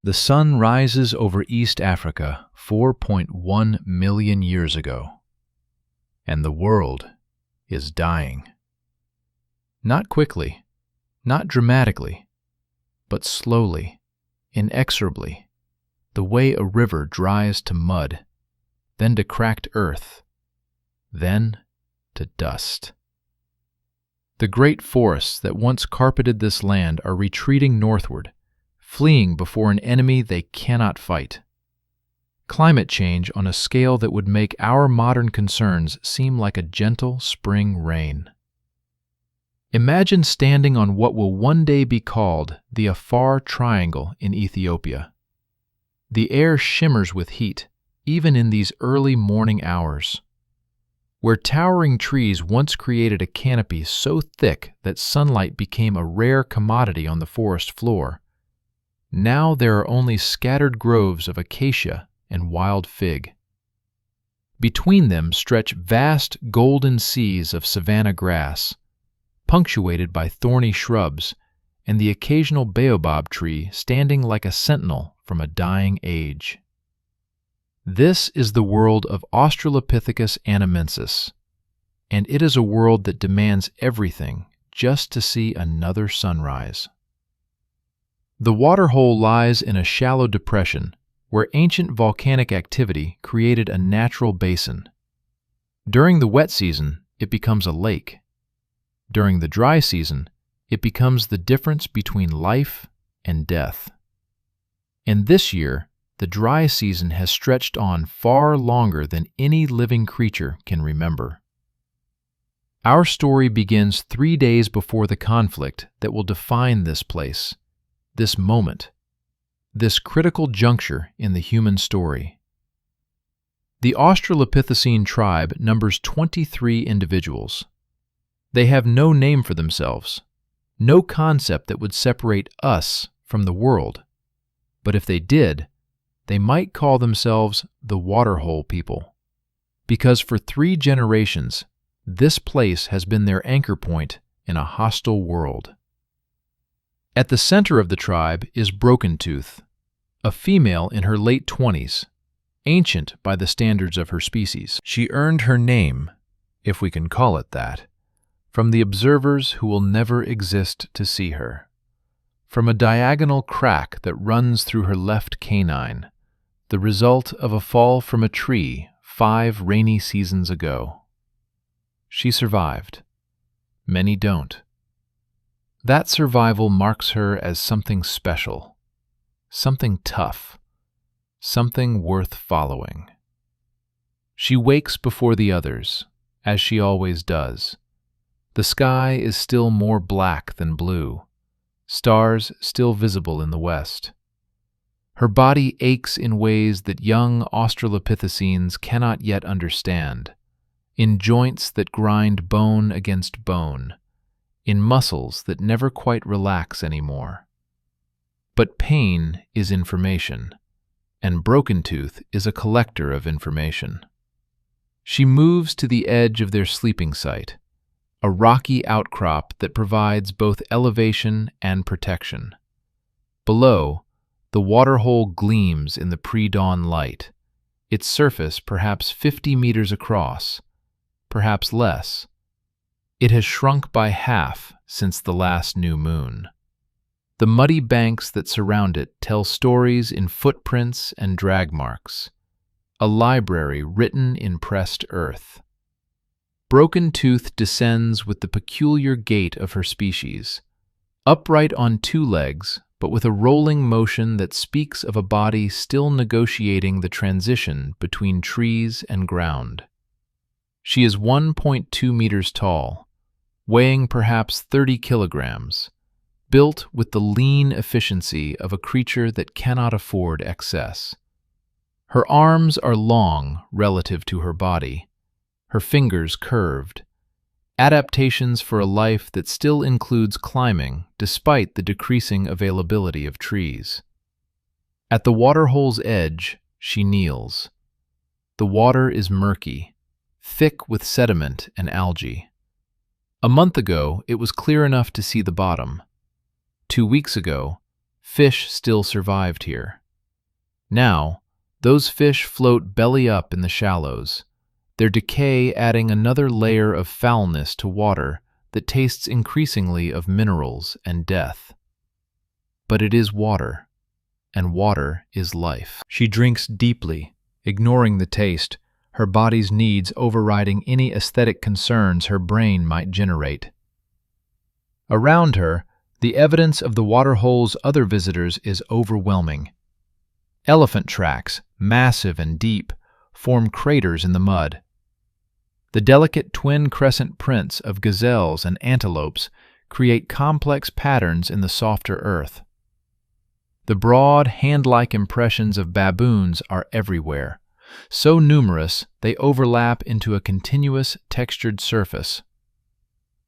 The sun rises over East Africa 4.1 million years ago, and the world is dying. Not quickly, not dramatically, but slowly, inexorably, the way a river dries to mud, then to cracked earth, then to dust. The great forests that once carpeted this land are retreating northward, fleeing before an enemy they cannot fight. Climate change on a scale that would make our modern concerns seem like a gentle spring rain. Imagine standing on what will one day be called the Afar Triangle in Ethiopia. The air shimmers with heat, even in these early morning hours. Where towering trees once created a canopy so thick that sunlight became a rare commodity on the forest floor, now there are only scattered groves of acacia and wild fig. Between them stretch vast golden seas of savanna grass, punctuated by thorny shrubs and the occasional baobab tree standing like a sentinel from a dying age. This is the world of Australopithecus anamensis, and it is a world that demands everything just to see another sunrise. The Waterhole lies in a shallow depression where ancient volcanic activity created a natural basin. During the wet season, it becomes a lake. During the dry season, it becomes the difference between life and death. And this year, the dry season has stretched on far longer than any living creature can remember. Our story begins 3 days before the conflict that will define this place, this moment, this critical juncture in the human story. The Australopithecine tribe numbers 23 individuals. They have no name for themselves, no concept that would separate us from the world. But if they did, they might call themselves the Waterhole people, because for 3 generations, this place has been their anchor point in a hostile world. At the center of the tribe is Broken Tooth, a female in her late 20s, ancient by the standards of her species. She earned her name, if we can call it that, from the observers who will never exist to see her, from a diagonal crack that runs through her left canine, the result of a fall from a tree 5 rainy seasons ago. She survived. Many don't. That survival marks her as something special, something tough, something worth following. She wakes before the others, as she always does. The sky is still more black than blue, stars still visible in the west. Her body aches in ways that young australopithecines cannot yet understand, in joints that grind bone against bone, in muscles that never quite relax anymore. But pain is information, and Broken Tooth is a collector of information. She moves to the edge of their sleeping site, a rocky outcrop that provides both elevation and protection. Below, the Waterhole gleams in the pre-dawn light, its surface perhaps 50 meters across, perhaps less. It has shrunk by half since the last new moon. The muddy banks that surround it tell stories in footprints and drag marks, a library written in pressed earth. Broken Tooth descends with the peculiar gait of her species, upright on 2 legs, but with a rolling motion that speaks of a body still negotiating the transition between trees and ground. She is 1.2 meters tall, weighing perhaps 30 kilograms, built with the lean efficiency of a creature that cannot afford excess. Her arms are long relative to her body, her fingers curved, adaptations for a life that still includes climbing despite the decreasing availability of trees. At the Waterhole's edge, she kneels. The water is murky, thick with sediment and algae. A month ago, it was clear enough to see the bottom. 2 weeks ago, fish still survived here. Now, those fish float belly up in the shallows, their decay adding another layer of foulness to water that tastes increasingly of minerals and death. But it is water, and water is life. She drinks deeply, ignoring the taste, her body's needs overriding any aesthetic concerns her brain might generate. Around her, the evidence of the waterhole's other visitors is overwhelming. Elephant tracks, massive and deep, form craters in the mud. The delicate twin crescent prints of gazelles and antelopes create complex patterns in the softer earth. The broad, hand-like impressions of baboons are everywhere, so numerous they overlap into a continuous, textured surface.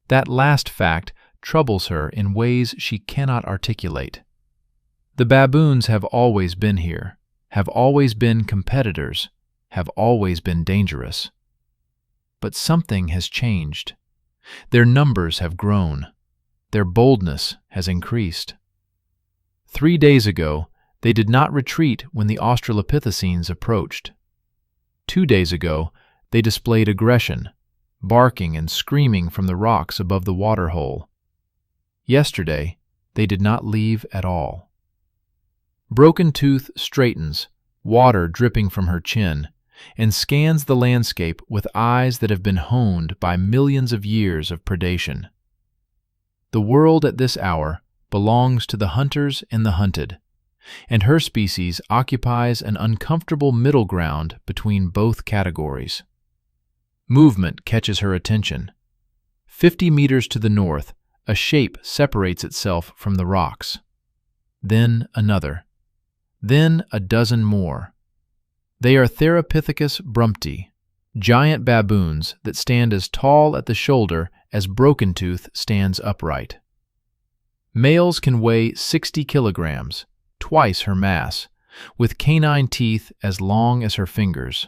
That last fact troubles her in ways she cannot articulate. The baboons have always been here, have always been competitors, have always been dangerous. But something has changed. Their numbers have grown. Their boldness has increased. 3 days ago, they did not retreat when the australopithecines approached. 2 days ago, they displayed aggression, barking and screaming from the rocks above the waterhole. Yesterday, they did not leave at all. Broken Tooth straightens, water dripping from her chin, and scans the landscape with eyes that have been honed by millions of years of predation. The world at this hour belongs to the hunters and the hunted, and her species occupies an uncomfortable middle ground between both categories. Movement catches her attention. 50 meters to the north, a shape separates itself from the rocks. Then another. Then a dozen more. They are Australopithecus brumpti, giant baboons that stand as tall at the shoulder as Broken Tooth stands upright. Males can weigh 60 kilograms, twice her mass, with canine teeth as long as her fingers.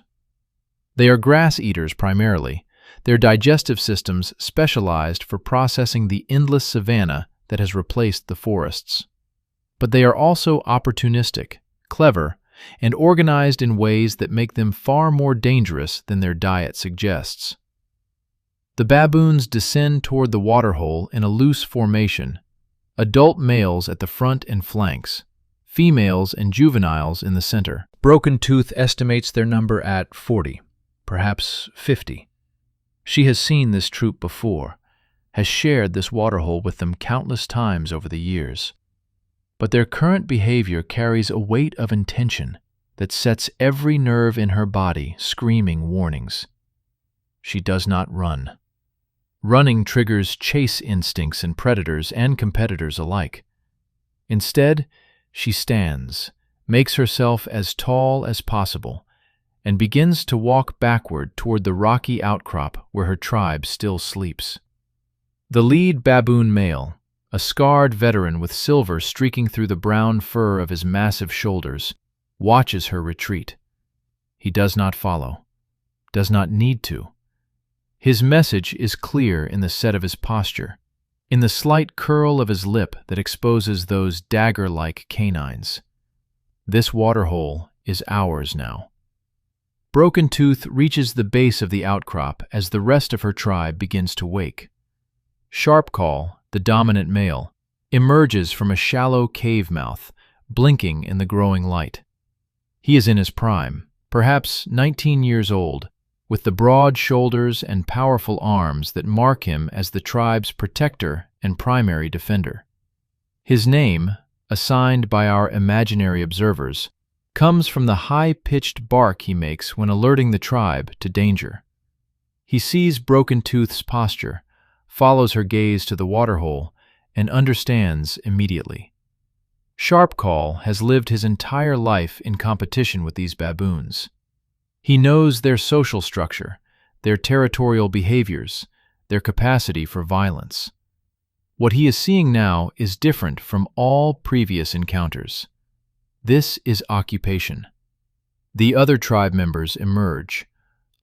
They are grass eaters primarily, their digestive systems specialized for processing the endless savanna that has replaced the forests. But they are also opportunistic, clever, and organized in ways that make them far more dangerous than their diet suggests. The baboons descend toward the waterhole in a loose formation, adult males at the front and flanks, females and juveniles in the center. Broken Tooth estimates their number at 40, perhaps 50. She has seen this troop before, has shared this waterhole with them countless times over the years. But their current behavior carries a weight of intention that sets every nerve in her body screaming warnings. She does not run. Running triggers chase instincts in predators and competitors alike. Instead, she stands, makes herself as tall as possible, and begins to walk backward toward the rocky outcrop where her tribe still sleeps. The lead baboon male, a scarred veteran with silver streaking through the brown fur of his massive shoulders, watches her retreat. He does not follow, does not need to. His message is clear in the set of his posture, in the slight curl of his lip that exposes those dagger-like canines. This waterhole is ours now. Broken Tooth reaches the base of the outcrop as the rest of her tribe begins to wake. Sharpcall, the dominant male, emerges from a shallow cave mouth, blinking in the growing light. He is in his prime, perhaps 19 years old, with the broad shoulders and powerful arms that mark him as the tribe's protector and primary defender. His name, assigned by our imaginary observers, comes from the high-pitched bark he makes when alerting the tribe to danger. He sees Broken Tooth's posture, follows her gaze to the waterhole, and understands immediately. Sharpcall has lived his entire life in competition with these baboons. He knows their social structure, their territorial behaviors, their capacity for violence. What he is seeing now is different from all previous encounters. This is occupation. The other tribe members emerge,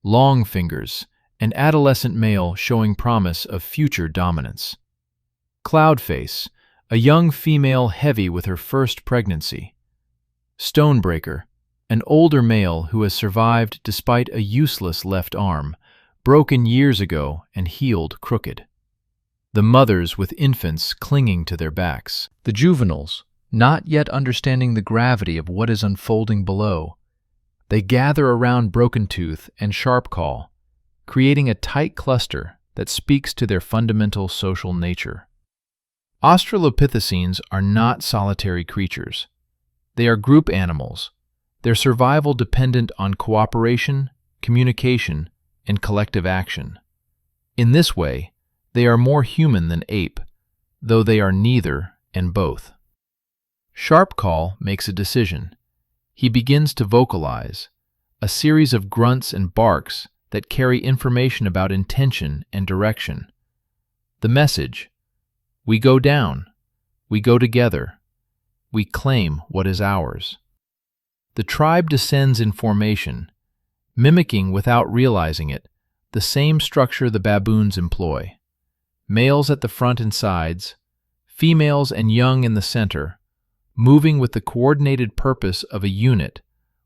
long fingers, an adolescent male showing promise of future dominance. Cloudface, a young female heavy with her first pregnancy. Stonebreaker, an older male who has survived despite a useless left arm, broken years ago and healed crooked. The mothers with infants clinging to their backs. The juveniles, not yet understanding the gravity of what is unfolding below. They gather around Broken Tooth and Sharpcall, creating a tight cluster that speaks to their fundamental social nature. Australopithecines are not solitary creatures. They are group animals, their survival dependent on cooperation, communication, and collective action. In this way, they are more human than ape, though they are neither and both. Sharpcall makes a decision. He begins to vocalize, a series of grunts and barks that carry information about intention and direction. The message: we go down, we go together, we claim what is ours. The tribe descends in formation, mimicking without realizing it the same structure the baboons employ. Males at the front and sides, females and young in the center, moving with the coordinated purpose of a unit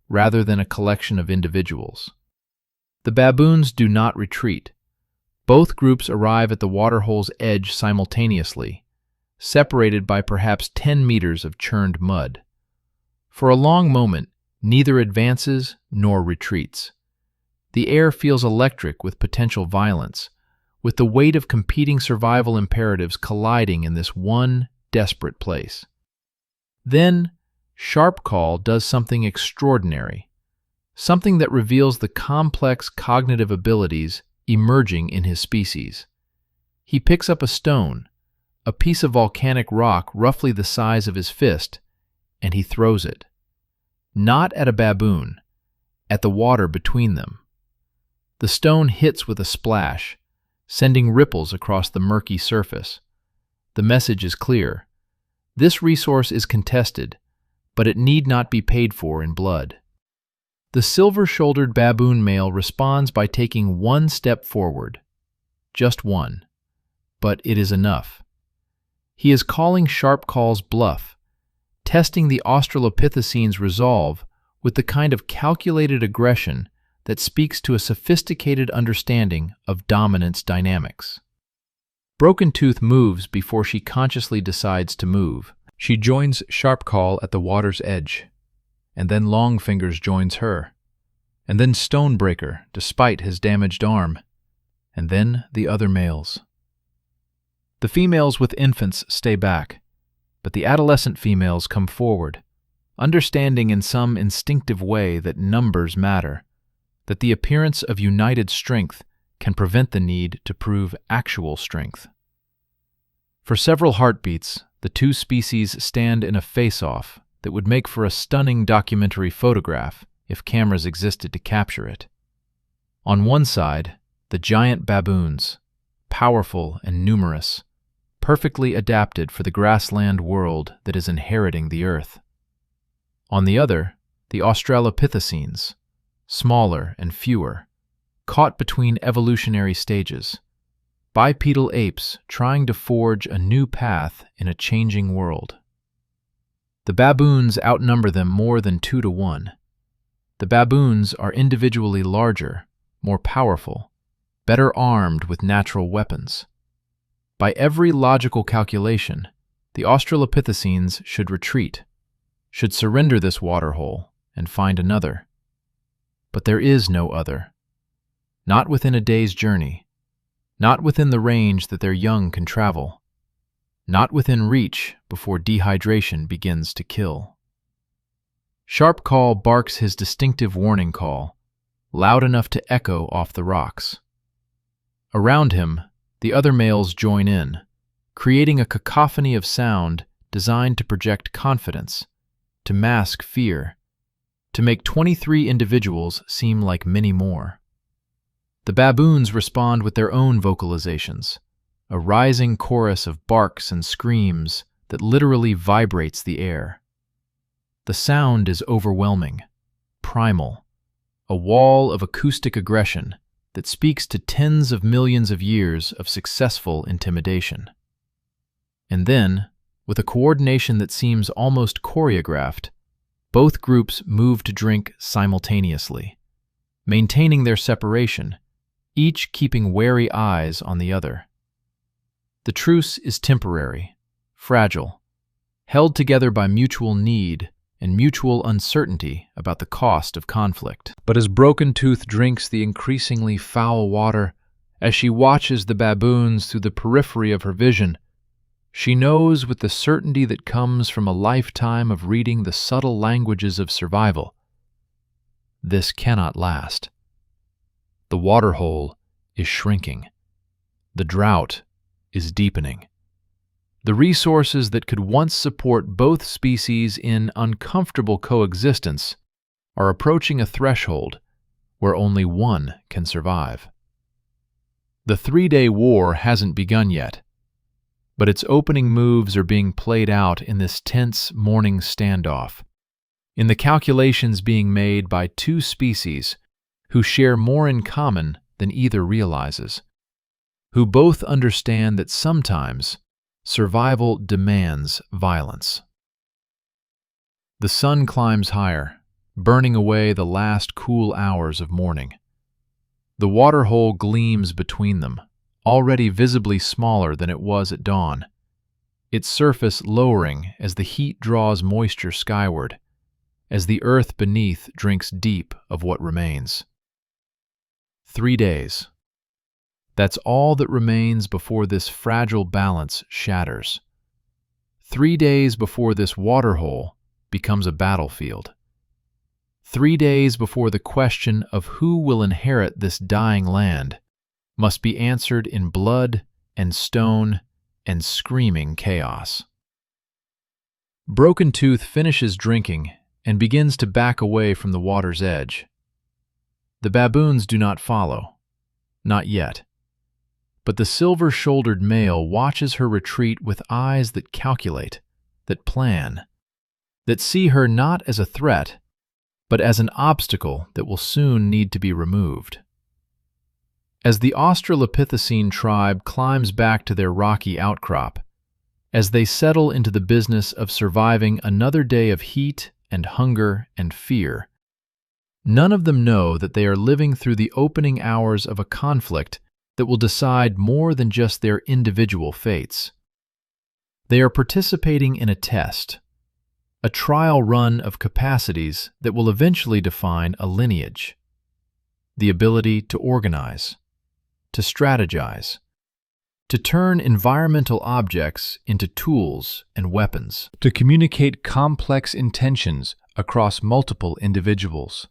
rather than a collection of individuals. The baboons do not retreat. Both groups arrive at the waterhole's edge simultaneously, separated by perhaps 10 meters of churned mud. For a long moment, neither advances nor retreats. The air feels electric with potential violence, with the weight of competing survival imperatives colliding in this one desperate place. Then, Sharpcall does something extraordinary, something that reveals the complex cognitive abilities emerging in his species. He picks up a stone, a piece of volcanic rock roughly the size of his fist, and he throws it. Not at a baboon, at the water between them. The stone hits with a splash, sending ripples across the murky surface. The message is clear. This resource is contested, but it need not be paid for in blood. The silver-shouldered baboon male responds by taking one step forward. Just one. But it is enough. He is calling Sharpcall's bluff, testing the Australopithecine's resolve with the kind of calculated aggression that speaks to a sophisticated understanding of dominance dynamics. Broken Tooth moves before she consciously decides to move. She joins Sharpcall at the water's edge, and then Longfingers joins her, and then Stonebreaker, despite his damaged arm, and then the other males. The females with infants stay back, but the adolescent females come forward, understanding in some instinctive way that numbers matter, that the appearance of united strength can prevent the need to prove actual strength. For several heartbeats, the two species stand in a face-off that would make for a stunning documentary photograph if cameras existed to capture it. On one side, the giant baboons, powerful and numerous, perfectly adapted for the grassland world that is inheriting the earth. On the other, the Australopithecines, smaller and fewer, caught between evolutionary stages, bipedal apes trying to forge a new path in a changing world. The baboons outnumber them more than 2 to 1. The baboons are individually larger, more powerful, better armed with natural weapons. By every logical calculation, the Australopithecines should retreat, should surrender this waterhole and find another. But there is no other. Not within a day's journey, not within the range that their young can travel, not within reach before dehydration begins to kill. Sharpcall barks his distinctive warning call, loud enough to echo off the rocks. Around him, the other males join in, creating a cacophony of sound designed to project confidence, to mask fear, to make 23 individuals seem like many more. The baboons respond with their own vocalizations, a rising chorus of barks and screams that literally vibrates the air. The sound is overwhelming, primal, a wall of acoustic aggression that speaks to tens of millions of years of successful intimidation. And then, with a coordination that seems almost choreographed, both groups move to drink simultaneously, maintaining their separation, each keeping wary eyes on the other. The truce is temporary, fragile, held together by mutual need and mutual uncertainty about the cost of conflict. But as Broken Tooth drinks the increasingly foul water, as she watches the baboons through the periphery of her vision, she knows with the certainty that comes from a lifetime of reading the subtle languages of survival, this cannot last. The waterhole is shrinking. The drought is deepening. The resources that could once support both species in uncomfortable coexistence are approaching a threshold where only one can survive. The 3-day war hasn't begun yet, but its opening moves are being played out in this tense morning standoff, in the calculations being made by two species who share more in common than either realizes, who both understand that sometimes survival demands violence. The sun climbs higher, burning away the last cool hours of morning. The waterhole gleams between them, already visibly smaller than it was at dawn, its surface lowering as the heat draws moisture skyward, as the earth beneath drinks deep of what remains. 3 days. That's all that remains before this fragile balance shatters. 3 days before this waterhole becomes a battlefield. 3 days before the question of who will inherit this dying land must be answered in blood and stone and screaming chaos. Broken Tooth finishes drinking and begins to back away from the water's edge. The baboons do not follow, not yet. But the silver-shouldered male watches her retreat with eyes that calculate, that plan, that see her not as a threat, but as an obstacle that will soon need to be removed. As the Australopithecine tribe climbs back to their rocky outcrop, as they settle into the business of surviving another day of heat and hunger and fear, none of them know that they are living through the opening hours of a conflict that will decide more than just their individual fates. They are participating in a test, a trial run of capacities that will eventually define a lineage. The ability to organize, to strategize, to turn environmental objects into tools and weapons, to communicate complex intentions across multiple individuals,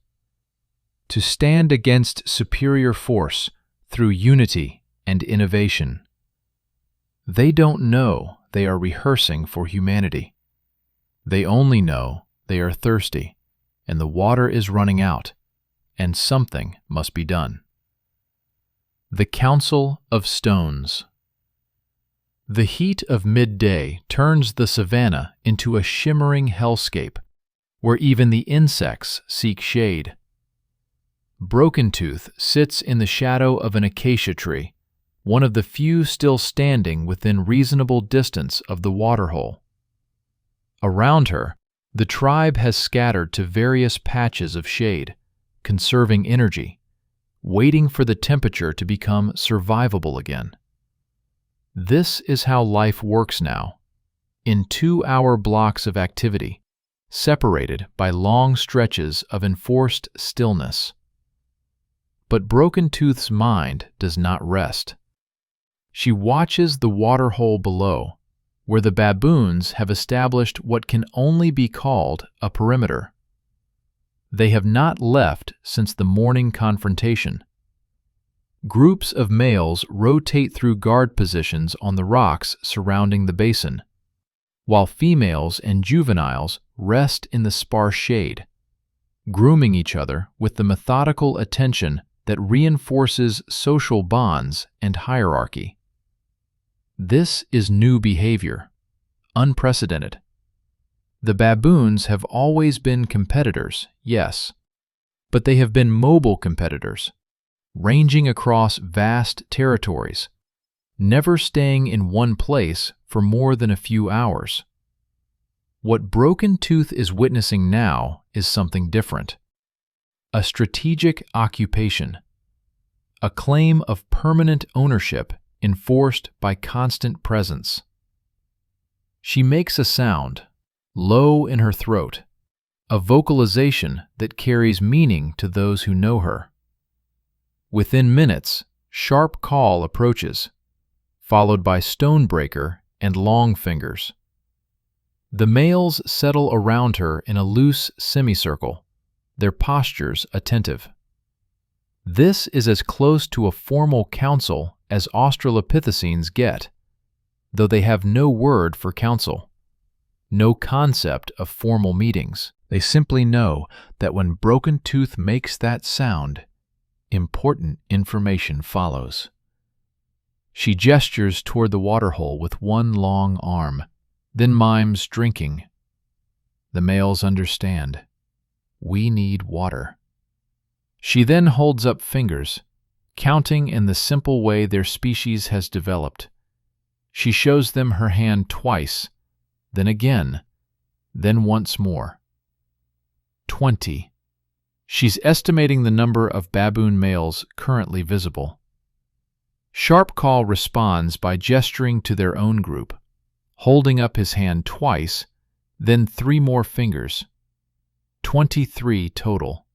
to stand against superior force through unity and innovation. They don't know they are rehearsing for humanity. They only know they are thirsty, and the water is running out, and something must be done. The Council of Stones. The heat of midday turns the savanna into a shimmering hellscape, where even the insects seek shade. Broken Tooth sits in the shadow of an acacia tree, one of the few still standing within reasonable distance of the waterhole. Around her, the tribe has scattered to various patches of shade, conserving energy, waiting for the temperature to become survivable again. This is how life works now, in 2-hour blocks of activity, separated by long stretches of enforced stillness. But Broken Tooth's mind does not rest. She watches the waterhole below, where the baboons have established what can only be called a perimeter. They have not left since the morning confrontation. Groups of males rotate through guard positions on the rocks surrounding the basin, while females and juveniles rest in the sparse shade, grooming each other with the methodical attention that reinforces social bonds and hierarchy. This is new behavior, unprecedented. The baboons have always been competitors, yes, but they have been mobile competitors, ranging across vast territories, never staying in one place for more than a few hours. What Broken Tooth is witnessing now is something different. A strategic occupation. A claim of permanent ownership enforced by constant presence. She makes a sound, low in her throat, a vocalization that carries meaning to those who know her. Within minutes, Sharp Call approaches, followed by Stonebreaker and Longfingers. The males settle around her in a loose semicircle, their postures attentive. This is as close to a formal council as Australopithecines get, though they have no word for council, no concept of formal meetings. They simply know that when Broken Tooth makes that sound, important information follows. She gestures toward the waterhole with one long arm, then mimes drinking. The males understand. We need water. She then holds up fingers, counting in the simple way their species has developed. She shows them her hand twice, then again, then once more. 20. She's estimating the number of baboon males currently visible. Sharp Call responds by gesturing to their own group, holding up his hand twice, then 3 more fingers. 23 total.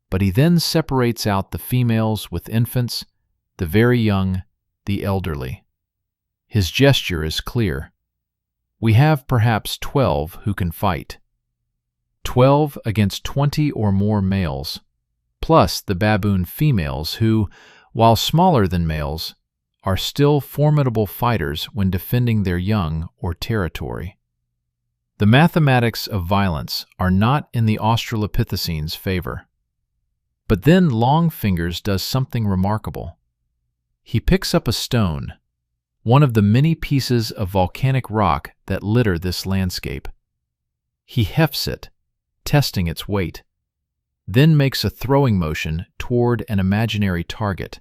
But he then separates out the females with infants, the very young, the elderly. His gesture is clear. We have perhaps 12 who can fight. 12 against 20 or more males, plus the baboon females who, while smaller than males, are still formidable fighters when defending their young or territory. The mathematics of violence are not in the Australopithecine's favor. But then Longfingers does something remarkable. He picks up a stone, one of the many pieces of volcanic rock that litter this landscape. He hefts it, testing its weight, then makes a throwing motion toward an imaginary target.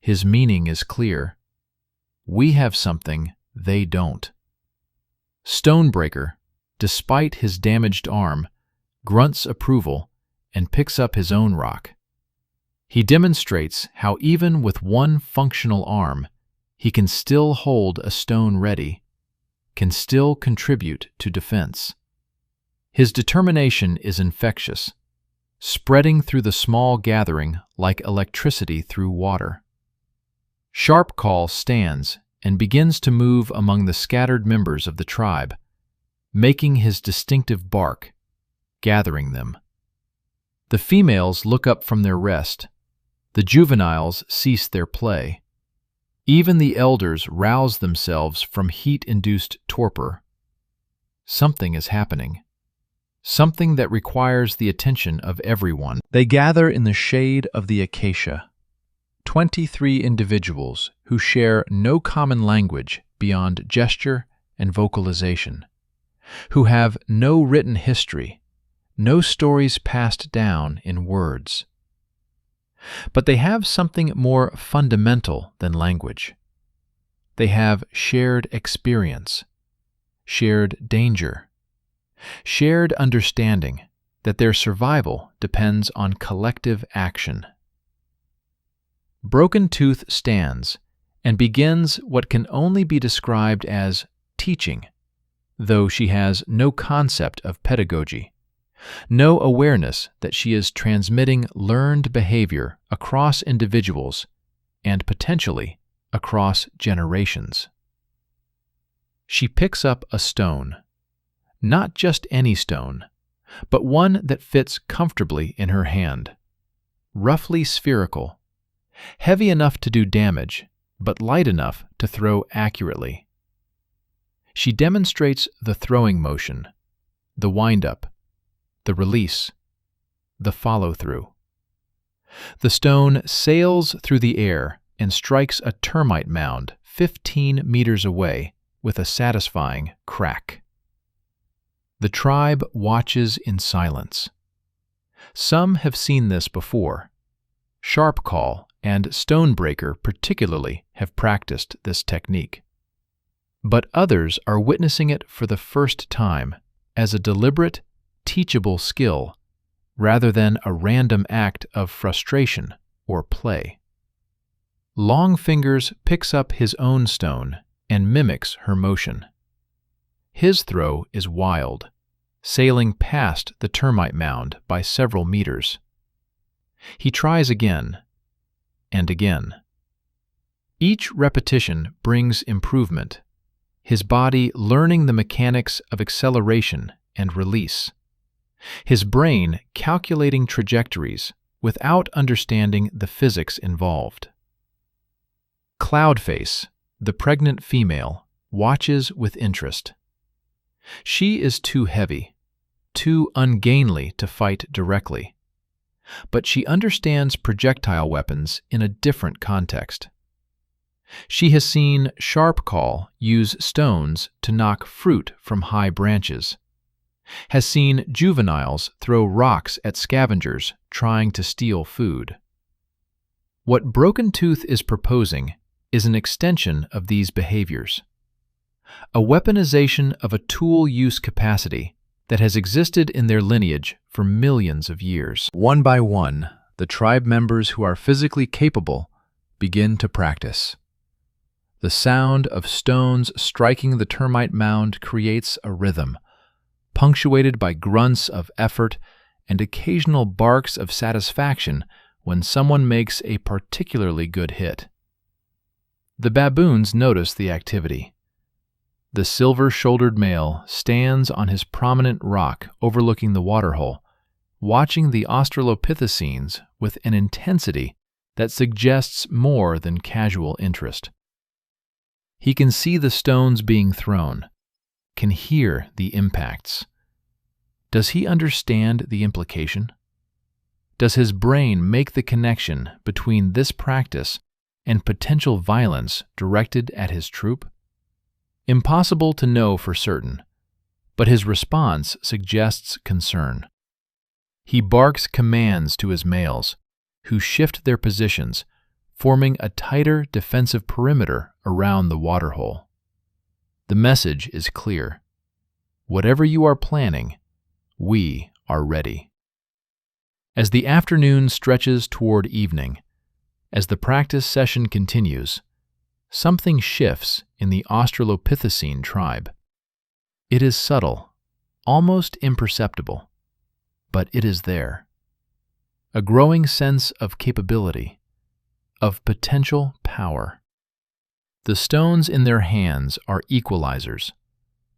His meaning is clear. We have something they don't. Stonebreaker, despite his damaged arm, grunts approval and picks up his own rock. He demonstrates how even with one functional arm, he can still hold a stone ready, can still contribute to defense. His determination is infectious, spreading through the small gathering like electricity through water. Sharp Call stands and begins to move among the scattered members of the tribe, making his distinctive bark, gathering them. The females look up from their rest. The juveniles cease their play. Even the elders rouse themselves from heat-induced torpor. Something is happening. Something that requires the attention of everyone. They gather in the shade of the acacia. 23 individuals who share no common language beyond gesture and vocalization, who have no written history, no stories passed down in words. But they have something more fundamental than language. They have shared experience, shared danger, shared understanding that their survival depends on collective action. Broken Tooth stands and begins what can only be described as teaching, though she has no concept of pedagogy, no awareness that she is transmitting learned behavior across individuals and potentially across generations. She picks up a stone, not just any stone, but one that fits comfortably in her hand, roughly spherical, heavy enough to do damage, but light enough to throw accurately. She demonstrates the throwing motion, the wind-up, the release, the follow-through. The stone sails through the air and strikes a termite mound 15 meters away with a satisfying crack. The tribe watches in silence. Some have seen this before. Sharp Call and Stonebreaker particularly have practiced this technique. But others are witnessing it for the first time as a deliberate, teachable skill rather than a random act of frustration or play. Longfingers picks up his own stone and mimics her motion. His throw is wild, sailing past the termite mound by several meters. He tries again and again. Each repetition brings improvement, his body learning the mechanics of acceleration and release, his brain calculating trajectories without understanding the physics involved. Cloudface, the pregnant female, watches with interest. She is too heavy, too ungainly to fight directly, but she understands projectile weapons in a different context. She has seen Sharpcall use stones to knock fruit from high branches, has seen juveniles throw rocks at scavengers trying to steal food. What Broken Tooth is proposing is an extension of these behaviors, a weaponization of a tool use capacity that has existed in their lineage for millions of years. One by one, the tribe members who are physically capable begin to practice. The sound of stones striking the termite mound creates a rhythm, punctuated by grunts of effort and occasional barks of satisfaction when someone makes a particularly good hit. The baboons notice the activity. The silver-shouldered male stands on his prominent rock overlooking the waterhole, watching the australopithecines with an intensity that suggests more than casual interest. He can see the stones being thrown, can hear the impacts. Does he understand the implication? Does his brain make the connection between this practice and potential violence directed at his troop? Impossible to know for certain, but his response suggests concern. He barks commands to his males, who shift their positions, forming a tighter defensive perimeter around the waterhole. The message is clear. Whatever you are planning, we are ready. As the afternoon stretches toward evening, as the practice session continues, something shifts in the Australopithecine tribe. It is subtle, almost imperceptible, but it is there. A growing sense of capability, of potential power. The stones in their hands are equalizers,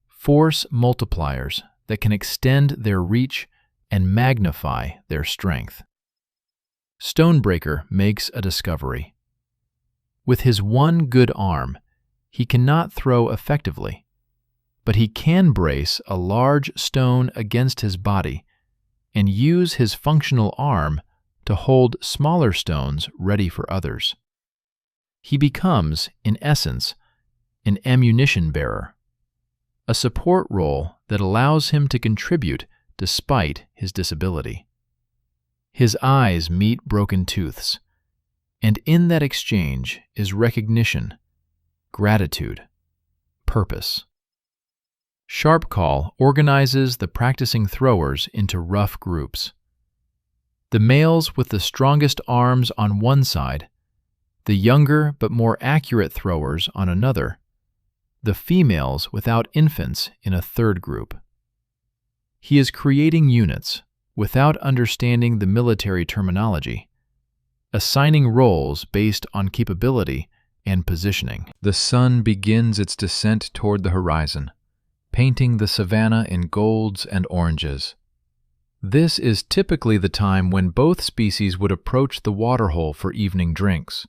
force multipliers that can extend their reach and magnify their strength. Stonebreaker makes a discovery. With his one good arm, he cannot throw effectively, but he can brace a large stone against his body and use his functional arm to hold smaller stones ready for others. He becomes, in essence, an ammunition bearer, a support role that allows him to contribute despite his disability. His eyes meet Broken Tooth's, and in that exchange is recognition, gratitude, purpose. Sharpcall organizes the practicing throwers into rough groups. The males with the strongest arms on one side, the younger but more accurate throwers on another, the females without infants in a third group. He is creating units without understanding the military terminology, assigning roles based on capability and positioning. The sun begins its descent toward the horizon, painting the savanna in golds and oranges. This is typically the time when both species would approach the waterhole for evening drinks.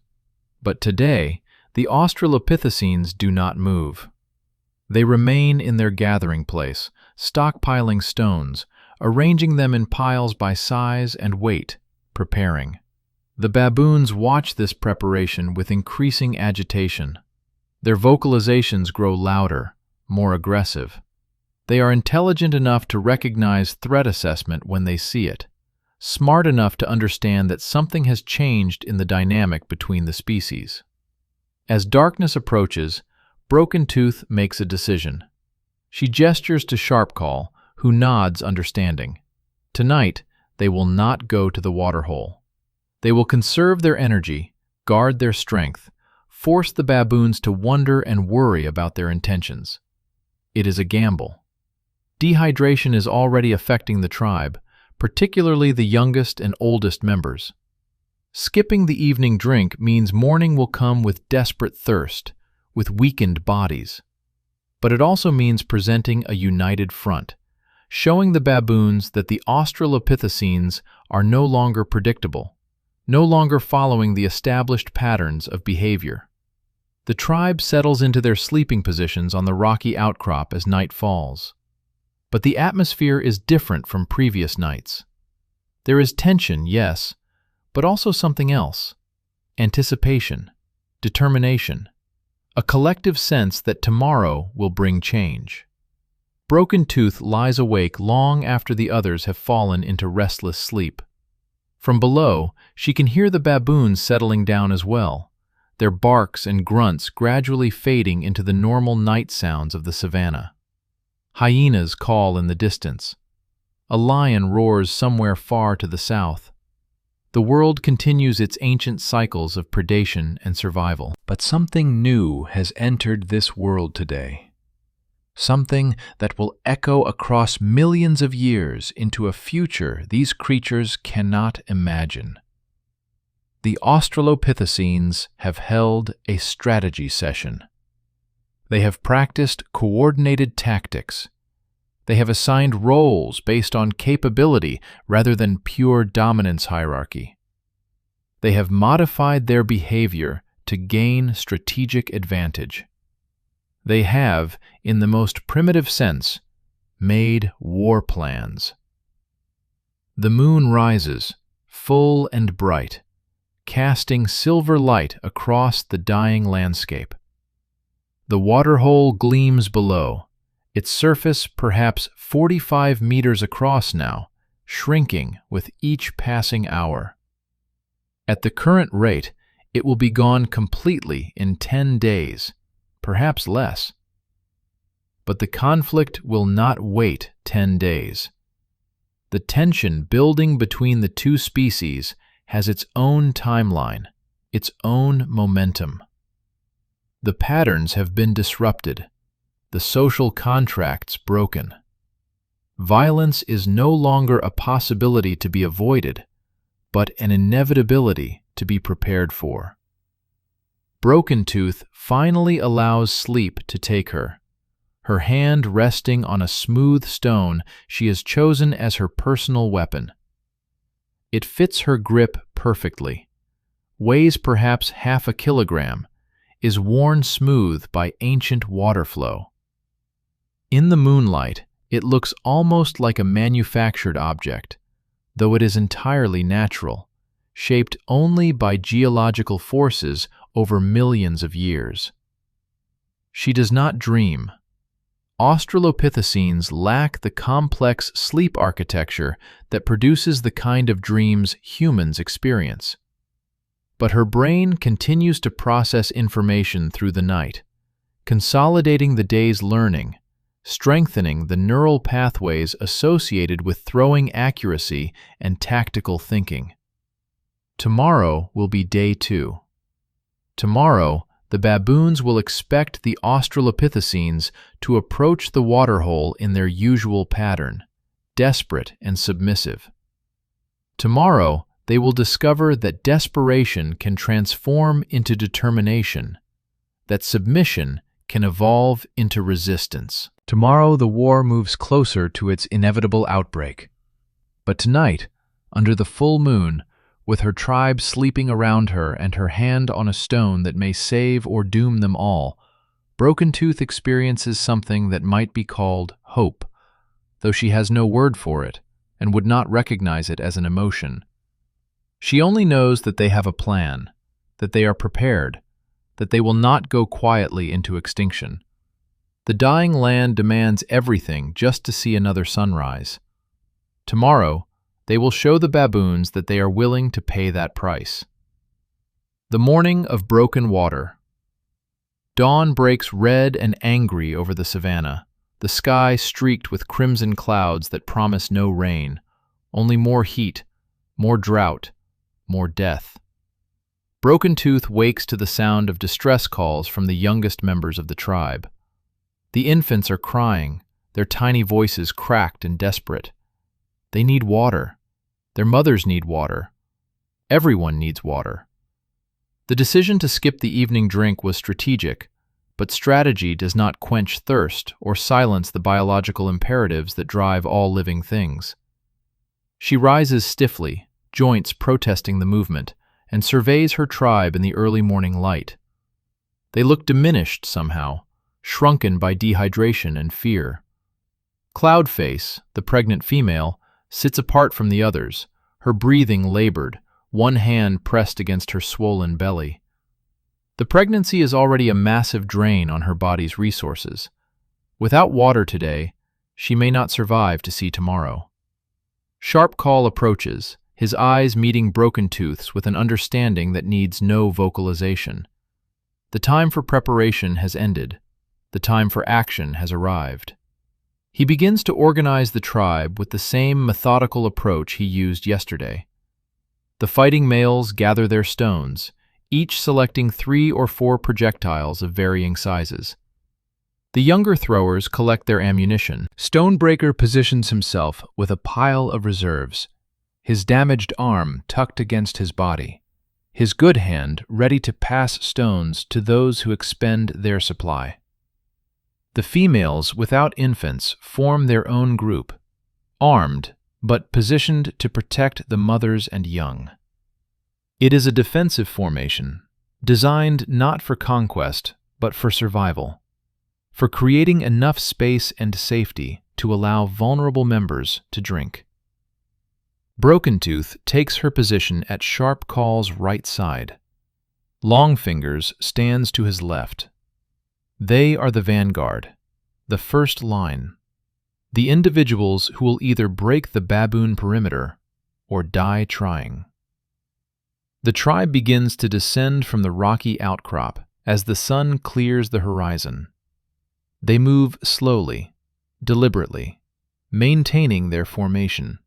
But today, the Australopithecines do not move. They remain in their gathering place, stockpiling stones, arranging them in piles by size and weight, preparing. The baboons watch this preparation with increasing agitation. Their vocalizations grow louder, more aggressive. They are intelligent enough to recognize threat assessment when they see it, smart enough to understand that something has changed in the dynamic between the species. As darkness approaches, Broken Tooth makes a decision. She gestures to Sharpcall, who nods understanding. Tonight, they will not go to the Waterhole. They will conserve their energy, guard their strength, force the baboons to wonder and worry about their intentions. It is a gamble. Dehydration is already affecting the tribe, particularly the youngest and oldest members. Skipping the evening drink means morning will come with desperate thirst, with weakened bodies. But it also means presenting a united front, showing the baboons that the australopithecines are no longer predictable, no longer following the established patterns of behavior. The tribe settles into their sleeping positions on the rocky outcrop as night falls. But the atmosphere is different from previous nights. There is tension, yes, but also something else: anticipation, determination, a collective sense that tomorrow will bring change. Broken Tooth lies awake long after the others have fallen into restless sleep. From below, she can hear the baboons settling down as well, their barks and grunts gradually fading into the normal night sounds of the savanna. Hyenas call in the distance. A lion roars somewhere far to the south. The world continues its ancient cycles of predation and survival. But something new has entered this world today. Something that will echo across millions of years into a future these creatures cannot imagine. The Australopithecines have held a strategy session. They have practiced coordinated tactics. They have assigned roles based on capability rather than pure dominance hierarchy. They have modified their behavior to gain strategic advantage. They have, in the most primitive sense, made war plans. The moon rises, full and bright, casting silver light across the dying landscape. The Waterhole gleams below, its surface perhaps 45 meters across now, shrinking with each passing hour. At the current rate, it will be gone completely in 10 days, perhaps less. But the conflict will not wait 10 days. The tension building between the two species has its own timeline, its own momentum. The patterns have been disrupted, the social contracts broken. Violence is no longer a possibility to be avoided, but an inevitability to be prepared for. Broken Tooth finally allows sleep to take her, her hand resting on a smooth stone she has chosen as her personal weapon. It fits her grip perfectly, weighs perhaps half a kilogram, is worn smooth by ancient water flow. In the moonlight, it looks almost like a manufactured object, though it is entirely natural, shaped only by geological forces over millions of years. She does not dream. Australopithecines lack the complex sleep architecture that produces the kind of dreams humans experience. But her brain continues to process information through the night, consolidating the day's learning, strengthening the neural pathways associated with throwing accuracy and tactical thinking. Tomorrow will be day 2. Tomorrow, the baboons will expect the Australopithecines to approach the Waterhole in their usual pattern, desperate and submissive. Tomorrow, they will discover that desperation can transform into determination, that submission can evolve into resistance. Tomorrow, the war moves closer to its inevitable outbreak. But tonight, under the full moon, with her tribe sleeping around her and her hand on a stone that may save or doom them all, Broken Tooth experiences something that might be called hope, though she has no word for it and would not recognize it as an emotion. She only knows that they have a plan, that they are prepared, that they will not go quietly into extinction. The dying land demands everything just to see another sunrise. Tomorrow, They will show the baboons that they are willing to pay that price. The morning of broken water. Dawn breaks red and angry over the savanna, the sky streaked with crimson clouds that promise no rain, only more heat, more drought, more death. Broken Tooth wakes to the sound of distress calls from the youngest members of the tribe. The infants are crying, their tiny voices cracked and desperate. They need water. Their mothers need water. Everyone needs water. The decision to skip the evening drink was strategic, but strategy does not quench thirst or silence the biological imperatives that drive all living things. She rises stiffly, joints protesting the movement, and surveys her tribe in the early morning light. They look diminished somehow, shrunken by dehydration and fear. Cloudface, the pregnant female, sits apart from the others, her breathing labored, one hand pressed against her swollen belly. The pregnancy is already a massive drain on her body's resources. Without water today, she may not survive to see tomorrow. Sharp Call approaches, his eyes meeting Broken Tooth's with an understanding that needs no vocalization. The time for preparation has ended. The time for action has arrived. He begins to organize the tribe with the same methodical approach he used yesterday. The fighting males gather their stones, each selecting 3 or 4 projectiles of varying sizes. The younger throwers collect their ammunition. Stonebreaker positions himself with a pile of reserves, his damaged arm tucked against his body, his good hand ready to pass stones to those who expend their supply. The females without infants form their own group, armed but positioned to protect the mothers and young. It is a defensive formation, designed not for conquest but for survival, for creating enough space and safety to allow vulnerable members to drink. Broken Tooth takes her position at Sharp Call's right side. Longfingers stands to his left. They are the vanguard, the first line, the individuals who will either break the baboon perimeter or die trying. The tribe begins to descend from the rocky outcrop as the sun clears the horizon. They move slowly, deliberately, maintaining their formation.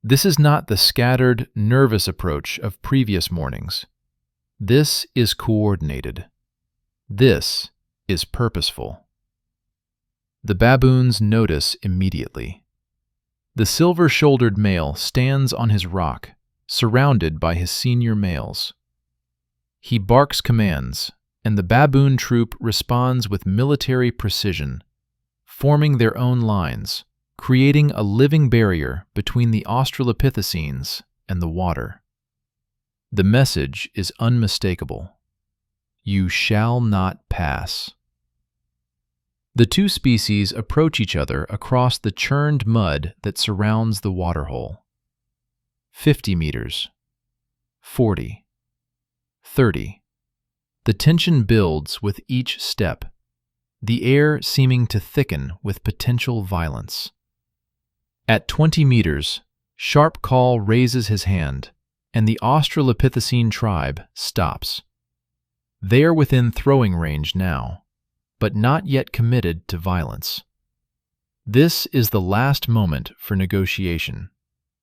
This is not the scattered, nervous approach of previous mornings. This is coordinated. This is purposeful. The baboons notice immediately. The silver-shouldered male stands on his rock, surrounded by his senior males. He barks commands, and the baboon troop responds with military precision, forming their own lines, creating a living barrier between the australopithecines and the water. The message is unmistakable. You shall not pass. The two species approach each other across the churned mud that surrounds the waterhole. 50 meters. 40. 30. The tension builds with each step, the air seeming to thicken with potential violence. At 20 meters, Sharp Call raises his hand, and the Australopithecine tribe stops. They are within throwing range now, but not yet committed to violence. This is the last moment for negotiation,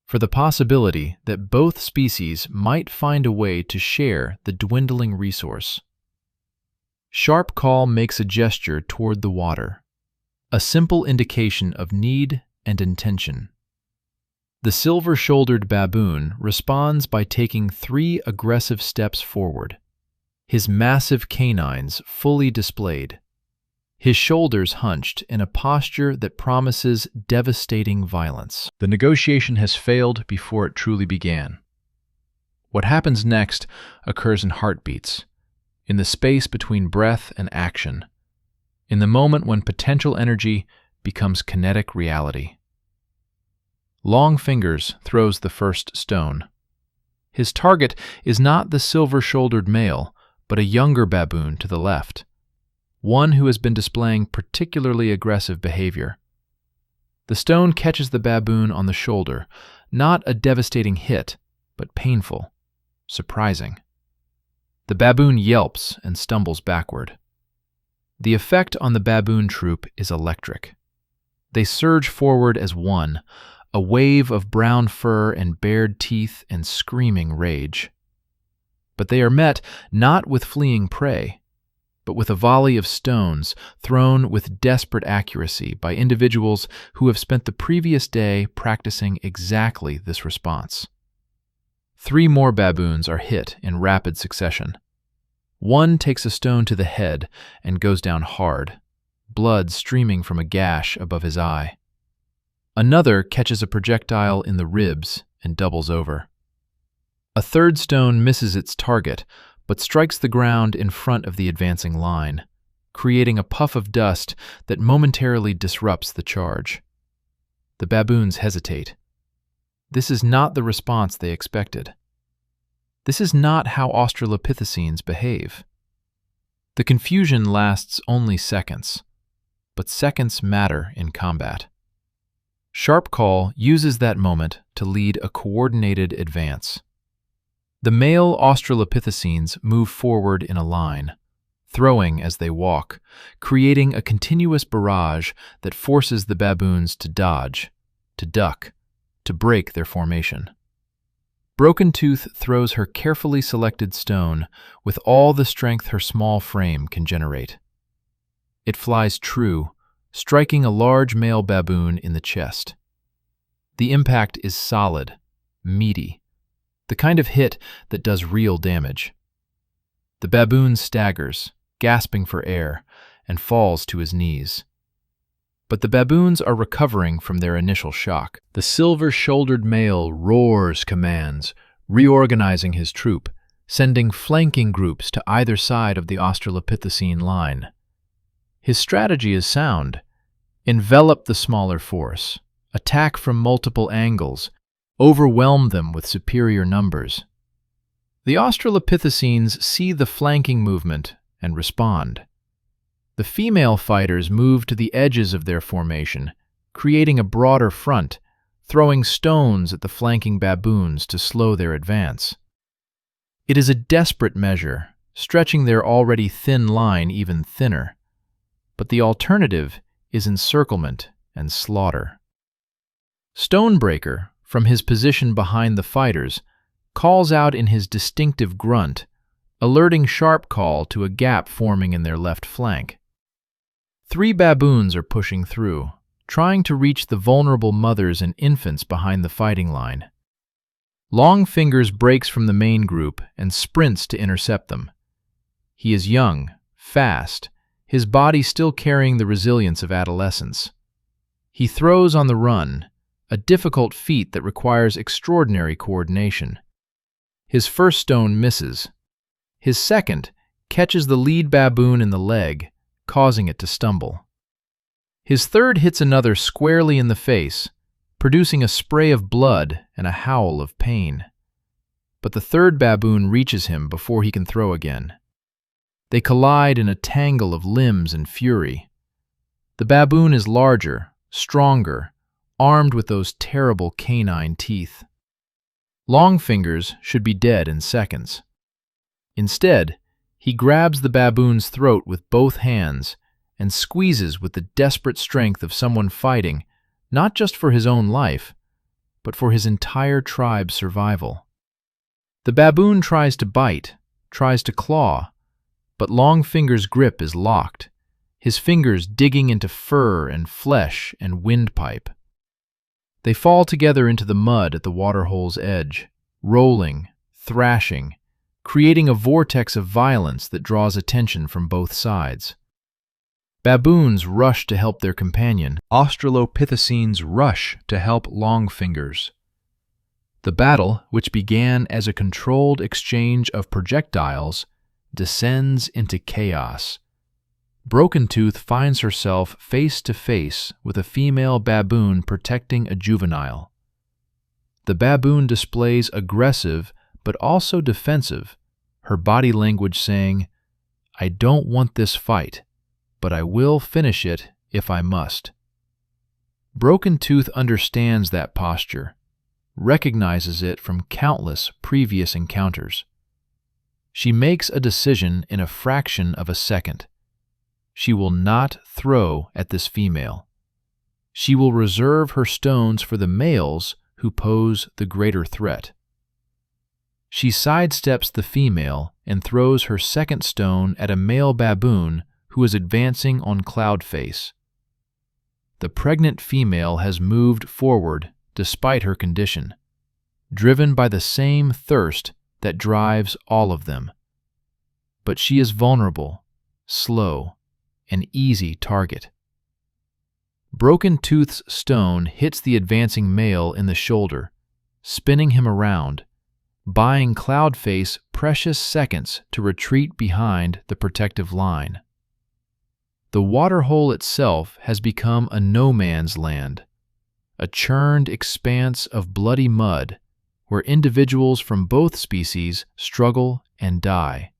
for the possibility that both species might find a way to share the dwindling resource. Sharp Call makes a gesture toward the water, a simple indication of need and intention. The silver-shouldered baboon responds by taking 3 aggressive steps forward, his massive canines fully displayed, his shoulders hunched in a posture that promises devastating violence. The negotiation has failed before it truly began. What happens next occurs in heartbeats, in the space between breath and action, in the moment when potential energy becomes kinetic reality. Longfingers throws the first stone. His target is not the silver-shouldered male, but a younger baboon to the left, one who has been displaying particularly aggressive behavior. The stone catches the baboon on the shoulder, not a devastating hit, but painful, surprising. The baboon yelps and stumbles backward. The effect on the baboon troop is electric. They surge forward as one, a wave of brown fur and bared teeth and screaming rage. But they are met not with fleeing prey, but with a volley of stones thrown with desperate accuracy by individuals who have spent the previous day practicing exactly this response. 3 more baboons are hit in rapid succession. One takes a stone to the head and goes down hard, blood streaming from a gash above his eye. Another catches a projectile in the ribs and doubles over. A third stone misses its target, but strikes the ground in front of the advancing line, creating a puff of dust that momentarily disrupts the charge. The baboons hesitate. This is not the response they expected. This is not how australopithecines behave. The confusion lasts only seconds, but seconds matter in combat. Sharp Call uses that moment to lead a coordinated advance. The male australopithecines move forward in a line, throwing as they walk, creating a continuous barrage that forces the baboons to dodge, to duck, to break their formation. Broken Tooth throws her carefully selected stone with all the strength her small frame can generate. It flies true, striking a large male baboon in the chest. The impact is solid, meaty, the kind of hit that does real damage. The baboon staggers, gasping for air, and falls to his knees. But the baboons are recovering from their initial shock. The silver-shouldered male roars commands, reorganizing his troop, sending flanking groups to either side of the australopithecine line. His strategy is sound. Envelop the smaller force, attack from multiple angles, overwhelm them with superior numbers. The australopithecines see the flanking movement and respond. The female fighters move to the edges of their formation, creating a broader front, throwing stones at the flanking baboons to slow their advance. It is a desperate measure, stretching their already thin line even thinner. But the alternative is encirclement and slaughter. Stonebreaker, from his position behind the fighters, calls out in his distinctive grunt, alerting Sharp Call to a gap forming in their left flank. 3 baboons are pushing through, trying to reach the vulnerable mothers and infants behind the fighting line. Long Fingers breaks from the main group and sprints to intercept them. He is young, fast, his body still carrying the resilience of adolescence. He throws on the run, a difficult feat that requires extraordinary coordination. His first stone misses. His second catches the lead baboon in the leg, causing it to stumble. His third hits another squarely in the face, producing a spray of blood and a howl of pain. But the third baboon reaches him before he can throw again. They collide in a tangle of limbs and fury. The baboon is larger, stronger, armed with those terrible canine teeth. Long Fingers should be dead in seconds. Instead, he grabs the baboon's throat with both hands and squeezes with the desperate strength of someone fighting, not just for his own life, but for his entire tribe's survival. The baboon tries to bite, tries to claw, but Long Fingers' grip is locked, his fingers digging into fur and flesh and windpipe. They fall together into the mud at the waterhole's edge, rolling, thrashing, creating a vortex of violence that draws attention from both sides. Baboons rush to help their companion. Australopithecines rush to help Long Fingers. The battle, which began as a controlled exchange of projectiles, descends into chaos. Broken Tooth finds herself face to face with a female baboon protecting a juvenile. The baboon displays aggressive but also defensive, her body language saying, "I don't want this fight, but I will finish it if I must." Broken Tooth understands that posture, recognizes it from countless previous encounters. She makes a decision in a fraction of a second. She will not throw at this female. She will reserve her stones for the males who pose the greater threat. She sidesteps the female and throws her second stone at a male baboon who is advancing on cloud face. The pregnant female has moved forward despite her condition, driven by the same thirst that drives all of them. But she is vulnerable, slow, an easy target. Broken Tooth's stone hits the advancing male in the shoulder, spinning him around, buying Cloudface precious seconds to retreat behind the protective line. The Waterhole itself has become a no-man's land, a churned expanse of bloody mud where individuals from both species struggle and die.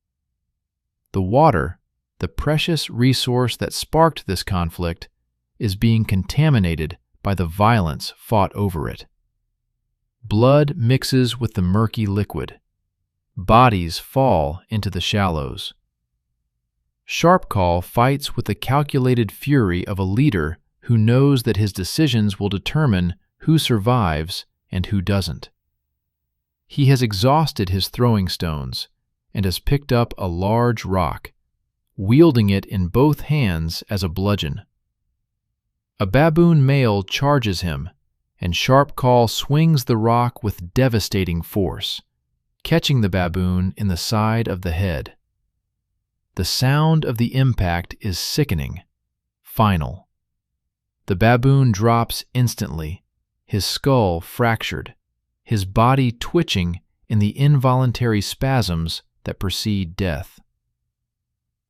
The water, the precious resource that sparked this conflict, is being contaminated by the violence fought over it. Blood mixes with the murky liquid. Bodies fall into the shallows. Sharpcall fights with the calculated fury of a leader who knows that his decisions will determine who survives and who doesn't. He has exhausted his throwing stones and has picked up a large rock, wielding it in both hands as a bludgeon. A baboon male charges him, and Sharpcall swings the rock with devastating force, catching the baboon in the side of the head. The sound of the impact is sickening, final. The baboon drops instantly, his skull fractured, his body twitching in the involuntary spasms that precede death.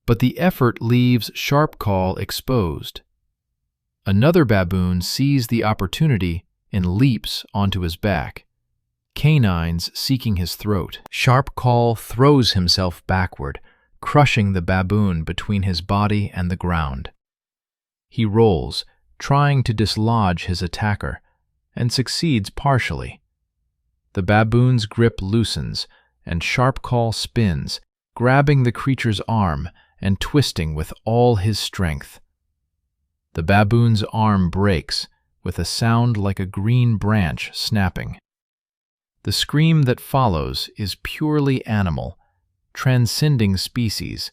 But the effort leaves Sharpcall exposed. Another baboon sees the opportunity and leaps onto his back, canines seeking his throat. Sharpcall throws himself backward, crushing the baboon between his body and the ground. He rolls, trying to dislodge his attacker, and succeeds partially. The baboon's grip loosens, and Sharpcall spins, grabbing the creature's arm and twisting with all his strength. The baboon's arm breaks, with a sound like a green branch snapping. The scream that follows is purely animal, transcending species,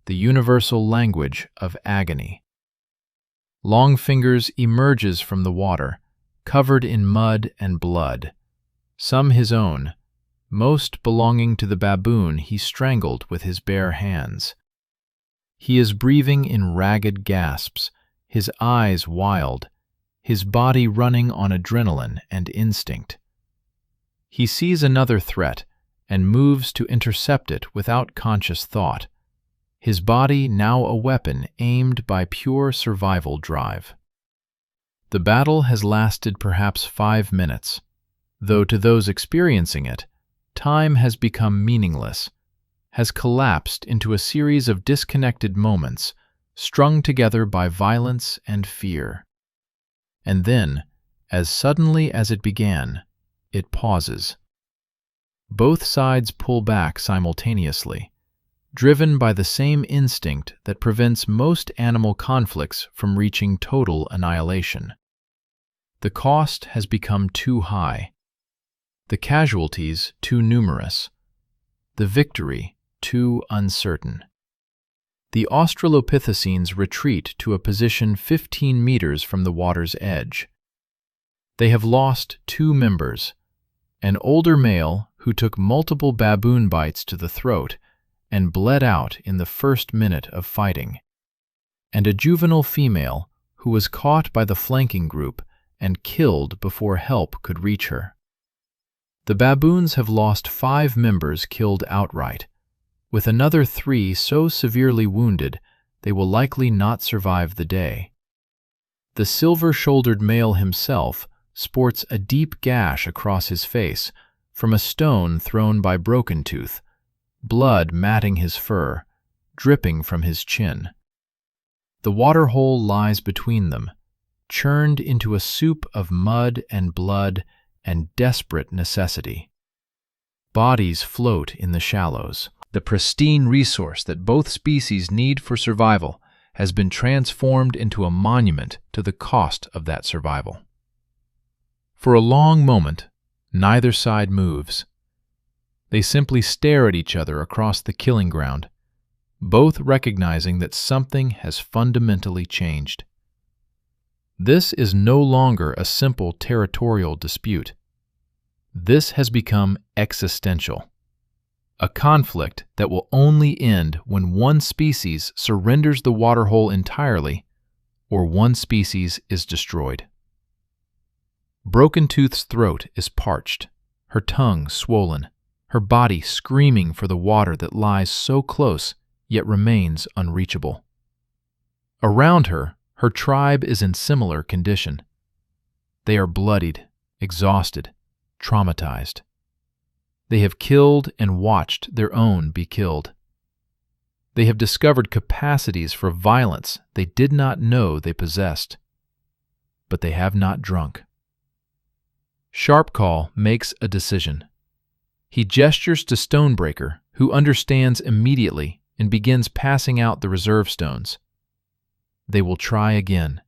the universal language of agony. Longfingers emerges from the water, covered in mud and blood, some his own, most belonging to the baboon he strangled with his bare hands. He is breathing in ragged gasps, his eyes wild, his body running on adrenaline and instinct. He sees another threat and moves to intercept it without conscious thought, his body now a weapon aimed by pure survival drive. The battle has lasted perhaps 5 minutes, though to those experiencing it, time has become meaningless, has collapsed into a series of disconnected moments strung together by violence and fear. And then, as suddenly as it began, it pauses. Both sides pull back simultaneously, driven by the same instinct that prevents most animal conflicts from reaching total annihilation. The cost has become too high, the casualties too numerous, the victory too uncertain. The Australopithecines retreat to a position 15 meters from the water's edge. They have lost 2 members, an older male who took multiple baboon bites to the throat and bled out in the first minute of fighting, and a juvenile female who was caught by the flanking group and killed before help could reach her. The baboons have lost 5 members killed outright, with another 3 so severely wounded they will likely not survive the day. The silver-shouldered male himself sports a deep gash across his face from a stone thrown by Broken Tooth, blood matting his fur, dripping from his chin. The Waterhole lies between them, churned into a soup of mud and blood and desperate necessity. Bodies float in the shallows. The pristine resource that both species need for survival has been transformed into a monument to the cost of that survival. For a long moment, neither side moves. They simply stare at each other across the killing ground, both recognizing that something has fundamentally changed. This is no longer a simple territorial dispute. This has become existential, a conflict that will only end when one species surrenders the waterhole entirely or one species is destroyed. Broken Tooth's throat is parched, her tongue swollen, her body screaming for the water that lies so close yet remains unreachable. Around her, her tribe is in similar condition. They are bloodied, exhausted, traumatized. They have killed and watched their own be killed. They have discovered capacities for violence they did not know they possessed. But they have not drunk. Sharpcall makes a decision. He gestures to Stonebreaker, who understands immediately and begins passing out the reserve stones. They will try again.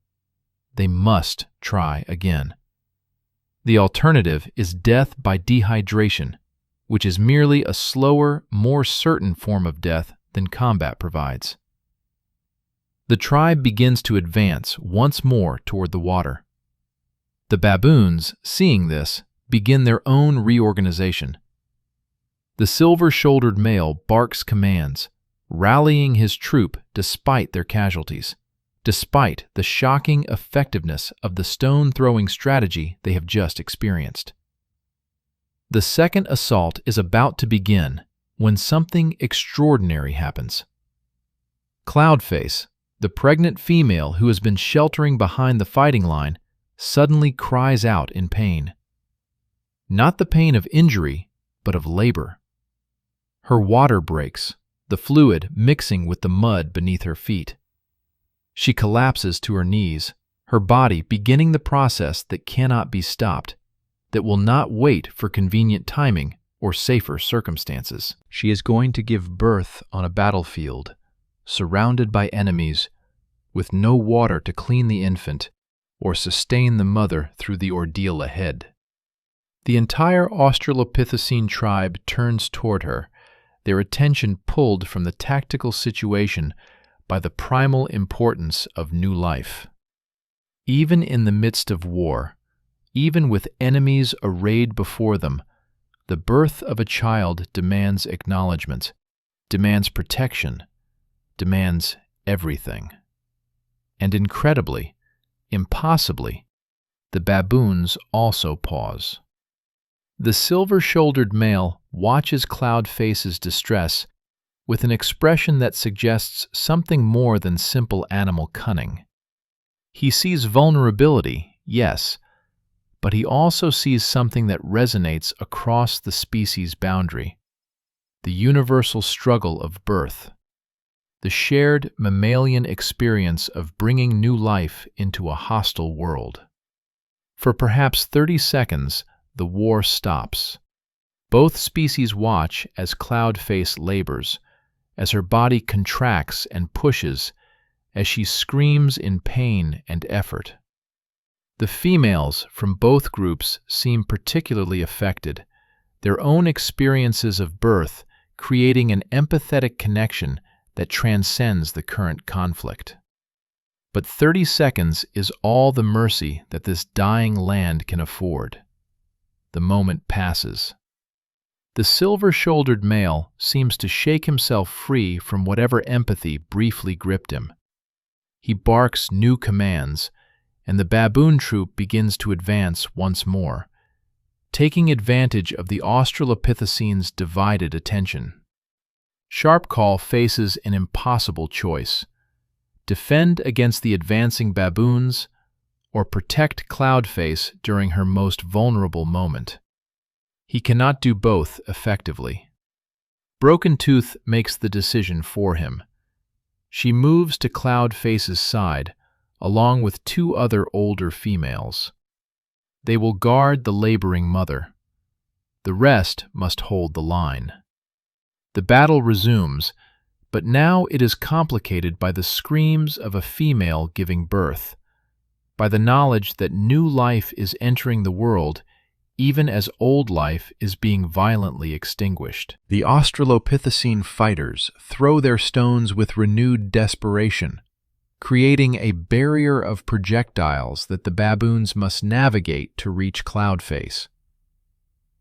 They must try again. The alternative is death by dehydration, which is merely a slower, more certain form of death than combat provides. The tribe begins to advance once more toward the water. The baboons, seeing this, begin their own reorganization. The silver-shouldered male barks commands, rallying his troop despite their casualties, despite the shocking effectiveness of the stone-throwing strategy they have just experienced. The second assault is about to begin when something extraordinary happens. Cloudface, the pregnant female who has been sheltering behind the fighting line, suddenly cries out in pain. Not the pain of injury, but of labor. Her water breaks, the fluid mixing with the mud beneath her feet. She collapses to her knees, her body beginning the process that cannot be stopped, that will not wait for convenient timing or safer circumstances. She is going to give birth on a battlefield, surrounded by enemies, with no water to clean the infant or sustain the mother through the ordeal ahead. The entire Australopithecine tribe turns toward her, their attention pulled from the tactical situation by the primal importance of new life. Even in the midst of war, even with enemies arrayed before them, the birth of a child demands acknowledgement, demands protection, demands everything. And incredibly, impossibly, the baboons also pause. The silver-shouldered male watches Cloudface's distress with an expression that suggests something more than simple animal cunning. He sees vulnerability, yes, but he also sees something that resonates across the species boundary, the universal struggle of birth, the shared mammalian experience of bringing new life into a hostile world. For perhaps 30 seconds, the war stops. Both species watch as Cloudface labors, as her body contracts and pushes, as she screams in pain and effort. The females from both groups seem particularly affected, their own experiences of birth creating an empathetic connection that transcends the current conflict. But 30 seconds is all the mercy that this dying land can afford. The moment passes. The silver-shouldered male seems to shake himself free from whatever empathy briefly gripped him. He barks new commands, and the baboon troop begins to advance once more, taking advantage of the Australopithecine's divided attention. Sharpcall faces an impossible choice: defend against the advancing baboons, or protect Cloudface during her most vulnerable moment. He cannot do both effectively. Broken Tooth makes the decision for him. She moves to Cloudface's side, along with two other older females. They will guard the laboring mother. The rest must hold the line. The battle resumes, but now it is complicated by the screams of a female giving birth, by the knowledge that new life is entering the world even as old life is being violently extinguished. The Australopithecine fighters throw their stones with renewed desperation, creating a barrier of projectiles that the baboons must navigate to reach Cloudface.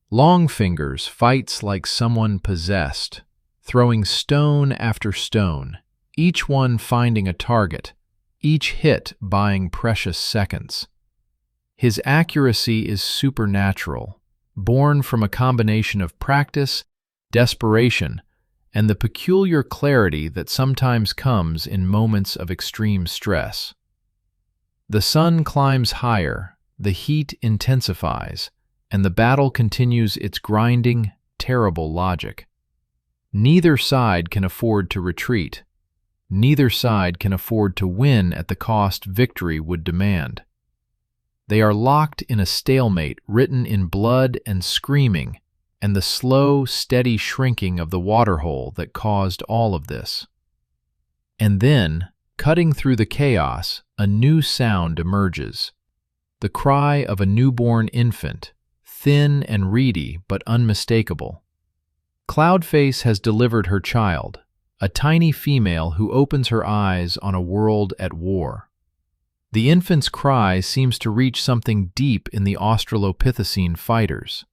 Longfingers fights like someone possessed, throwing stone after stone, each one finding a target, each hit buying precious seconds. His accuracy is supernatural, born from a combination of practice, desperation, and the peculiar clarity that sometimes comes in moments of extreme stress. The sun climbs higher, the heat intensifies, and the battle continues its grinding, terrible logic. Neither side can afford to retreat. Neither side can afford to win at the cost victory would demand. They are locked in a stalemate written in blood and screaming, and the slow, steady shrinking of the waterhole that caused all of this. And then, cutting through the chaos, a new sound emerges. The cry of a newborn infant, thin and reedy but unmistakable. Cloudface has delivered her child, a tiny female who opens her eyes on a world at war. The infant's cry seems to reach something deep in the Australopithecine fighters.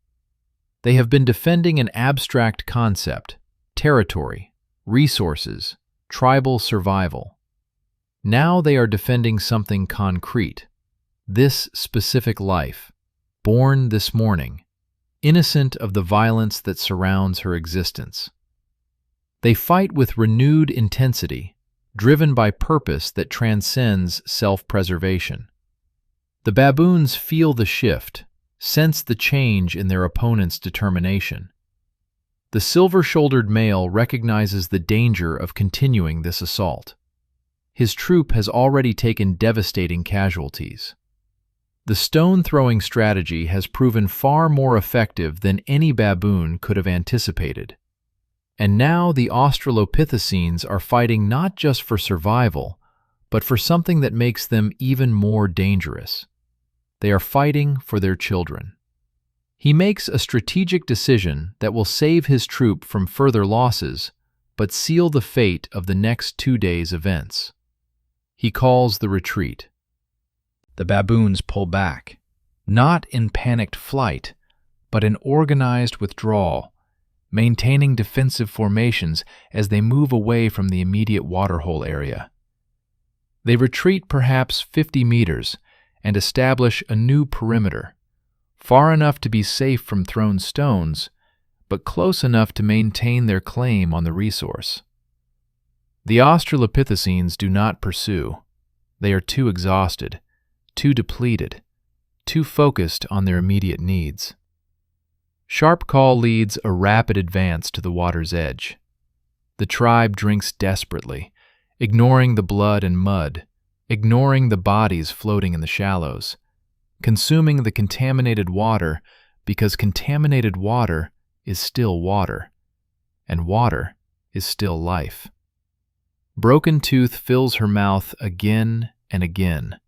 They have been defending an abstract concept, territory, resources, tribal survival. Now they are defending something concrete, this specific life, born this morning, innocent of the violence that surrounds her existence. They fight with renewed intensity, driven by purpose that transcends self-preservation. The baboons feel the shift, sense the change in their opponent's determination. The silver-shouldered male recognizes the danger of continuing this assault. His troop has already taken devastating casualties. The stone-throwing strategy has proven far more effective than any baboon could have anticipated. And now the Australopithecines are fighting not just for survival, but for something that makes them even more dangerous. They are fighting for their children. He makes a strategic decision that will save his troop from further losses, but seal the fate of the next 2 days' events. He calls the retreat. The baboons pull back, not in panicked flight, but in organized withdrawal, maintaining defensive formations as they move away from the immediate waterhole area. They retreat perhaps 50 meters and establish a new perimeter, far enough to be safe from thrown stones, but close enough to maintain their claim on the resource. The Australopithecines do not pursue. They are too exhausted, too depleted, too focused on their immediate needs. Sharp Call leads a rapid advance to the water's edge. The tribe drinks desperately, ignoring the blood and mud, ignoring the bodies floating in the shallows, consuming the contaminated water because contaminated water is still water, and water is still life. Broken Tooth fills her mouth again and again,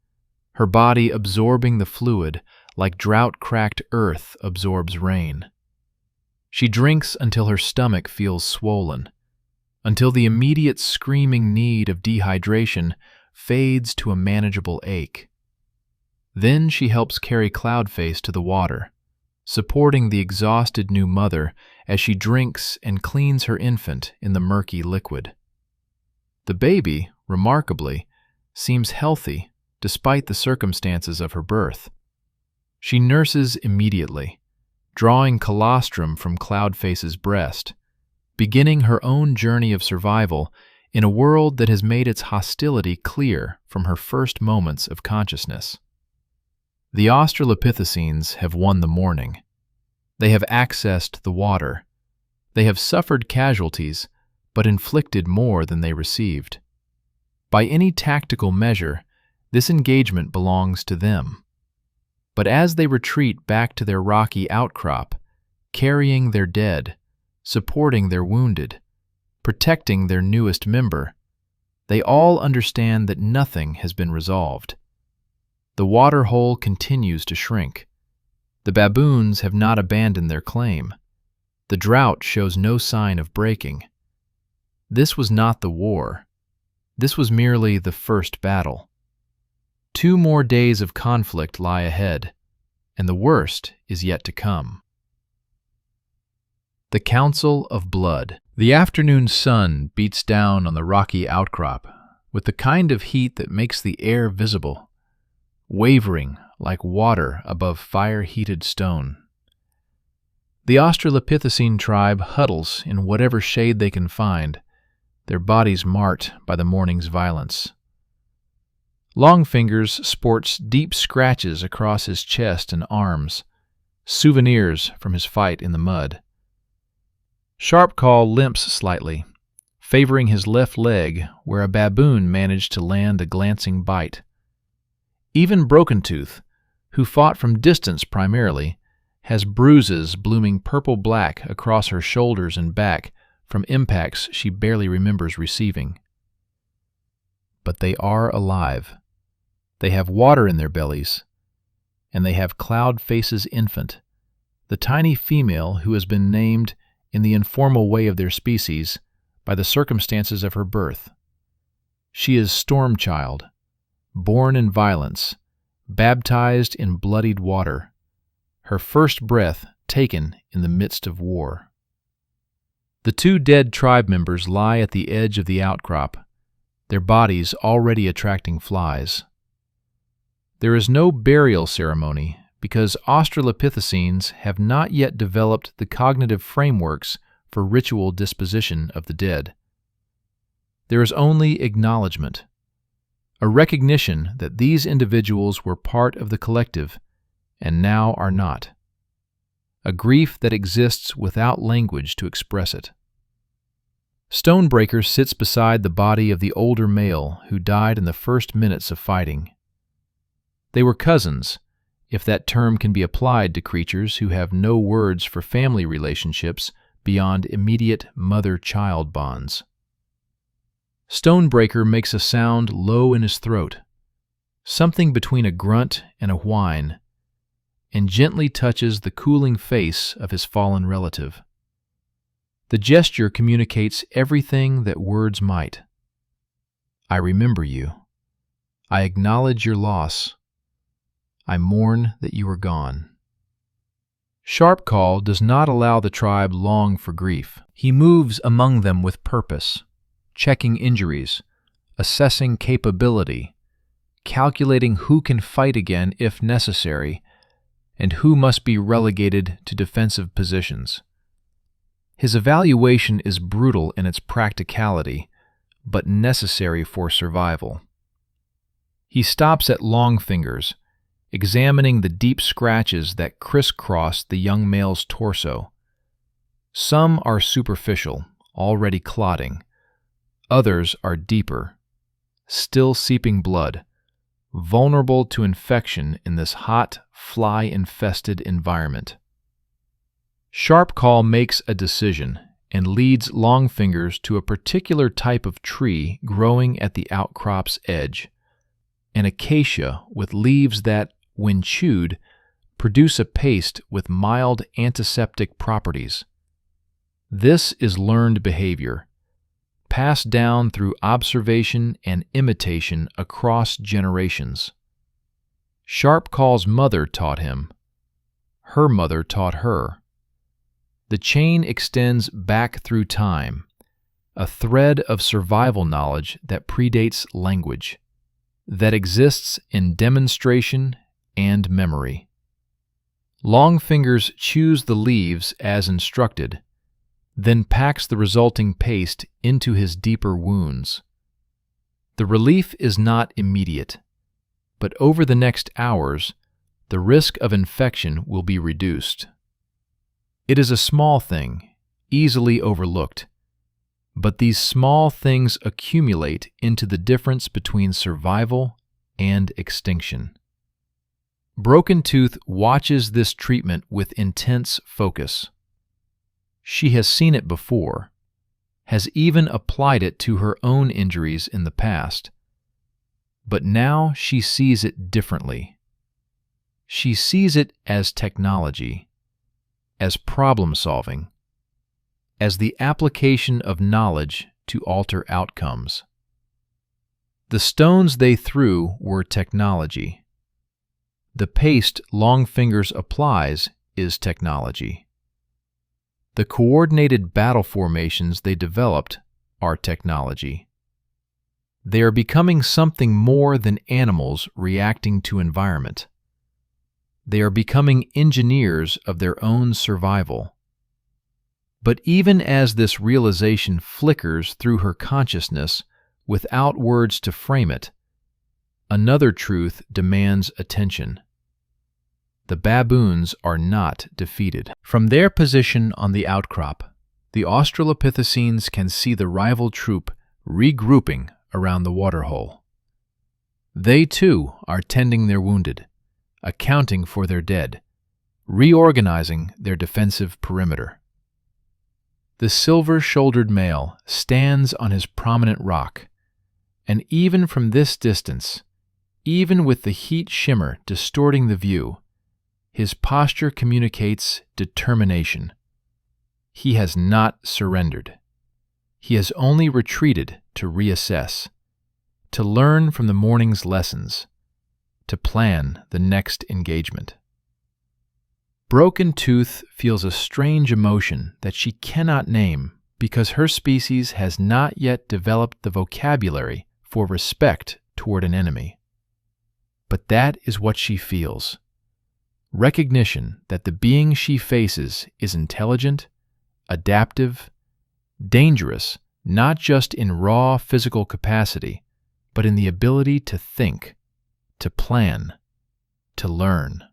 her body absorbing the fluid like drought-cracked earth absorbs rain. She drinks until her stomach feels swollen, until the immediate screaming need of dehydration fades to a manageable ache. Then she helps carry Cloudface to the water, supporting the exhausted new mother as she drinks and cleans her infant in the murky liquid. The baby, remarkably, seems healthy despite the circumstances of her birth. She nurses immediately, drawing colostrum from Cloudface's breast, beginning her own journey of survival in a world that has made its hostility clear from her first moments of consciousness. The Australopithecines have won the morning. They have accessed the water. They have suffered casualties, but inflicted more than they received. By any tactical measure, This engagement belongs to them. But as they retreat back to their rocky outcrop, carrying their dead, supporting their wounded, protecting their newest member, they all understand that nothing has been resolved. The waterhole continues to shrink. The baboons have not abandoned their claim. The drought shows no sign of breaking. This was not the war. This was merely the first battle. 2 more days of conflict lie ahead, and the worst is yet to come. The Council of Blood. The afternoon sun beats down on the rocky outcrop with the kind of heat that makes the air visible, wavering like water above fire-heated stone. The Australopithecine tribe huddles in whatever shade they can find, their bodies marked by the morning's violence. Longfingers sports deep scratches across his chest and arms, souvenirs from his fight in the mud. Sharpcall limps slightly, favoring his left leg where a baboon managed to land a glancing bite. Even Broken Tooth, who fought from distance primarily, has bruises blooming purple-black across her shoulders and back from impacts she barely remembers receiving. But they are alive. They have water in their bellies, and they have Cloudface's infant, the tiny female who has been named in the informal way of their species by the circumstances of her birth. She is Stormchild, born in violence, baptized in bloodied water, her first breath taken in the midst of war. The 2 dead tribe members lie at the edge of the outcrop, their bodies already attracting flies. There is no burial ceremony because Australopithecines have not yet developed the cognitive frameworks for ritual disposition of the dead. There is only acknowledgement, a recognition that these individuals were part of the collective and now are not, a grief that exists without language to express it. Stonebreaker sits beside the body of the older male who died in the first minutes of fighting. They were cousins, if that term can be applied to creatures who have no words for family relationships beyond immediate mother-child bonds. Stonebreaker makes a sound low in his throat, something between a grunt and a whine, and gently touches the cooling face of his fallen relative. The gesture communicates everything that words might. I remember you. I acknowledge your loss. I mourn that you are gone. Sharpcall does not allow the tribe long for grief. He moves among them with purpose, checking injuries, assessing capability, calculating who can fight again if necessary, and who must be relegated to defensive positions. His evaluation is brutal in its practicality, but necessary for survival. He stops at Longfingers, examining the deep scratches that crisscross the young male's torso. Some are superficial, already clotting. Others are deeper, still seeping blood, vulnerable to infection in this hot, fly-infested environment. Sharpcall makes a decision and leads Longfingers to a particular type of tree growing at the outcrop's edge, an acacia with leaves that, when chewed, produce a paste with mild antiseptic properties. This is learned behavior, passed down through observation and imitation across generations. Sharpcall's mother taught him. Her mother taught her. The chain extends back through time, a thread of survival knowledge that predates language, that exists in demonstration and memory. Longfingers chews the leaves as instructed, then packs the resulting paste into his deeper wounds. The relief is not immediate, but over the next hours, the risk of infection will be reduced. It is a small thing, easily overlooked, but these small things accumulate into the difference between survival and extinction. Broken Tooth watches this treatment with intense focus. She has seen it before, has even applied it to her own injuries in the past. But now she sees it differently. She sees it as technology, as problem-solving, as the application of knowledge to alter outcomes. The stones they threw were technology. The paste Longfingers applies is technology. The coordinated battle formations they developed are technology. They are becoming something more than animals reacting to environment. They are becoming engineers of their own survival. But even as this realization flickers through her consciousness without words to frame it, another truth demands attention. The baboons are not defeated. From their position on the outcrop, the Australopithecines can see the rival troop regrouping around the waterhole. They, too, are tending their wounded, accounting for their dead, reorganizing their defensive perimeter. The silver-shouldered male stands on his prominent rock, and even from this distance, even with the heat shimmer distorting the view, his posture communicates determination. He has not surrendered. He has only retreated to reassess, to learn from the morning's lessons, to plan the next engagement. Broken Tooth feels a strange emotion that she cannot name because her species has not yet developed the vocabulary for respect toward an enemy. But that is what she feels. Recognition that the being she faces is intelligent, adaptive, dangerous, not just in raw physical capacity, but in the ability to think, to plan, to learn.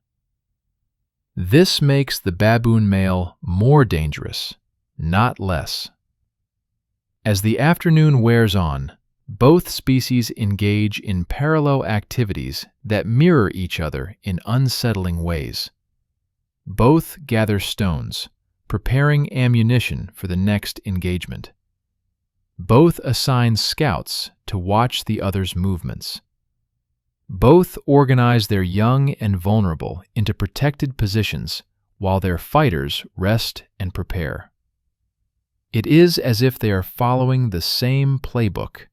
This makes the baboon male more dangerous, not less. As the afternoon wears on, both species engage in parallel activities that mirror each other in unsettling ways. Both gather stones, preparing ammunition for the next engagement. Both assign scouts to watch the other's movements. Both organize their young and vulnerable into protected positions while their fighters rest and prepare. It is as if they are following the same playbook,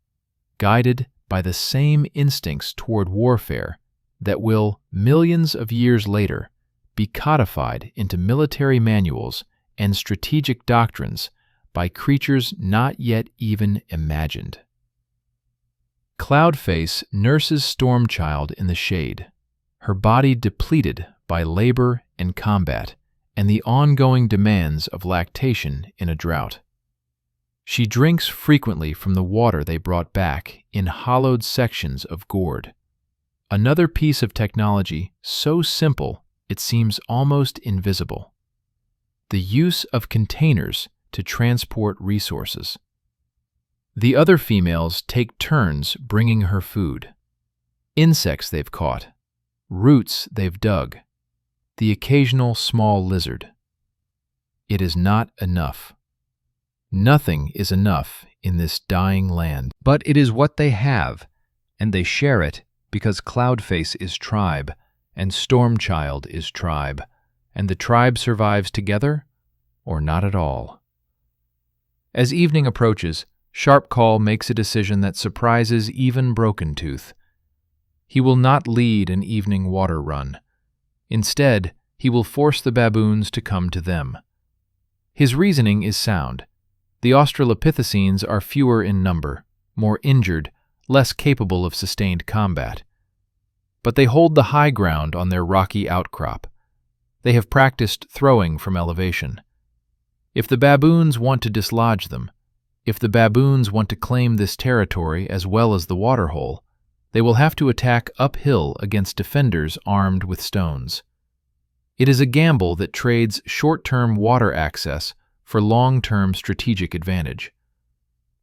guided by the same instincts toward warfare that will, millions of years later, be codified into military manuals and strategic doctrines by creatures not yet even imagined. Cloudface nurses Stormchild in the shade, her body depleted by labor and combat and the ongoing demands of lactation in a drought. She drinks frequently from the water they brought back in hollowed sections of gourd, another piece of technology so simple it seems almost invisible: the use of containers to transport resources. The other females take turns bringing her food: insects they've caught, roots they've dug, the occasional small lizard. It is not enough. Nothing is enough in this dying land. But it is what they have, and they share it because Cloudface is tribe, and Stormchild is tribe, and the tribe survives together or not at all. As evening approaches, Sharpcall makes a decision that surprises even Broken Tooth. He will not lead an evening water run. Instead, he will force the baboons to come to them. His reasoning is sound. The Australopithecines are fewer in number, more injured, less capable of sustained combat. But they hold the high ground on their rocky outcrop. They have practiced throwing from elevation. If the baboons want to dislodge them, if the baboons want to claim this territory as well as the waterhole, they will have to attack uphill against defenders armed with stones. It is a gamble that trades short-term water access for long-term strategic advantage.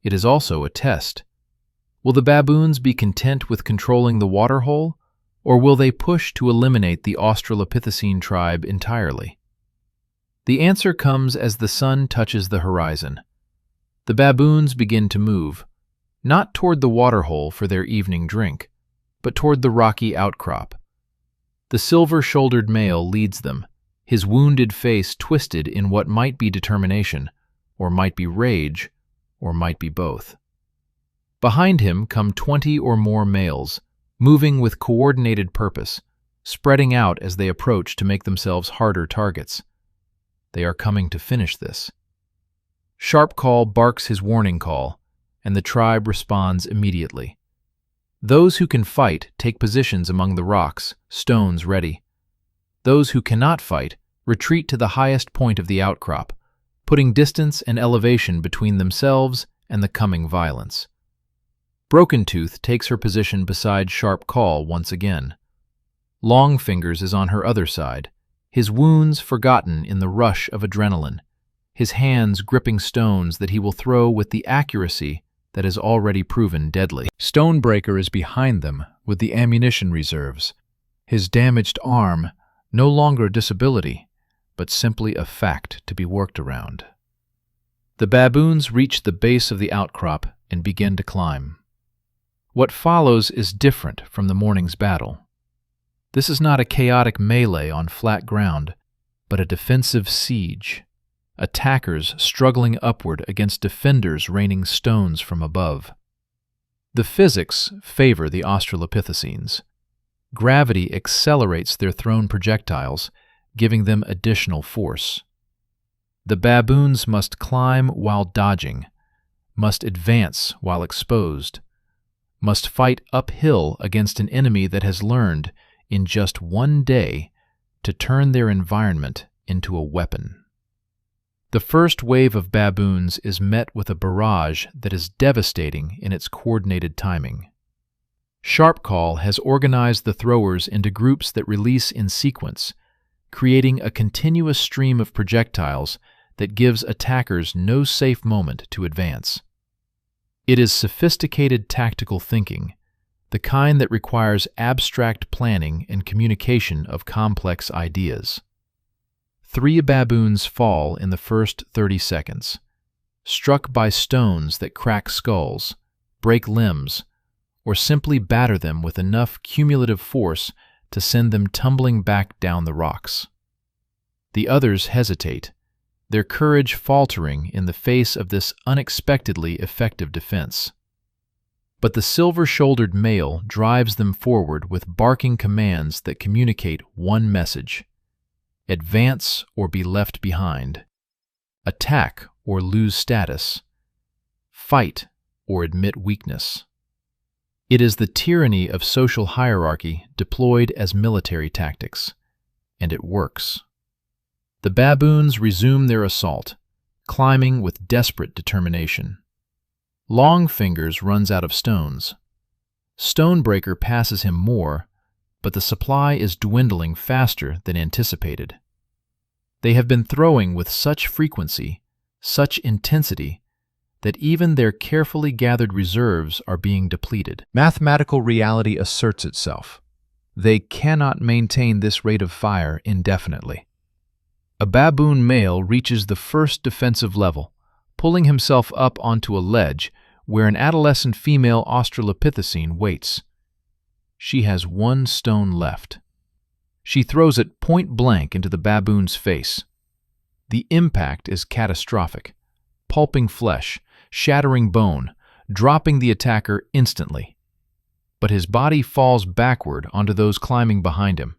It is also a test. Will the baboons be content with controlling the Waterhole, or will they push to eliminate the Australopithecine tribe entirely? The answer comes as the sun touches the horizon. The baboons begin to move, not toward the Waterhole for their evening drink, but toward the rocky outcrop. The silver-shouldered male leads them, his wounded face twisted in what might be determination, or might be rage, or might be both. Behind him come 20 or more males, moving with coordinated purpose, spreading out as they approach to make themselves harder targets. They are coming to finish this. Sharp Call barks his warning call, and the tribe responds immediately. Those who can fight take positions among the rocks, stones ready. Those who cannot fight retreat to the highest point of the outcrop, putting distance and elevation between themselves and the coming violence. Broken Tooth takes her position beside Sharp Call once again. Long Fingers is on her other side, his wounds forgotten in the rush of adrenaline, his hands gripping stones that he will throw with the accuracy that has already proven deadly. Stonebreaker is behind them with the ammunition reserves, his damaged arm no longer a disability, but simply a fact to be worked around. The baboons reach the base of the outcrop and begin to climb. What follows is different from the morning's battle. This is not a chaotic melee on flat ground, but a defensive siege. Attackers struggling upward against defenders raining stones from above. The physics favor the Australopithecines. Gravity accelerates their thrown projectiles, giving them additional force. The baboons must climb while dodging, must advance while exposed, must fight uphill against an enemy that has learned, in just one day, to turn their environment into a weapon. The first wave of baboons is met with a barrage that is devastating in its coordinated timing. Sharp Call has organized the throwers into groups that release in sequence, creating a continuous stream of projectiles that gives attackers no safe moment to advance. It is sophisticated tactical thinking, the kind that requires abstract planning and communication of complex ideas. 3 baboons fall in the first 30 seconds, struck by stones that crack skulls, break limbs, or simply batter them with enough cumulative force to send them tumbling back down the rocks. The others hesitate, their courage faltering in the face of this unexpectedly effective defense. But the silver-shouldered male drives them forward with barking commands that communicate one message: advance or be left behind, attack or lose status, fight or admit weakness. It is the tyranny of social hierarchy deployed as military tactics, and it works. The baboons resume their assault, climbing with desperate determination. Long Fingers runs out of stones. Stonebreaker passes him more, but the supply is dwindling faster than anticipated. They have been throwing with such frequency, such intensity, that even their carefully gathered reserves are being depleted. Mathematical reality asserts itself. They cannot maintain this rate of fire indefinitely. A baboon male reaches the first defensive level, pulling himself up onto a ledge where an adolescent female Australopithecine waits. She has 1 stone left. She throws it point blank into the baboon's face. The impact is catastrophic, pulping flesh, shattering bone, dropping the attacker instantly. But his body falls backward onto those climbing behind him,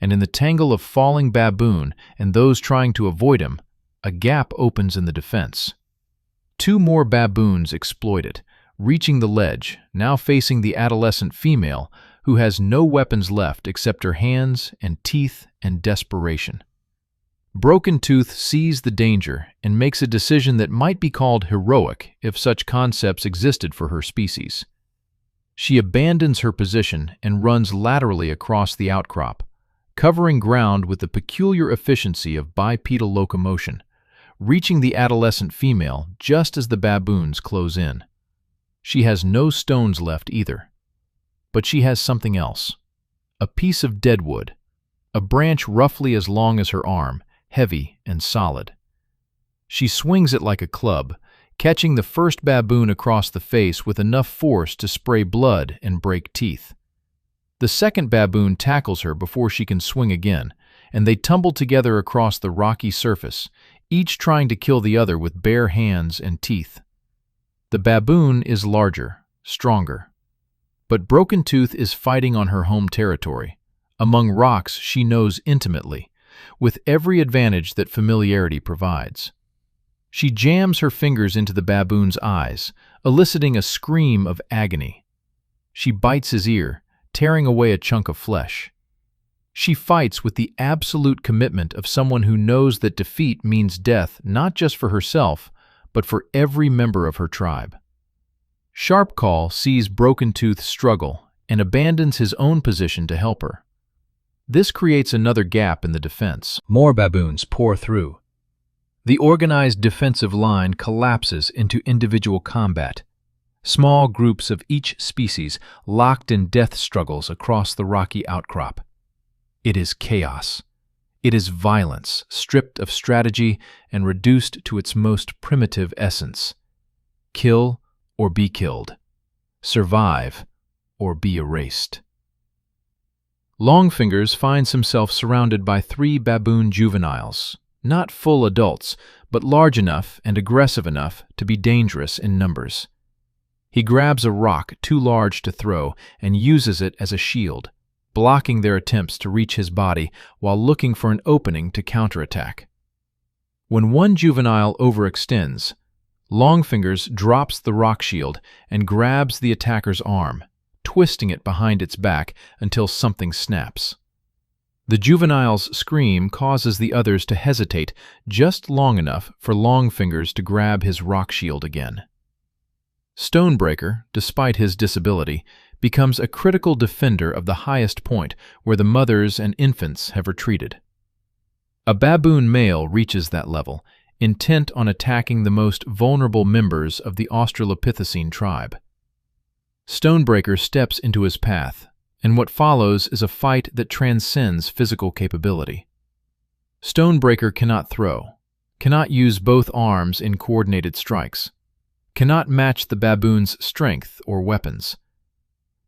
and in the tangle of falling baboon and those trying to avoid him, a gap opens in the defense. 2 more baboons exploit it, reaching the ledge, now facing the adolescent female, who has no weapons left except her hands and teeth and desperation. Broken Tooth sees the danger and makes a decision that might be called heroic if such concepts existed for her species. She abandons her position and runs laterally across the outcrop, covering ground with the peculiar efficiency of bipedal locomotion, reaching the adolescent female just as the baboons close in. She has no stones left either. But she has something else. A piece of deadwood, a branch roughly as long as her arm, heavy and solid. She swings it like a club, catching the first baboon across the face with enough force to spray blood and break teeth. The second baboon tackles her before she can swing again, and they tumble together across the rocky surface, each trying to kill the other with bare hands and teeth. The baboon is larger, stronger. But Broken Tooth is fighting on her home territory, among rocks she knows intimately, with every advantage that familiarity provides. She jams her fingers into the baboon's eyes, eliciting a scream of agony. She bites his ear, tearing away a chunk of flesh. She fights with the absolute commitment of someone who knows that defeat means death not just for herself, but for every member of her tribe. Sharpcall sees Broken Tooth struggle and abandons his own position to help her. This creates another gap in the defense. More baboons pour through. The organized defensive line collapses into individual combat. Small groups of each species locked in death struggles across the rocky outcrop. It is chaos. It is violence, stripped of strategy and reduced to its most primitive essence. Kill or be killed. Survive or be erased. Longfingers finds himself surrounded by 3 baboon juveniles, not full adults, but large enough and aggressive enough to be dangerous in numbers. He grabs a rock too large to throw and uses it as a shield, blocking their attempts to reach his body while looking for an opening to counterattack. When one juvenile overextends, Longfingers drops the rock shield and grabs the attacker's arm, twisting it behind its back until something snaps. The juvenile's scream causes the others to hesitate just long enough for Longfingers to grab his rock shield again. Stonebreaker, despite his disability, becomes a critical defender of the highest point where the mothers and infants have retreated. A baboon male reaches that level, intent on attacking the most vulnerable members of the Australopithecine tribe. Stonebreaker steps into his path, and what follows is a fight that transcends physical capability. Stonebreaker cannot throw, cannot use both arms in coordinated strikes, cannot match the baboon's strength or weapons.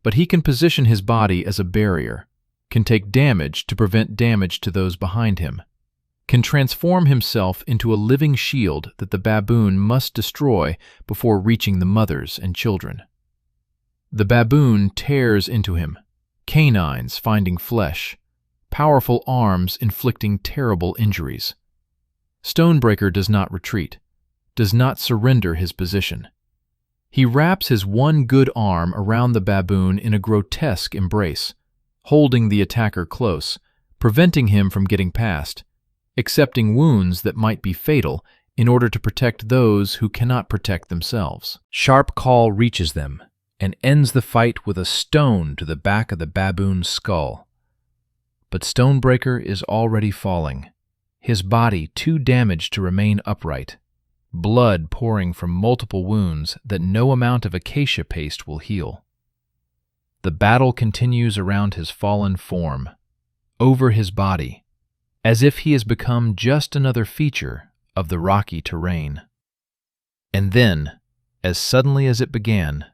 But he can position his body as a barrier, can take damage to prevent damage to those behind him, can transform himself into a living shield that the baboon must destroy before reaching the mothers and children. The baboon tears into him, canines finding flesh, powerful arms inflicting terrible injuries. Stonebreaker does not retreat, does not surrender his position. He wraps his one good arm around the baboon in a grotesque embrace, holding the attacker close, preventing him from getting past, accepting wounds that might be fatal in order to protect those who cannot protect themselves. Sharpcall reaches them and ends the fight with a stone to the back of the baboon's skull. But Stonebreaker is already falling, his body too damaged to remain upright, blood pouring from multiple wounds that no amount of acacia paste will heal. The battle continues around his fallen form, over his body, as if he has become just another feature of the rocky terrain. And then, as suddenly as it began,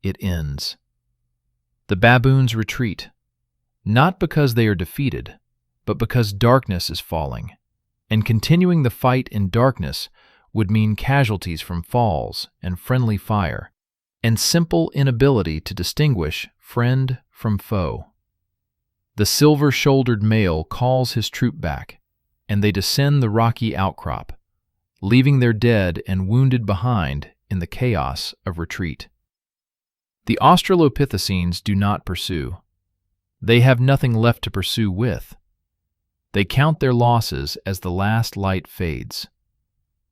it ends. The baboons retreat, not because they are defeated, but because darkness is falling, and continuing the fight in darkness would mean casualties from falls and friendly fire, and simple inability to distinguish friend from foe. The silver-shouldered male calls his troop back, and they descend the rocky outcrop, leaving their dead and wounded behind in the chaos of retreat. The Australopithecines do not pursue. They have nothing left to pursue with. They count their losses as the last light fades.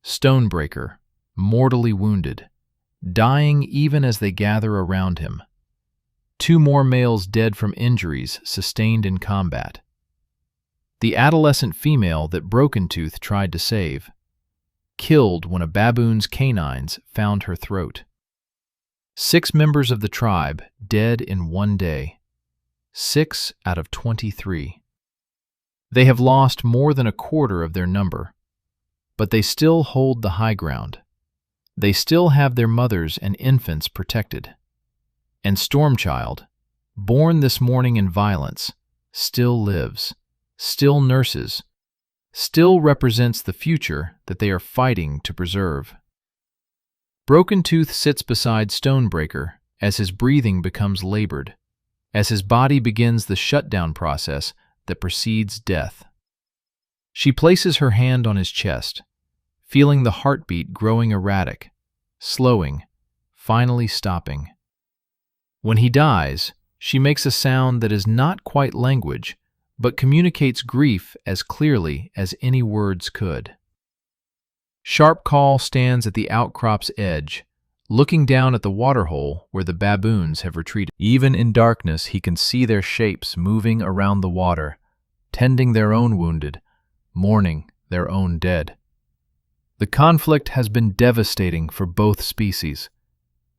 Stonebreaker, mortally wounded, dying even as they gather around him. 2 more males dead from injuries sustained in combat. The adolescent female that Broken Tooth tried to save, killed when a baboon's canines found her throat. 6 members of the tribe dead in one day. 6 out of 23. They have lost more than a quarter of their number, but they still hold the high ground. They still have their mothers and infants protected. And Stormchild, born this morning in violence, still lives, still nurses, still represents the future that they are fighting to preserve. Broken Tooth sits beside Stonebreaker as his breathing becomes labored, as his body begins the shutdown process that precedes death. She places her hand on his chest, feeling the heartbeat growing erratic, slowing, finally stopping. When he dies, she makes a sound that is not quite language, but communicates grief as clearly as any words could. Sharp Call stands at the outcrop's edge, looking down at the waterhole where the baboons have retreated. Even in darkness, he can see their shapes moving around the water, tending their own wounded, mourning their own dead. The conflict has been devastating for both species,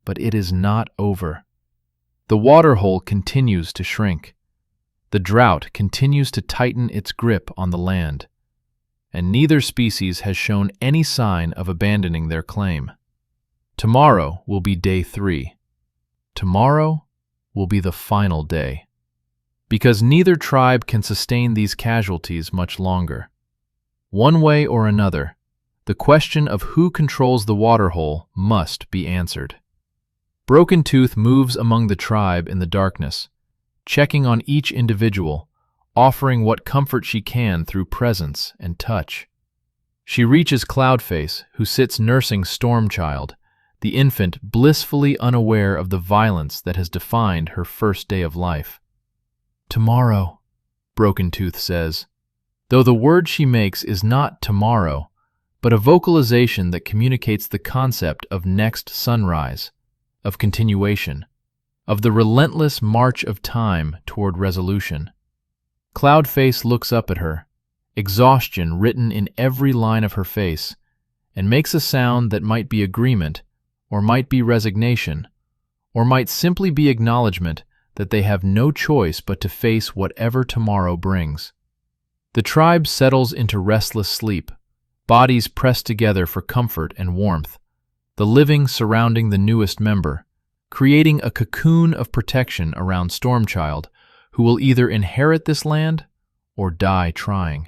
but it is not over. The waterhole continues to shrink. The drought continues to tighten its grip on the land, and neither species has shown any sign of abandoning their claim. Tomorrow will be day 3. Tomorrow will be the final day, because neither tribe can sustain these casualties much longer. One way or another, the question of who controls the waterhole must be answered. Broken Tooth moves among the tribe in the darkness, checking on each individual, offering what comfort she can through presence and touch. She reaches Cloudface, who sits nursing Stormchild, the infant blissfully unaware of the violence that has defined her first day of life. "Tomorrow," Broken Tooth says, though the word she makes is not tomorrow, but a vocalization that communicates the concept of next sunrise, of continuation, of the relentless march of time toward resolution. Cloudface looks up at her, exhaustion written in every line of her face, and makes a sound that might be agreement, or might be resignation, or might simply be acknowledgement that they have no choice but to face whatever tomorrow brings. The tribe settles into restless sleep, bodies pressed together for comfort and warmth, the living surrounding the newest member, creating a cocoon of protection around Stormchild, who will either inherit this land or die trying.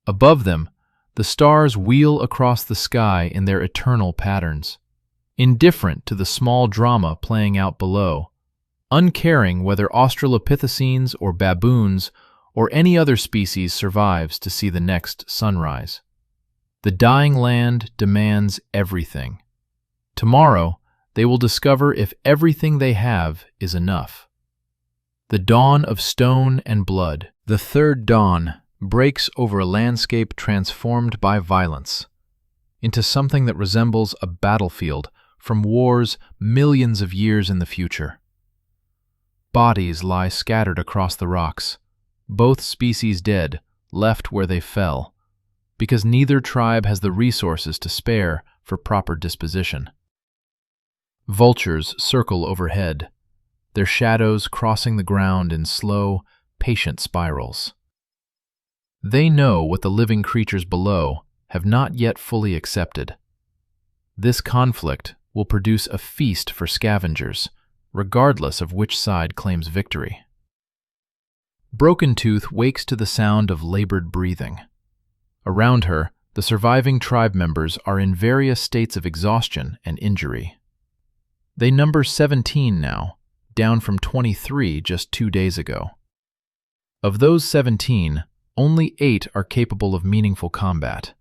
Above them, the stars wheel across the sky in their eternal patterns, indifferent to the small drama playing out below, uncaring whether Australopithecines or baboons or any other species survives to see the next sunrise. The dying land demands everything. Tomorrow, they will discover if everything they have is enough. The dawn of stone and blood, the third dawn, breaks over a landscape transformed by violence into something that resembles a battlefield from wars millions of years in the future. Bodies lie scattered across the rocks, both species dead, left where they fell, because neither tribe has the resources to spare for proper disposition. Vultures circle overhead, their shadows crossing the ground in slow, patient spirals. They know what the living creatures below have not yet fully accepted. This conflict will produce a feast for scavengers, regardless of which side claims victory. Broken Tooth wakes to the sound of labored breathing. Around her, the surviving tribe members are in various states of exhaustion and injury. They number 17 now, down from 23 just 2 days ago. Of those 17, only 8 are capable of meaningful combat.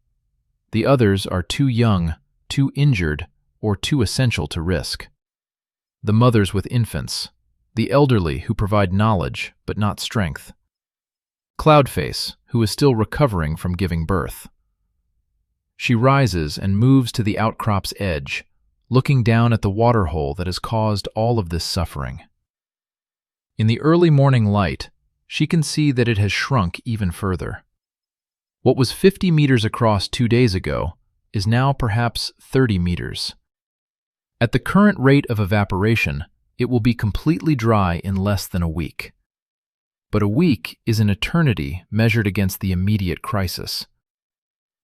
The others are too young, too injured, or too essential to risk. The mothers with infants, the elderly who provide knowledge but not strength. Cloudface, who is still recovering from giving birth. She rises and moves to the outcrop's edge, looking down at the waterhole that has caused all of this suffering. In the early morning light, she can see that it has shrunk even further. What was 50 meters across 2 days ago is now perhaps 30 meters. At the current rate of evaporation, it will be completely dry in less than a week. But a week is an eternity measured against the immediate crisis.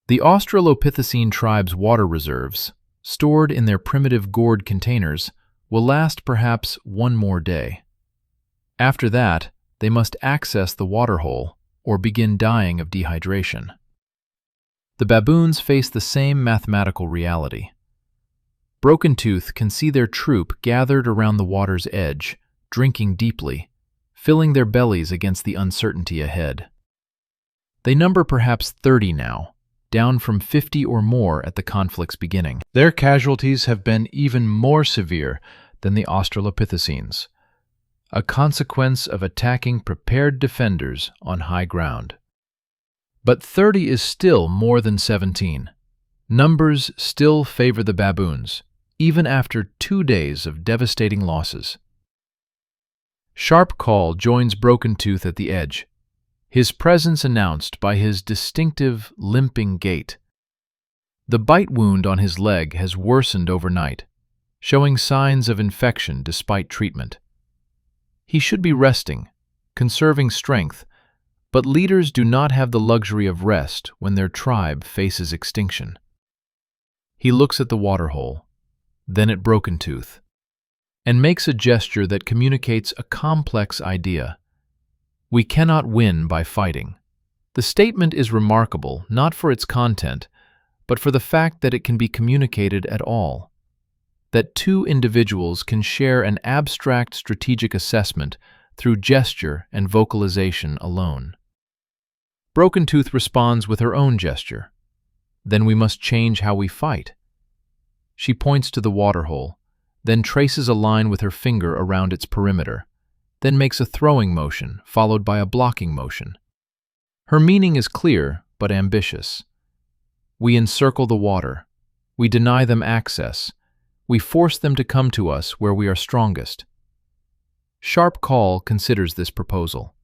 The Australopithecine tribe's water reserves, stored in their primitive gourd containers, will last perhaps one more day. After that, they must access the waterhole or begin dying of dehydration. The baboons face the same mathematical reality. Broken Tooth can see their troop gathered around the water's edge, drinking deeply, filling their bellies against the uncertainty ahead. They number perhaps 30 now, down from 50 or more at the conflict's beginning. Their casualties have been even more severe than the Australopithecines, a consequence of attacking prepared defenders on high ground. But 30 is still more than 17. Numbers still favor the baboons, even after 2 days of devastating losses. Sharp Call joins Broken Tooth at the edge, his presence announced by his distinctive, limping gait. The bite wound on his leg has worsened overnight, showing signs of infection despite treatment. He should be resting, conserving strength, but leaders do not have the luxury of rest when their tribe faces extinction. He looks at the waterhole, then at Broken Tooth, and makes a gesture that communicates a complex idea. We cannot win by fighting. The statement is remarkable not for its content, but for the fact that it can be communicated at all. That two individuals can share an abstract strategic assessment through gesture and vocalization alone. Broken Tooth responds with her own gesture. Then we must change how we fight. She points to the waterhole, then traces a line with her finger around its perimeter, then makes a throwing motion, followed by a blocking motion. Her meaning is clear, but ambitious. We encircle the water. We deny them access. We force them to come to us where we are strongest. Sharp Call considers this proposal.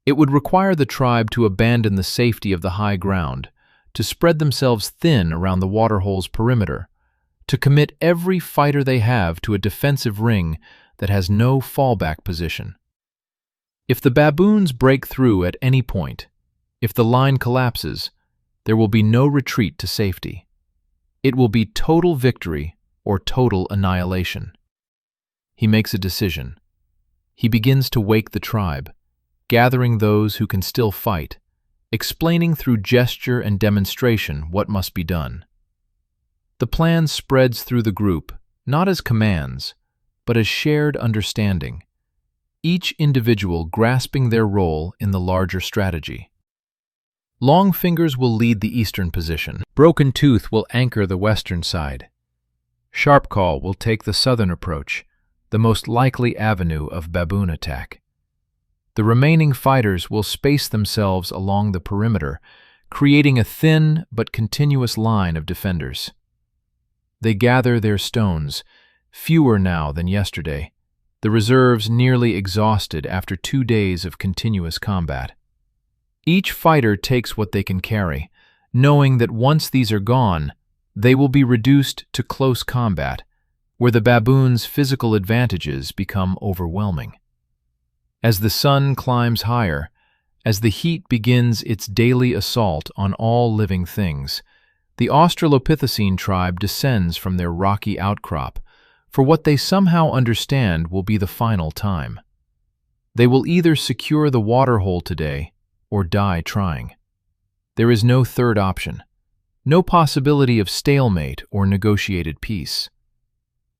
It would require the tribe to abandon the safety of the high ground, to spread themselves thin around the waterhole's perimeter, to commit every fighter they have to a defensive ring that has no fallback position. If the baboons break through at any point, if the line collapses, there will be no retreat to safety. It will be total victory or total annihilation. He makes a decision. He begins to wake the tribe, gathering those who can still fight, explaining through gesture and demonstration what must be done. The plan spreads through the group, not as commands, but as shared understanding, each individual grasping their role in the larger strategy. Long Fingers will lead the eastern position. Broken Tooth will anchor the western side. Sharp Call will take the southern approach, the most likely avenue of baboon attack. The remaining fighters will space themselves along the perimeter, creating a thin but continuous line of defenders. They gather their stones, fewer now than yesterday, the reserves nearly exhausted after 2 days of continuous combat. Each fighter takes what they can carry, knowing that once these are gone, they will be reduced to close combat, where the baboons' physical advantages become overwhelming. As the sun climbs higher, as the heat begins its daily assault on all living things, the Australopithecine tribe descends from their rocky outcrop for what they somehow understand will be the final time. They will either secure the waterhole today or die trying. There is no third option, no possibility of stalemate or negotiated peace.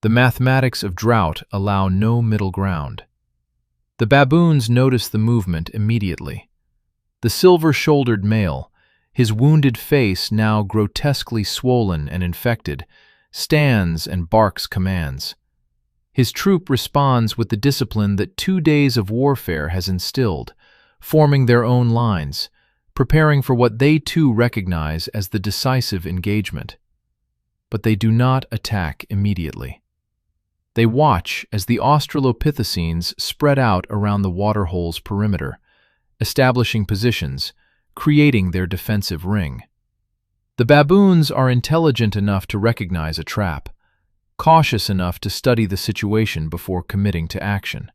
The mathematics of drought allow no middle ground. The baboons notice the movement immediately. The silver-shouldered male, his wounded face now grotesquely swollen and infected, stands and barks commands. His troop responds with the discipline that 2 days of warfare has instilled, forming their own lines, preparing for what they too recognize as the decisive engagement. But they do not attack immediately. They watch as the Australopithecines spread out around the waterhole's perimeter, establishing positions, creating their defensive ring. The baboons are intelligent enough to recognize a trap. cautious enough to study the situation before committing to action.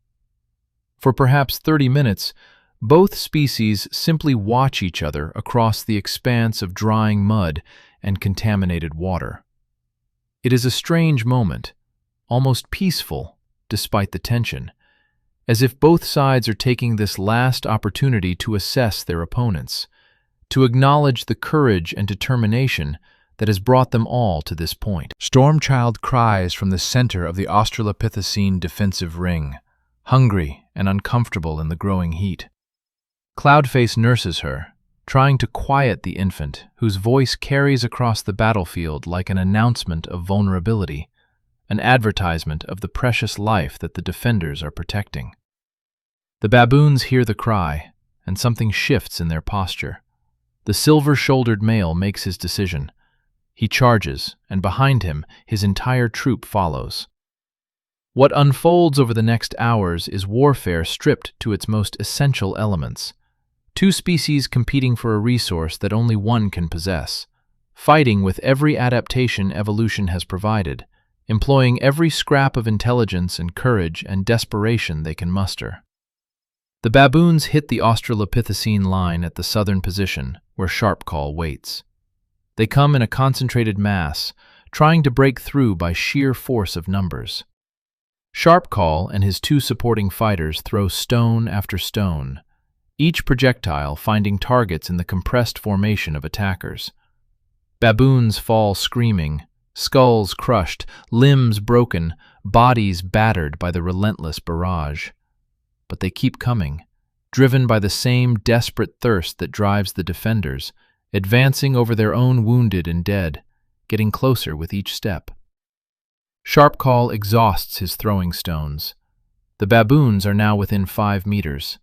For perhaps 30 minutes, both species simply watch each other across the expanse of drying mud and contaminated water. It is a strange moment, almost peaceful despite the tension, as if both sides are taking this last opportunity to assess their opponents, to acknowledge the courage and determination that has brought them all to this point. Stormchild cries from the center of the Australopithecine defensive ring, hungry and uncomfortable in the growing heat. Cloudface nurses her, trying to quiet the infant, whose voice carries across the battlefield like an announcement of vulnerability, an advertisement of the precious life that the defenders are protecting. The baboons hear the cry, and something shifts in their posture. The silver-shouldered male makes his decision. He charges, and behind him, his entire troop follows. What unfolds over the next hours is warfare stripped to its most essential elements. Two species competing for a resource that only one can possess, fighting with every adaptation evolution has provided, employing every scrap of intelligence and courage and desperation they can muster. The baboons hit the Australopithecine line at the southern position, where Sharpcall waits. They come in a concentrated mass, trying to break through by sheer force of numbers. Sharpcall and his two supporting fighters throw stone after stone, each projectile finding targets in the compressed formation of attackers. Baboons fall screaming, skulls crushed, limbs broken, bodies battered by the relentless barrage. But they keep coming, driven by the same desperate thirst that drives the defenders, advancing over their own wounded and dead, getting closer with each step. Sharpcall exhausts his throwing stones. The baboons are now within 5 meters.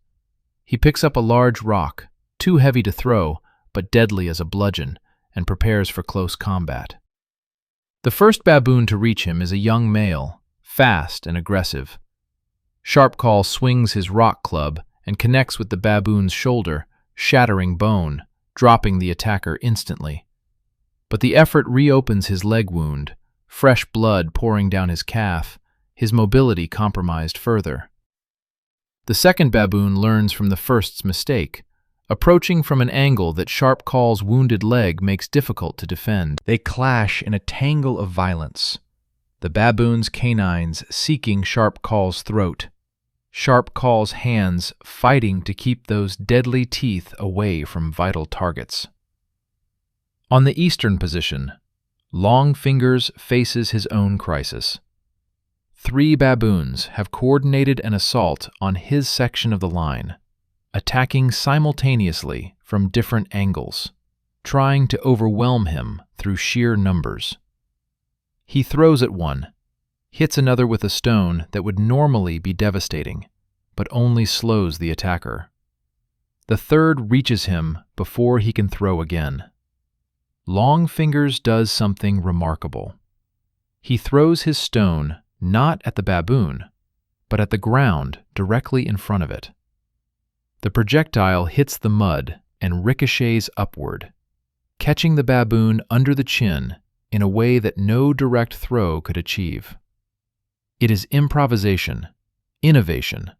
He picks up a large rock, too heavy to throw, but deadly as a bludgeon, and prepares for close combat. The first baboon to reach him is a young male, fast and aggressive. Sharpcall swings his rock club and connects with the baboon's shoulder, shattering bone, dropping the attacker instantly. But the effort reopens his leg wound, fresh blood pouring down his calf, his mobility compromised further. The second baboon learns from the first's mistake, approaching from an angle that Sharpcall's wounded leg makes difficult to defend. They clash in a tangle of violence, the baboon's canines seeking Sharpcall's throat, Sharpcall's hands fighting to keep those deadly teeth away from vital targets. On the eastern position, Longfingers faces his own crisis. 3 baboons have coordinated an assault on his section of the line, attacking simultaneously from different angles, trying to overwhelm him through sheer numbers. He throws at one, hits another with a stone that would normally be devastating, but only slows the attacker. The third reaches him before he can throw again. Longfingers does something remarkable. He throws his stone not at the baboon, but at the ground directly in front of it. The projectile hits the mud and ricochets upward, catching the baboon under the chin in a way that no direct throw could achieve. It is improvisation, innovation,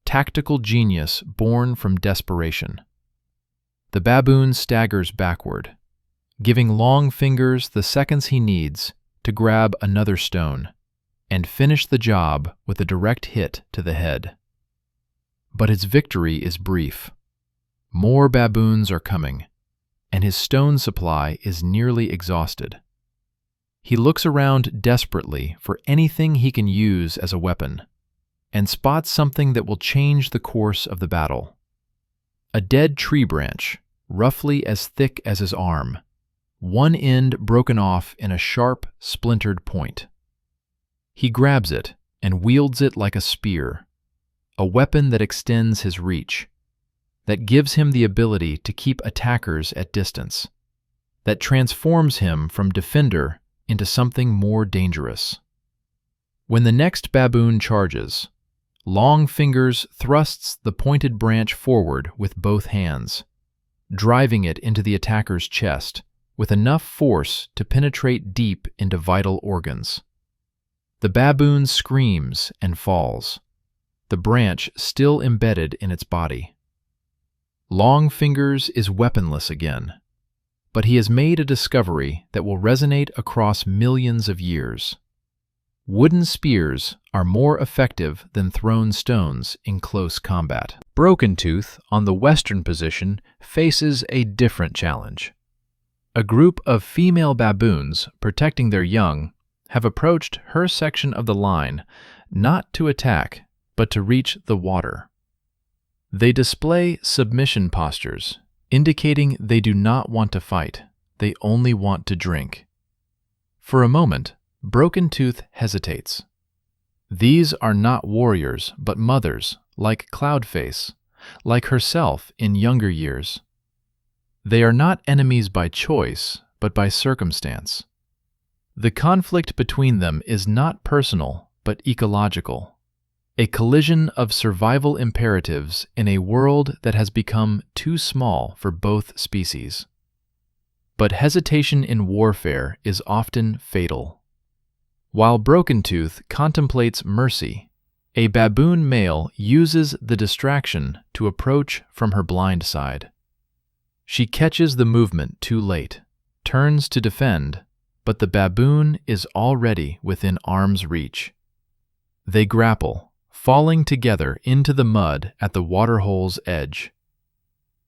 tactical genius born from desperation. The baboon staggers backward, giving Longfingers the seconds he needs to grab another stone and finish the job with a direct hit to the head. But his victory is brief. More baboons are coming, and his stone supply is nearly exhausted. He looks around desperately for anything he can use as a weapon, and spots something that will change the course of the battle. A dead tree branch, roughly as thick as his arm, one end broken off in a sharp, splintered point. He grabs it and wields it like a spear, a weapon that extends his reach, that gives him the ability to keep attackers at distance, that transforms him from defender into something more dangerous. When the next baboon charges, Longfingers thrusts the pointed branch forward with both hands, driving it into the attacker's chest with enough force to penetrate deep into vital organs. The baboon screams and falls, the branch still embedded in its body. Longfingers is weaponless again, but he has made a discovery that will resonate across millions of years. Wooden spears are more effective than thrown stones in close combat. Broken Tooth, on the western position, faces a different challenge. A group of female baboons protecting their young have approached her section of the line not to attack, but to reach the water. They display submission postures, indicating they do not want to fight, they only want to drink. For a moment, Broken Tooth hesitates. These are not warriors, but mothers, like Cloudface, like herself in younger years. They are not enemies by choice, but by circumstance. The conflict between them is not personal, but ecological. A collision of survival imperatives in a world that has become too small for both species. But hesitation in warfare is often fatal. While Broken Tooth contemplates mercy, a baboon male uses the distraction to approach from her blind side. She catches the movement too late, turns to defend, but the baboon is already within arm's reach. They grapple, falling together into the mud at the waterhole's edge.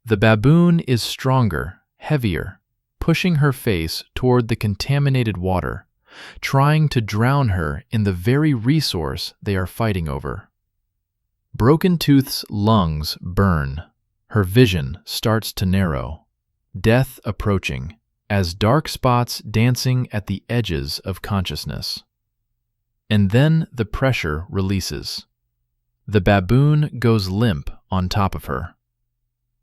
The baboon is stronger, heavier, pushing her face toward the contaminated water, trying to drown her in the very resource they are fighting over. Broken Tooth's lungs burn. Her vision starts to narrow, death approaching, as dark spots dancing at the edges of consciousness. And then the pressure releases. The baboon goes limp on top of her.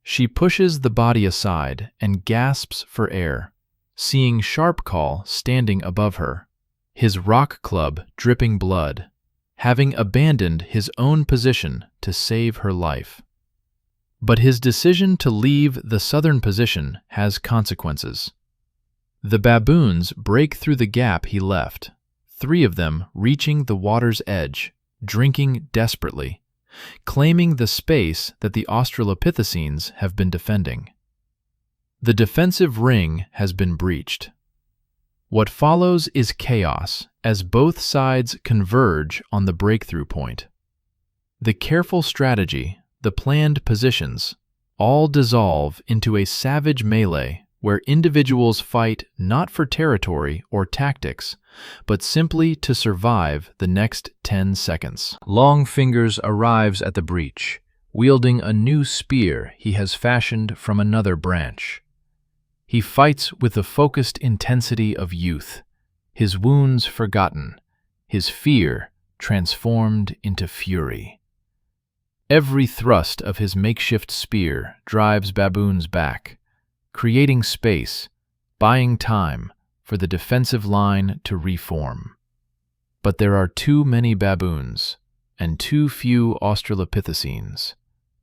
She pushes the body aside and gasps for air, seeing Sharpclaw standing above her, his rock club dripping blood, having abandoned his own position to save her life. But his decision to leave the southern position has consequences. The baboons break through the gap he left, 3 of them reaching the water's edge, drinking desperately, claiming the space that the Australopithecines have been defending. The defensive ring has been breached. What follows is chaos as both sides converge on the breakthrough point. The careful strategy, the planned positions, all dissolve into a savage melee where individuals fight not for territory or tactics, but simply to survive the next 10 seconds. Longfingers arrives at the breach, wielding a new spear he has fashioned from another branch. He fights with the focused intensity of youth, his wounds forgotten, his fear transformed into fury. Every thrust of his makeshift spear drives baboons back, creating space, buying time for the defensive line to reform. But there are too many baboons and too few Australopithecines,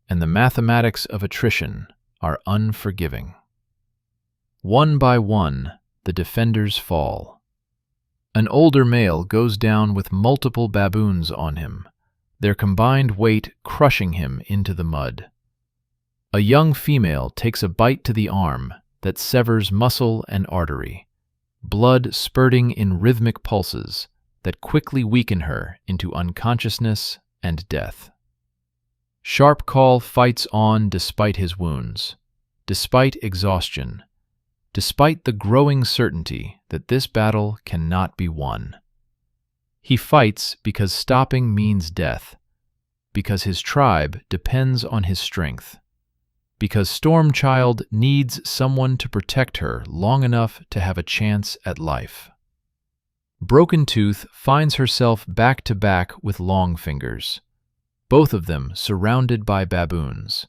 and the mathematics of attrition are unforgiving. One by one, the defenders fall. An older male goes down with multiple baboons on him, their combined weight crushing him into the mud. A young female takes a bite to the arm that severs muscle and artery, blood spurting in rhythmic pulses that quickly weaken her into unconsciousness and death. Sharpclaw fights on despite his wounds, despite exhaustion, despite the growing certainty that this battle cannot be won. He fights because stopping means death, because his tribe depends on his strength, because Stormchild needs someone to protect her long enough to have a chance at life. Broken Tooth finds herself back to back with Longfingers, both of them surrounded by baboons,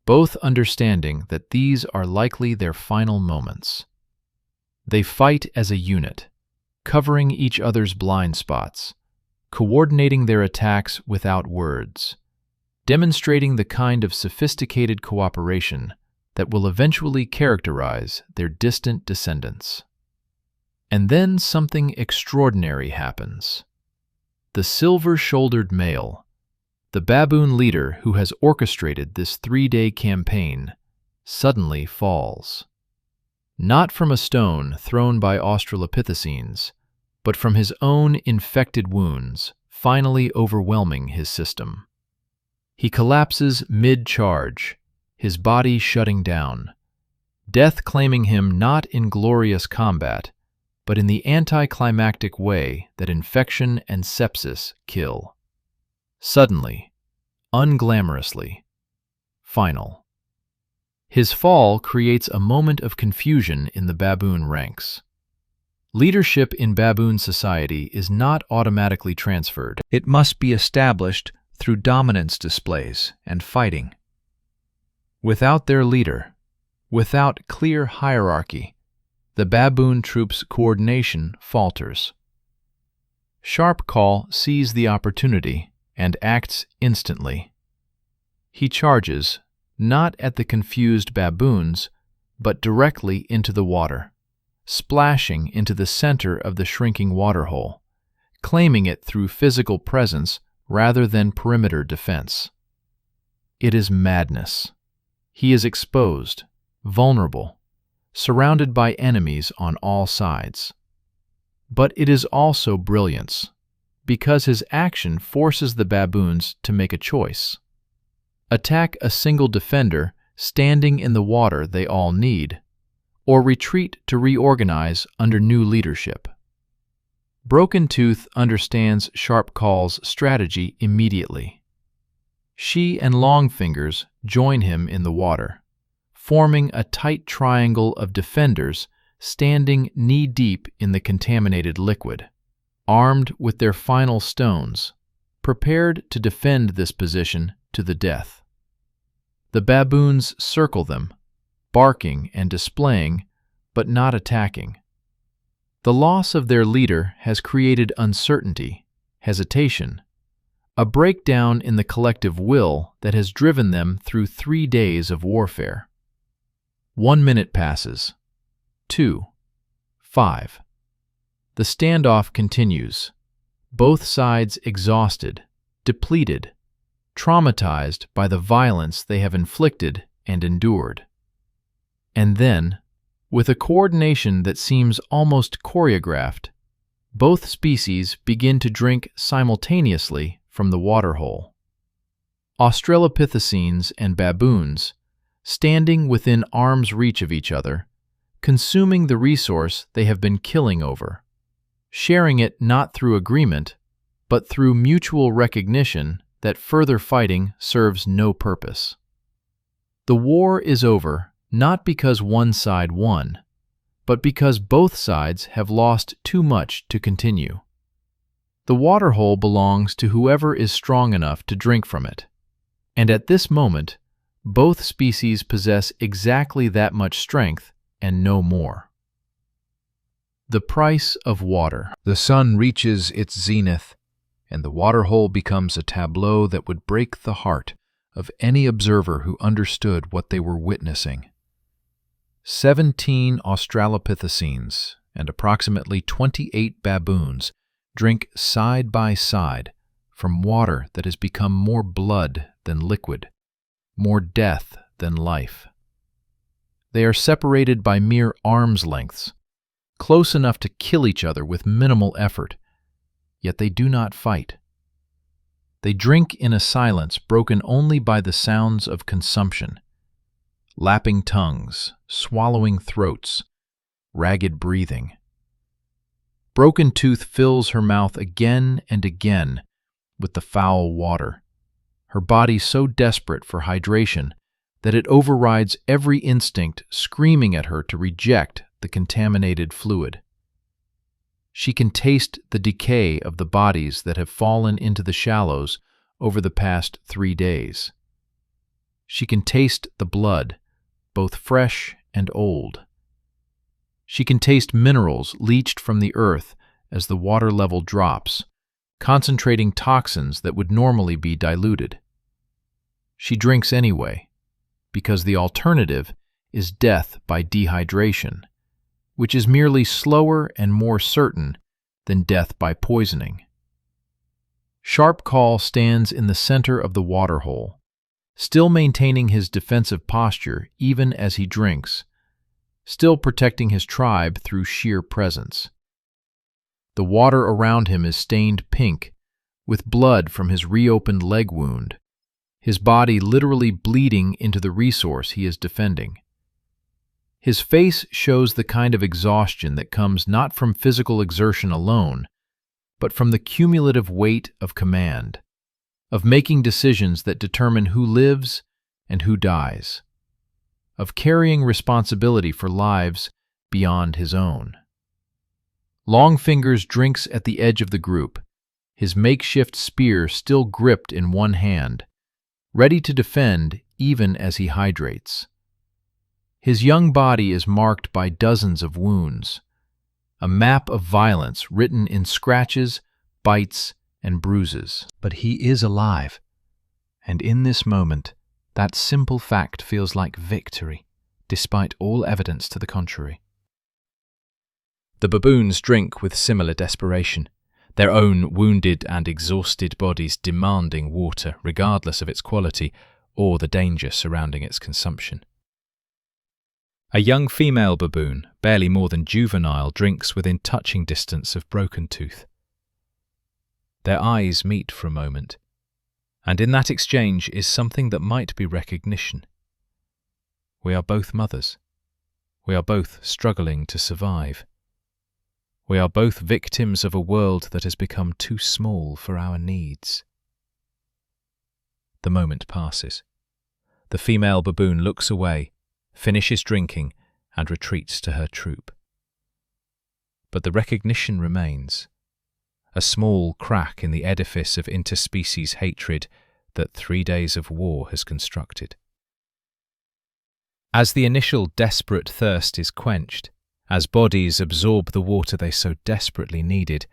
both understanding that these are likely their final moments. They fight as a unit, covering each other's blind spots, coordinating their attacks without words, demonstrating the kind of sophisticated cooperation that will eventually characterize their distant descendants. And then something extraordinary happens. the silver-shouldered male, the baboon leader who has orchestrated this 3-day campaign, suddenly falls. Not from a stone thrown by australopithecines, but from his own infected wounds, finally overwhelming his system. He collapses mid-charge, his body shutting down, death claiming him not in glorious combat, but in the anticlimactic way that infection and sepsis kill. Suddenly, unglamorously, final. His fall creates a moment of confusion in the baboon ranks. Leadership in baboon society is not automatically transferred. It must be established through dominance displays and fighting. Without their leader, without clear hierarchy, the baboon troops' coordination falters. Sharp Call sees the opportunity and acts instantly. He charges, not at the confused baboons, but directly into the water, splashing into the center of the shrinking waterhole, claiming it through physical presence rather than perimeter defense. It is madness. He is exposed, vulnerable, surrounded by enemies on all sides. But it is also brilliance, because his action forces the baboons to make a choice. Attack a single defender standing in the water they all need, or retreat to reorganize under new leadership. Broken Tooth understands Sharp Call's strategy immediately. She and Longfingers join him in the water, forming a tight triangle of defenders standing knee-deep in the contaminated liquid, armed with their final stones, prepared to defend this position to the death. The baboons circle them, barking and displaying, but not attacking. The loss of their leader has created uncertainty, hesitation, a breakdown in the collective will that has driven them through 3 days of warfare. 1 minute passes. 2. 5. The standoff continues, both sides exhausted, depleted, traumatized by the violence they have inflicted and endured. And then, with a coordination that seems almost choreographed, both species begin to drink simultaneously from the waterhole. Australopithecines and baboons, standing within arm's reach of each other, consuming the resource they have been killing over, sharing it not through agreement, but through mutual recognition that further fighting serves no purpose. The war is over not because one side won, but because both sides have lost too much to continue. The waterhole belongs to whoever is strong enough to drink from it, and at this moment, both species possess exactly that much strength and no more. The price of water. The sun reaches its zenith, and the waterhole becomes a tableau that would break the heart of any observer who understood what they were witnessing. 17 Australopithecines and approximately 28 baboons drink side by side from water that has become more blood than liquid, more death than life. They are separated by mere arm's lengths, close enough to kill each other with minimal effort, yet they do not fight. They drink in a silence broken only by the sounds of consumption, lapping tongues, swallowing throats, ragged breathing. Broken Tooth fills her mouth again and again with the foul water, her body so desperate for hydration that it overrides every instinct screaming at her to reject the contaminated fluid. She can taste the decay of the bodies that have fallen into the shallows over the past 3 days. She can taste the blood, both fresh and old. She can taste minerals leached from the earth as the water level drops, concentrating toxins that would normally be diluted. She drinks anyway, because the alternative is death by dehydration, which is merely slower and more certain than death by poisoning. Sharp Call stands in the center of the waterhole, still maintaining his defensive posture even as he drinks, still protecting his tribe through sheer presence. The water around him is stained pink, with blood from his reopened leg wound, his body literally bleeding into the resource he is defending. His face shows the kind of exhaustion that comes not from physical exertion alone, but from the cumulative weight of command, of making decisions that determine who lives and who dies, of carrying responsibility for lives beyond his own. Longfingers drinks at the edge of the group, his makeshift spear still gripped in one hand, ready to defend even as he hydrates. His young body is marked by dozens of wounds, a map of violence written in scratches, bites, and bruises. But he is alive, and in this moment, that simple fact feels like victory, despite all evidence to the contrary. The baboons drink with similar desperation, their own wounded and exhausted bodies demanding water regardless of its quality or the danger surrounding its consumption. A young female baboon, barely more than juvenile, drinks within touching distance of Broken Tooth. Their eyes meet for a moment, and in that exchange is something that might be recognition. We are both mothers. We are both struggling to survive. We are both victims of a world that has become too small for our needs. The moment passes. The female baboon looks away, finishes drinking, and retreats to her troop. But the recognition remains, a small crack in the edifice of interspecies hatred that 3 days of war has constructed. As the initial desperate thirst is quenched, as bodies absorb the water they so desperately needed,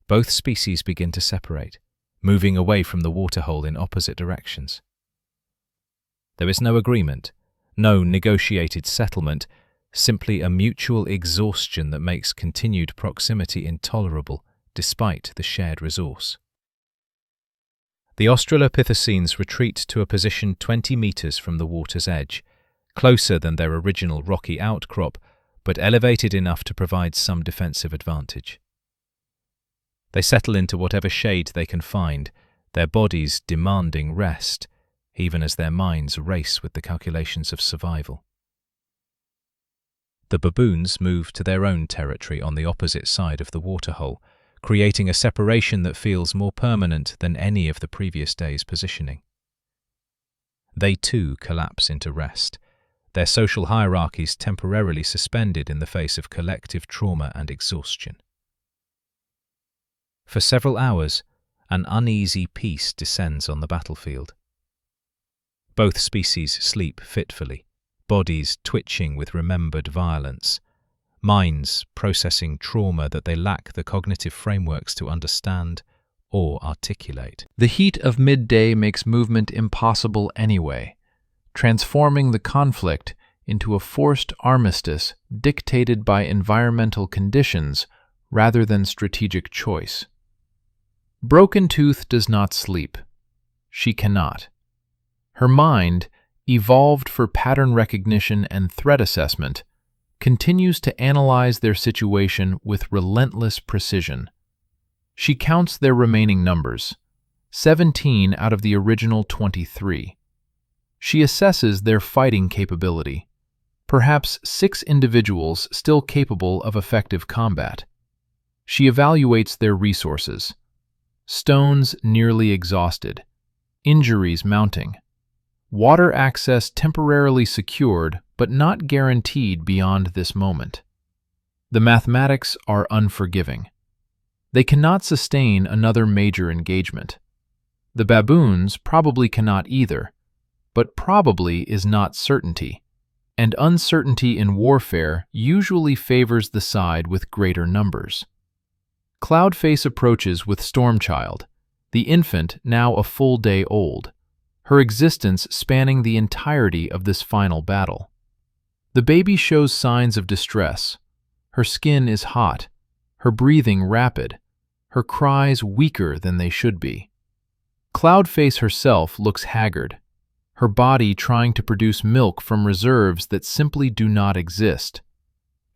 both species begin to separate, moving away from the waterhole in opposite directions. There is no agreement, no negotiated settlement, simply a mutual exhaustion that makes continued proximity intolerable despite the shared resource. The australopithecines retreat to a position 20 meters from the water's edge, closer than their original rocky outcrop, but elevated enough to provide some defensive advantage. They settle into whatever shade they can find, their bodies demanding rest, even as their minds race with the calculations of survival. The baboons move to their own territory on the opposite side of the waterhole, creating a separation that feels more permanent than any of the previous day's positioning. They too collapse into rest, their social hierarchies temporarily suspended in the face of collective trauma and exhaustion. For several hours, an uneasy peace descends on the battlefield. Both species sleep fitfully, bodies twitching with remembered violence, minds processing trauma that they lack the cognitive frameworks to understand or articulate. The heat of midday makes movement impossible anyway, transforming the conflict into a forced armistice dictated by environmental conditions rather than strategic choice. Broken Tooth does not sleep. She cannot. Her mind, evolved for pattern recognition and threat assessment, continues to analyze their situation with relentless precision. She counts their remaining numbers, 17 out of the original 23. She assesses their fighting capability, perhaps 6 individuals still capable of effective combat. She evaluates their resources, stones nearly exhausted, injuries mounting, water access temporarily secured but not guaranteed beyond this moment. The mathematics are unforgiving. They cannot sustain another major engagement. The baboons probably cannot either, but probably is not certainty, and uncertainty in warfare usually favors the side with greater numbers. Cloudface approaches with Stormchild, the infant now a full day old, her existence spanning the entirety of this final battle. The baby shows signs of distress. Her skin is hot, her breathing rapid, her cries weaker than they should be. Cloudface herself looks haggard, her body trying to produce milk from reserves that simply do not exist,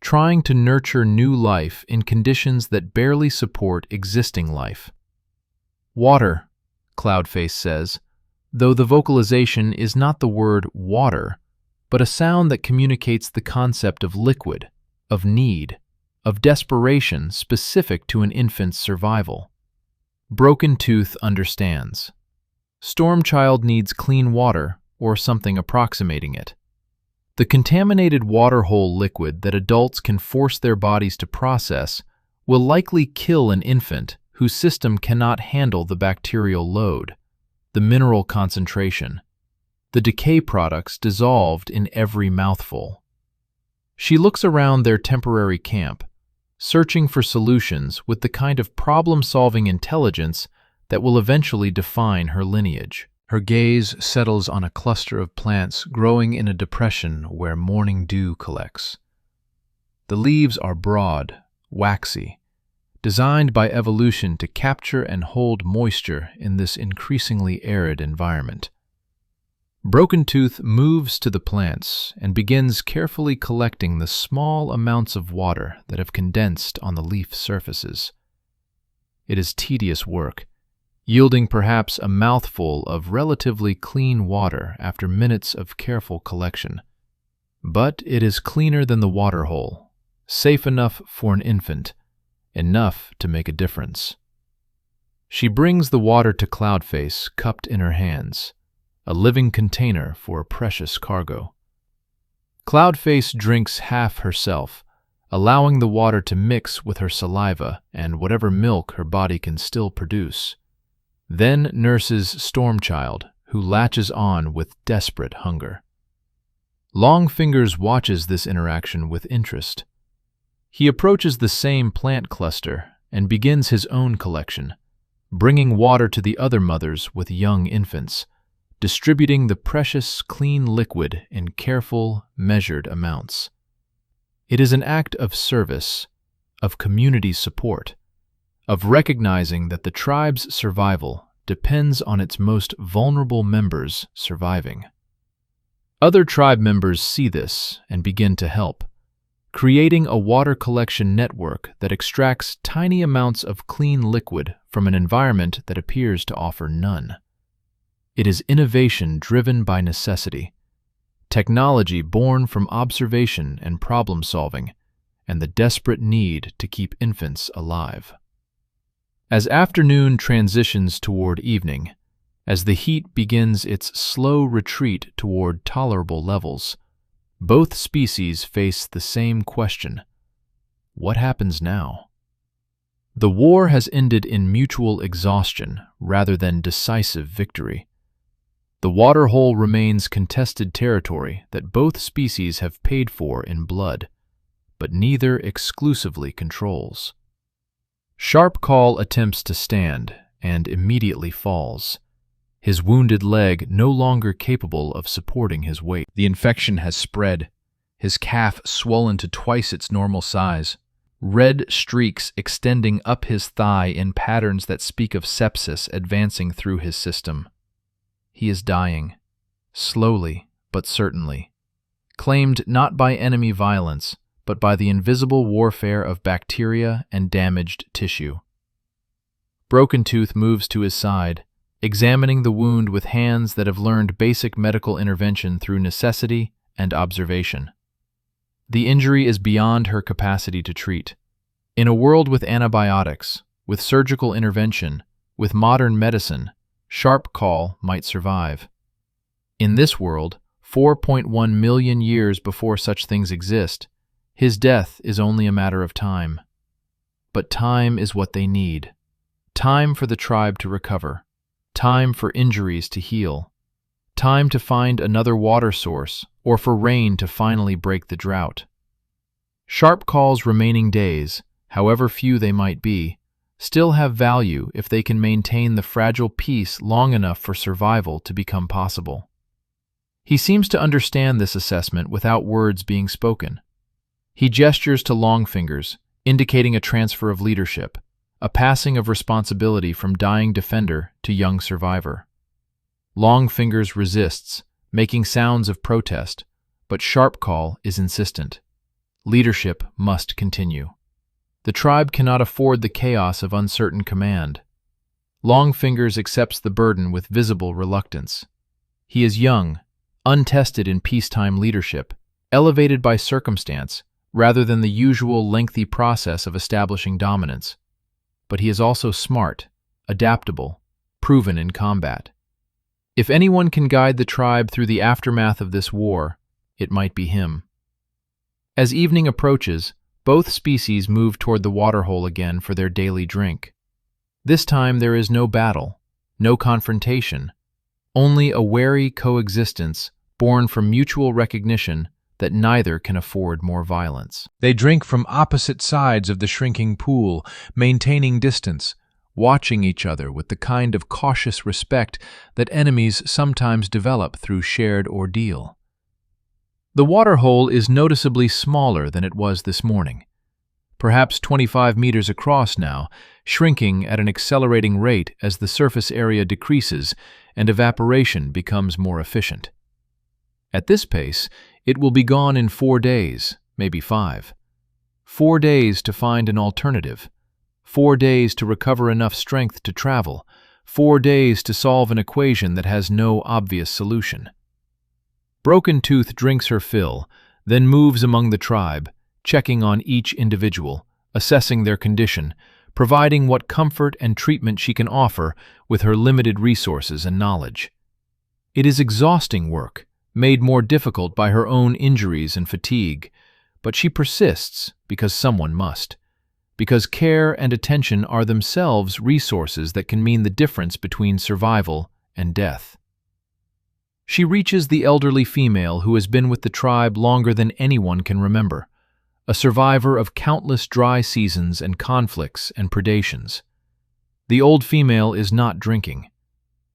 trying to nurture new life in conditions that barely support existing life. Water, Cloudface says, though the vocalization is not the word water, but a sound that communicates the concept of liquid, of need, of desperation specific to an infant's survival. Broken Tooth understands. Stormchild needs clean water or something approximating it. The contaminated Waterhole liquid that adults can force their bodies to process will likely kill an infant whose system cannot handle the bacterial load, the mineral concentration, the decay products dissolved in every mouthful. She looks around their temporary camp, searching for solutions with the kind of problem-solving intelligence that will eventually define her lineage. Her gaze settles on a cluster of plants growing in a depression where morning dew collects. The leaves are broad, waxy, designed by evolution to capture and hold moisture in this increasingly arid environment. Broken Tooth moves to the plants and begins carefully collecting the small amounts of water that have condensed on the leaf surfaces. It is tedious work, yielding perhaps a mouthful of relatively clean water after minutes of careful collection. But it is cleaner than the Waterhole, safe enough for an infant, enough to make a difference. She brings the water to Cloudface, cupped in her hands, a living container for a precious cargo. Cloudface drinks half herself, allowing the water to mix with her saliva and whatever milk her body can still produce. Then nurses Stormchild, who latches on with desperate hunger. Longfingers watches this interaction with interest. He approaches the same plant cluster and begins his own collection, bringing water to the other mothers with young infants, distributing the precious, clean liquid in careful, measured amounts. It is an act of service, of community support, of recognizing that the tribe's survival depends on its most vulnerable members surviving. Other tribe members see this and begin to help, creating a water collection network that extracts tiny amounts of clean liquid from an environment that appears to offer none. It is innovation driven by necessity, technology born from observation and problem-solving, and the desperate need to keep infants alive. As afternoon transitions toward evening, as the heat begins its slow retreat toward tolerable levels, both species face the same question: what happens now? The war has ended in mutual exhaustion rather than decisive victory. The Waterhole remains contested territory that both species have paid for in blood, but neither exclusively controls. Sharpcall attempts to stand and immediately falls, his wounded leg no longer capable of supporting his weight. The infection has spread, his calf swollen to twice its normal size, red streaks extending up his thigh in patterns that speak of sepsis advancing through his system. He is dying, slowly but certainly, claimed not by enemy violence, but by the invisible warfare of bacteria and damaged tissue. Broken Tooth moves to his side, examining the wound with hands that have learned basic medical intervention through necessity and observation. The injury is beyond her capacity to treat. In a world with antibiotics, with surgical intervention, with modern medicine, Sharpcall might survive. In this world, 4.1 million years before such things exist, his death is only a matter of time. But time is what they need. Time for the tribe to recover. Time for injuries to heal. Time to find another water source, or for rain to finally break the drought. Sharpcall's remaining days, however few they might be, still have value if they can maintain the fragile peace long enough for survival to become possible. He seems to understand this assessment without words being spoken. He gestures to Longfingers, indicating a transfer of leadership, a passing of responsibility from dying defender to young survivor. Long Fingers resists, making sounds of protest, but Sharp Call is insistent. Leadership must continue. The tribe cannot afford the chaos of uncertain command. Long Fingers accepts the burden with visible reluctance. He is young, untested in peacetime leadership, elevated by circumstance rather than the usual lengthy process of establishing dominance. But he is also smart, adaptable, proven in combat. If anyone can guide the tribe through the aftermath of this war, it might be him. As evening approaches, both species move toward the Waterhole again for their daily drink. This time there is no battle, no confrontation, only a wary coexistence born from mutual recognition that neither can afford more violence. They drink from opposite sides of the shrinking pool, maintaining distance, watching each other with the kind of cautious respect that enemies sometimes develop through shared ordeal. The Waterhole is noticeably smaller than it was this morning, perhaps 25 meters across now, shrinking at an accelerating rate as the surface area decreases and evaporation becomes more efficient. At this pace, it will be gone in 4 days, maybe 5. 4 days to find an alternative. 4 days to recover enough strength to travel. 4 days to solve an equation that has no obvious solution. Broken Tooth drinks her fill, then moves among the tribe, checking on each individual, assessing their condition, providing what comfort and treatment she can offer with her limited resources and knowledge. It is exhausting work, made more difficult by her own injuries and fatigue, but she persists because someone must, because care and attention are themselves resources that can mean the difference between survival and death. She reaches the elderly female who has been with the tribe longer than anyone can remember, a survivor of countless dry seasons and conflicts and predations. The old female is not drinking.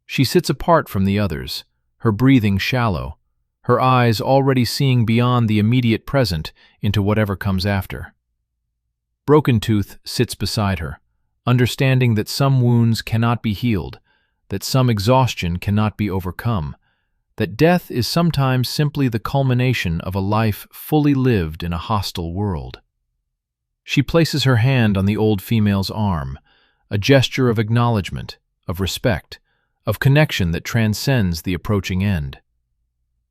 She sits apart from the others, her breathing shallow, her eyes already seeing beyond the immediate present into whatever comes after. Broken Tooth sits beside her, understanding that some wounds cannot be healed, that some exhaustion cannot be overcome, that death is sometimes simply the culmination of a life fully lived in a hostile world. She places her hand on the old female's arm, a gesture of acknowledgement, of respect, of connection that transcends the approaching end.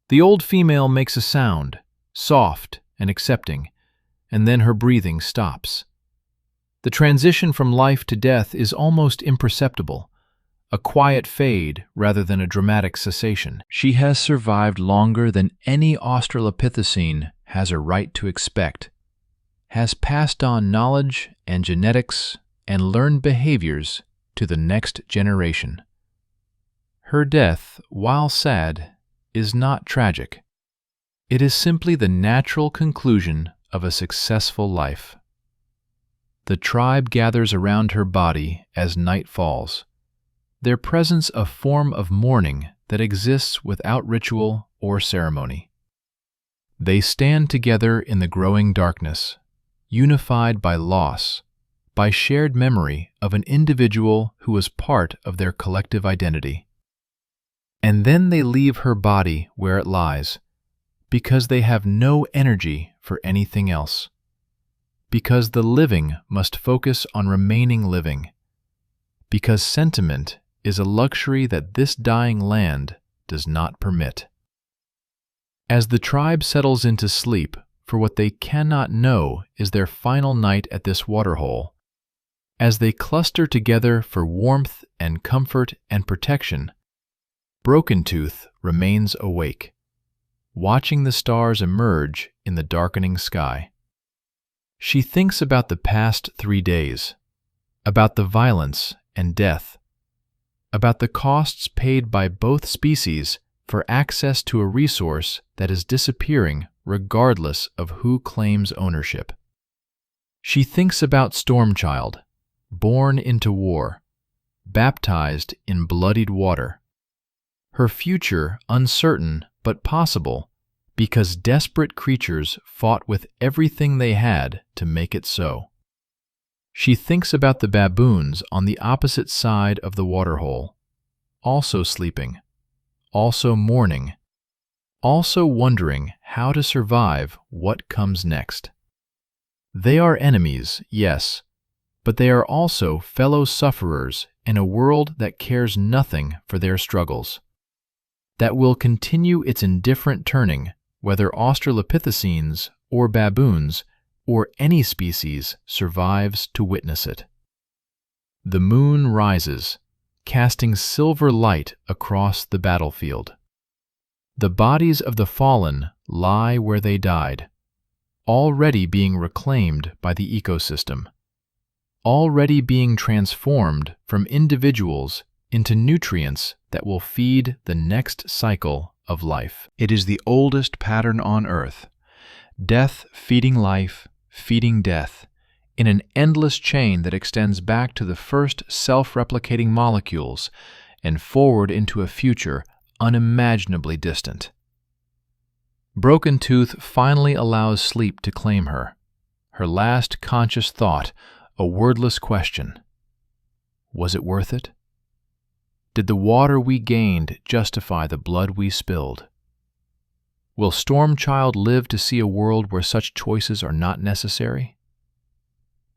The old female makes a sound, soft and accepting, and then her breathing stops. The transition from life to death is almost imperceptible, a quiet fade rather than a dramatic cessation. She has survived longer than any australopithecine has a right to expect, has passed on knowledge and genetics and learned behaviors to the next generation. Her death, while sad, is not tragic. It is simply the natural conclusion of a successful life. The tribe gathers around her body as night falls, their presence a form of mourning that exists without ritual or ceremony. They stand together in the growing darkness, unified by loss, by shared memory of an individual who was part of their collective identity. And then they leave her body where it lies, because they have no energy for anything else, because the living must focus on remaining living, because sentiment is a luxury that this dying land does not permit. As the tribe settles into sleep for what they cannot know is their final night at this waterhole, as they cluster together for warmth and comfort and protection, Broken Tooth remains awake, watching the stars emerge in the darkening sky. She thinks about the past 3 days, about the violence and death, about the costs paid by both species for access to a resource that is disappearing regardless of who claims ownership. She thinks about Stormchild, born into war, baptized in bloodied water, her future uncertain but possible because desperate creatures fought with everything they had to make it so. She thinks about the baboons on the opposite side of the waterhole, also sleeping, also mourning, also wondering how to survive what comes next. They are enemies, yes, but they are also fellow sufferers in a world that cares nothing for their struggles, that will continue its indifferent turning whether australopithecines or baboons or any species survives to witness it. The moon rises, casting silver light across the battlefield. The bodies of the fallen lie where they died, already being reclaimed by the ecosystem, already being transformed from individuals into nutrients that will feed the next cycle of life. It is the oldest pattern on Earth, death feeding life, feeding death, in an endless chain that extends back to the first self-replicating molecules and forward into a future unimaginably distant. Broken Tooth finally allows sleep to claim her, her last conscious thought a wordless question. Was it worth it? Did the water we gained justify the blood we spilled? Will Stormchild live to see a world where such choices are not necessary?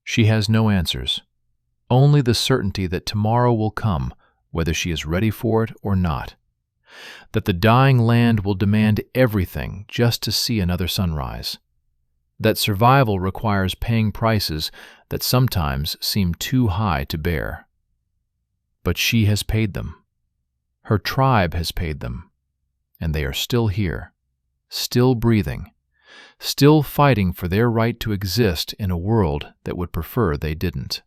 She has no answers, only the certainty that tomorrow will come, whether she is ready for it or not, that the dying land will demand everything just to see another sunrise, that survival requires paying prices that sometimes seem too high to bear. But she has paid them. Her tribe has paid them, and they are still here, still breathing, still fighting for their right to exist in a world that would prefer they didn't.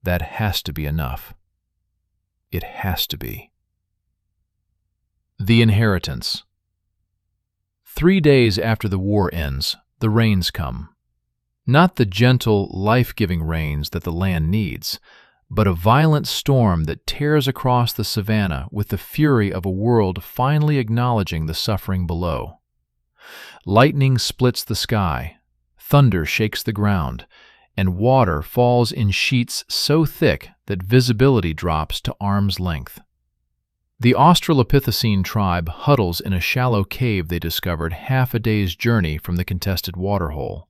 That has to be enough. It has to be. The inheritance. 3 days after the war ends, the rains come. Not the gentle, life-giving rains that the land needs, but a violent storm that tears across the savanna with the fury of a world finally acknowledging the suffering below. Lightning splits the sky, thunder shakes the ground, and water falls in sheets so thick that visibility drops to arm's length. The Australopithecine tribe huddles in a shallow cave they discovered half a day's journey from the contested Waterhole.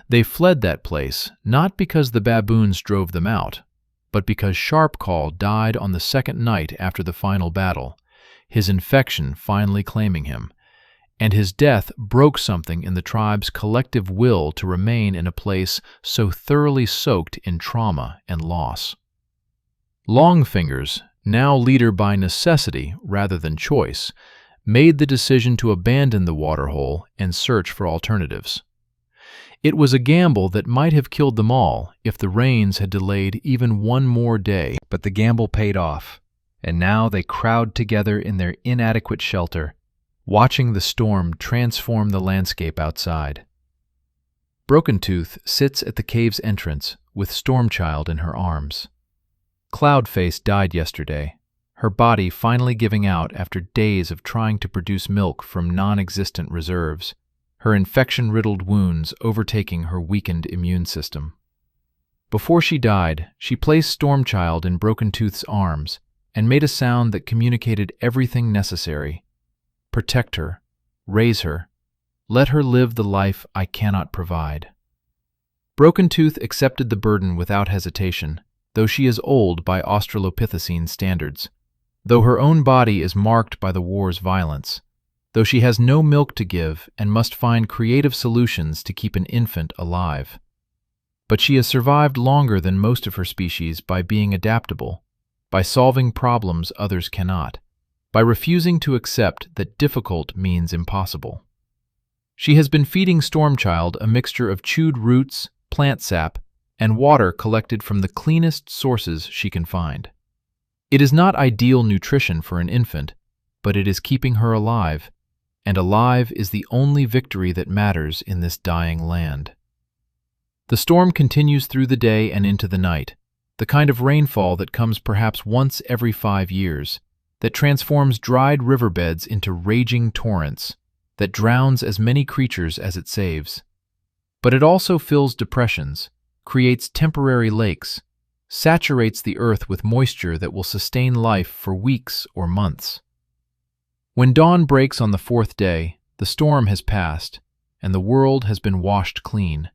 They fled that place not because the baboons drove them out, but because Sharpcall died on the second night after the final battle, his infection finally claiming him, and his death broke something in the tribe's collective will to remain in a place so thoroughly soaked in trauma and loss. Longfingers, now leader by necessity rather than choice, made the decision to abandon the Waterhole and search for alternatives. It was a gamble that might have killed them all if the rains had delayed even one more day, but the gamble paid off, and now they crowd together in their inadequate shelter, watching the storm transform the landscape outside. Broken Tooth sits at the cave's entrance with Stormchild in her arms. Cloudface died yesterday, her body finally giving out after days of trying to produce milk from non-existent reserves, her infection-riddled wounds overtaking her weakened immune system. Before she died, she placed Stormchild in Broken Tooth's arms and made a sound that communicated everything necessary. Protect her, raise her, let her live the life I cannot provide. Broken Tooth accepted the burden without hesitation, though she is old by Australopithecine standards, though her own body is marked by the war's violence, though she has no milk to give and must find creative solutions to keep an infant alive. But she has survived longer than most of her species by being adaptable, by solving problems others cannot, by refusing to accept that difficult means impossible. She has been feeding Stormchild a mixture of chewed roots, plant sap, and water collected from the cleanest sources she can find. It is not ideal nutrition for an infant, but it is keeping her alive, and alive is the only victory that matters in this dying land. The storm continues through the day and into the night, the kind of rainfall that comes perhaps once every 5 years, that transforms dried riverbeds into raging torrents, that drowns as many creatures as it saves. But it also fills depressions, creates temporary lakes, saturates the earth with moisture that will sustain life for weeks or months. When dawn breaks on the fourth day, the storm has passed, and the world has been washed clean.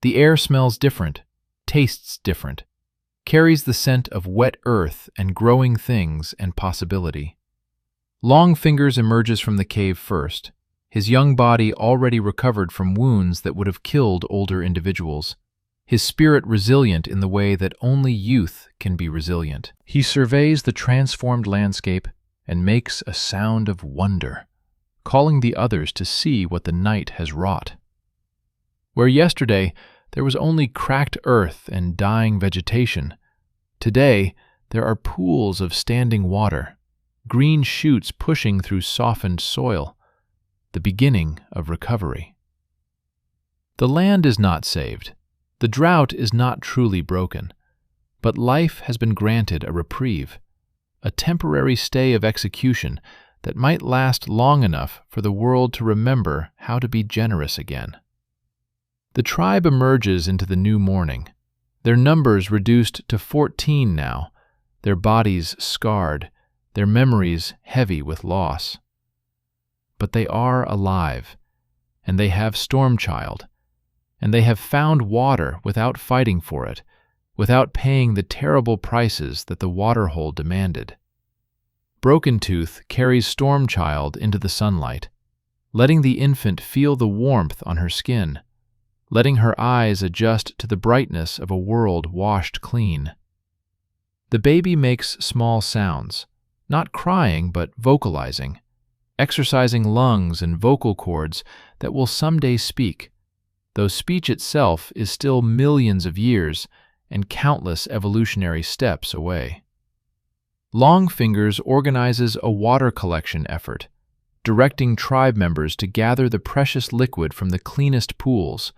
The air smells different, tastes different, carries the scent of wet earth and growing things and possibility. Longfingers emerges from the cave first, his young body already recovered from wounds that would have killed older individuals, his spirit resilient in the way that only youth can be resilient. He surveys the transformed landscape and makes a sound of wonder, calling the others to see what the night has wrought. Where yesterday there was only cracked earth and dying vegetation, today there are pools of standing water, green shoots pushing through softened soil, the beginning of recovery. The land is not saved, the drought is not truly broken, but life has been granted a reprieve, a temporary stay of execution that might last long enough for the world to remember how to be generous again. The tribe emerges into the new morning, their numbers reduced to 14 now, their bodies scarred, their memories heavy with loss. But they are alive, and they have Stormchild, and they have found water without fighting for it, without paying the terrible prices that the Waterhole demanded. Broken Tooth carries Stormchild into the sunlight, letting the infant feel the warmth on her skin, letting her eyes adjust to the brightness of a world washed clean. The baby makes small sounds, not crying but vocalizing, exercising lungs and vocal cords that will someday speak, though speech itself is still millions of years and countless evolutionary steps away. Longfingers organizes a water collection effort, directing tribe members to gather the precious liquid from the cleanest pools,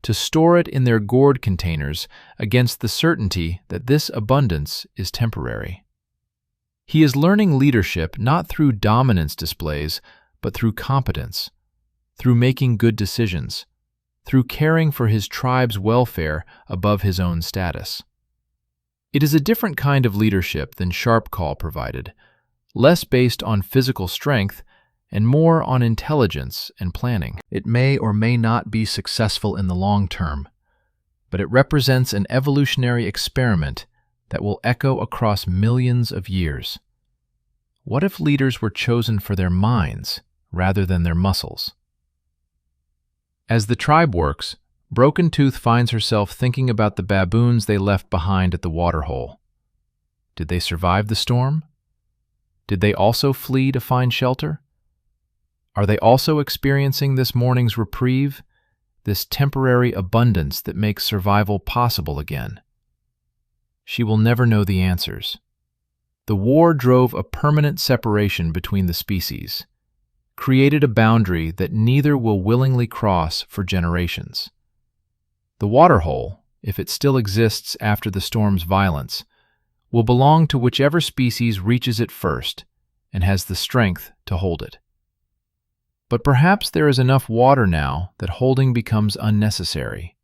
to store it in their gourd containers against the certainty that this abundance is temporary. He is learning leadership not through dominance displays, but through competence, through making good decisions, through caring for his tribe's welfare above his own status. It is a different kind of leadership than Sharp Call provided, less based on physical strength and more on intelligence and planning. It may or may not be successful in the long term, but it represents an evolutionary experiment that will echo across millions of years. What if leaders were chosen for their minds rather than their muscles? As the tribe works, Broken Tooth finds herself thinking about the baboons they left behind at the Waterhole. Did they survive the storm? Did they also flee to find shelter? Are they also experiencing this morning's reprieve, this temporary abundance that makes survival possible again? She will never know the answers. The war drove a permanent separation between the species, created a boundary that neither will willingly cross for generations. The Waterhole, if it still exists after the storm's violence, will belong to whichever species reaches it first and has the strength to hold it. But perhaps there is enough water now that holding becomes unnecessary,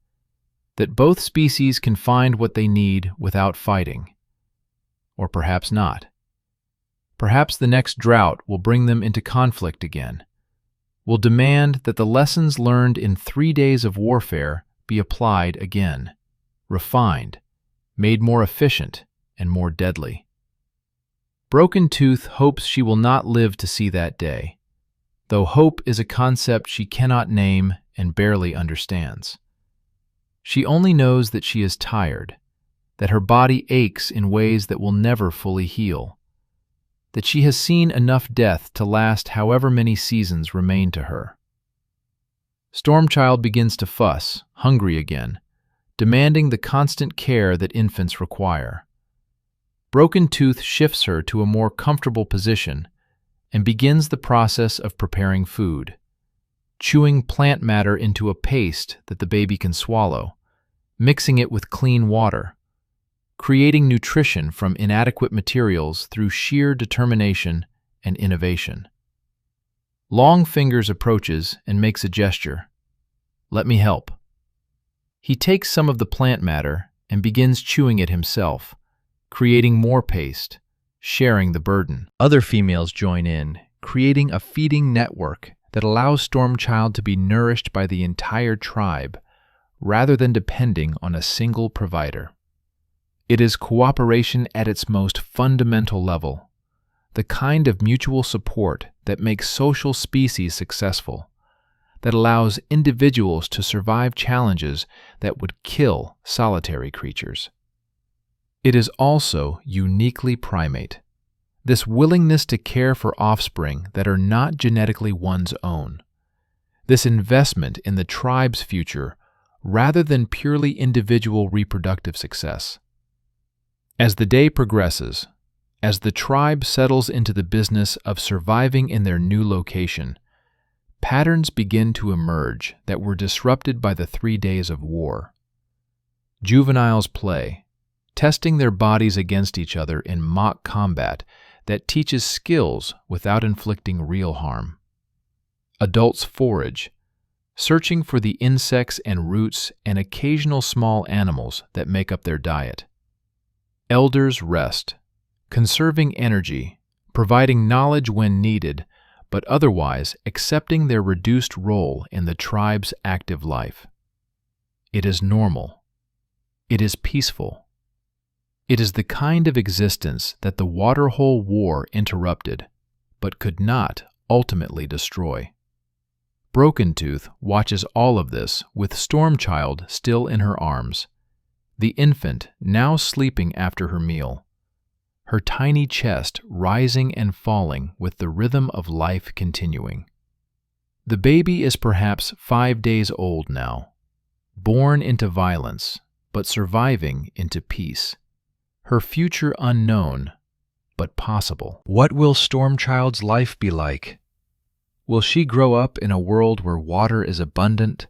that both species can find what they need without fighting. Or perhaps not. Perhaps the next drought will bring them into conflict again, will demand that the lessons learned in 3 days of warfare be applied again, refined, made more efficient and more deadly. Broken Tooth hopes she will not live to see that day, though hope is a concept she cannot name and barely understands. She only knows that she is tired, that her body aches in ways that will never fully heal, that she has seen enough death to last however many seasons remain to her. Stormchild begins to fuss, hungry again, demanding the constant care that infants require. Broken Tooth shifts her to a more comfortable position and begins the process of preparing food, chewing plant matter into a paste that the baby can swallow, mixing it with clean water, creating nutrition from inadequate materials through sheer determination and innovation. Longfingers approaches and makes a gesture. "Let me help." He takes some of the plant matter and begins chewing it himself, creating more paste, sharing the burden. Other females join in, creating a feeding network that allows Stormchild to be nourished by the entire tribe, rather than depending on a single provider. It is cooperation at its most fundamental level, the kind of mutual support that makes social species successful, that allows individuals to survive challenges that would kill solitary creatures. It is also uniquely primate, this willingness to care for offspring that are not genetically one's own, this investment in the tribe's future rather than purely individual reproductive success. As the day progresses, as the tribe settles into the business of surviving in their new location, patterns begin to emerge that were disrupted by the 3 days of war. Juveniles play, testing their bodies against each other in mock combat that teaches skills without inflicting real harm. Adults forage, searching for the insects and roots and occasional small animals that make up their diet. Elders rest, conserving energy, providing knowledge when needed, but otherwise accepting their reduced role in the tribe's active life. It is normal. It is peaceful. It is the kind of existence that the Waterhole War interrupted, but could not ultimately destroy. Broken Tooth watches all of this with Stormchild still in her arms, the infant now sleeping after her meal, her tiny chest rising and falling with the rhythm of life continuing. The baby is perhaps 5 days old now, born into violence, but surviving into peace. Her future unknown, but possible. What will Stormchild's life be like? Will she grow up in a world where water is abundant,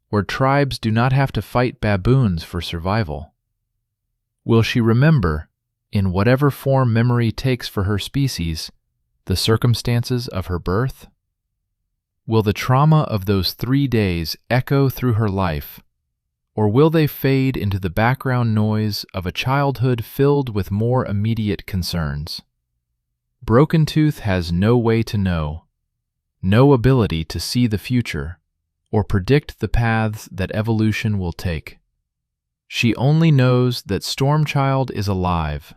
where tribes do not have to fight baboons for survival? Will she remember, in whatever form memory takes for her species, the circumstances of her birth? Will the trauma of those 3 days echo through her life, or will they fade into the background noise of a childhood filled with more immediate concerns? Broken Tooth has no way to know, no ability to see the future, or predict the paths that evolution will take. She only knows that Stormchild is alive,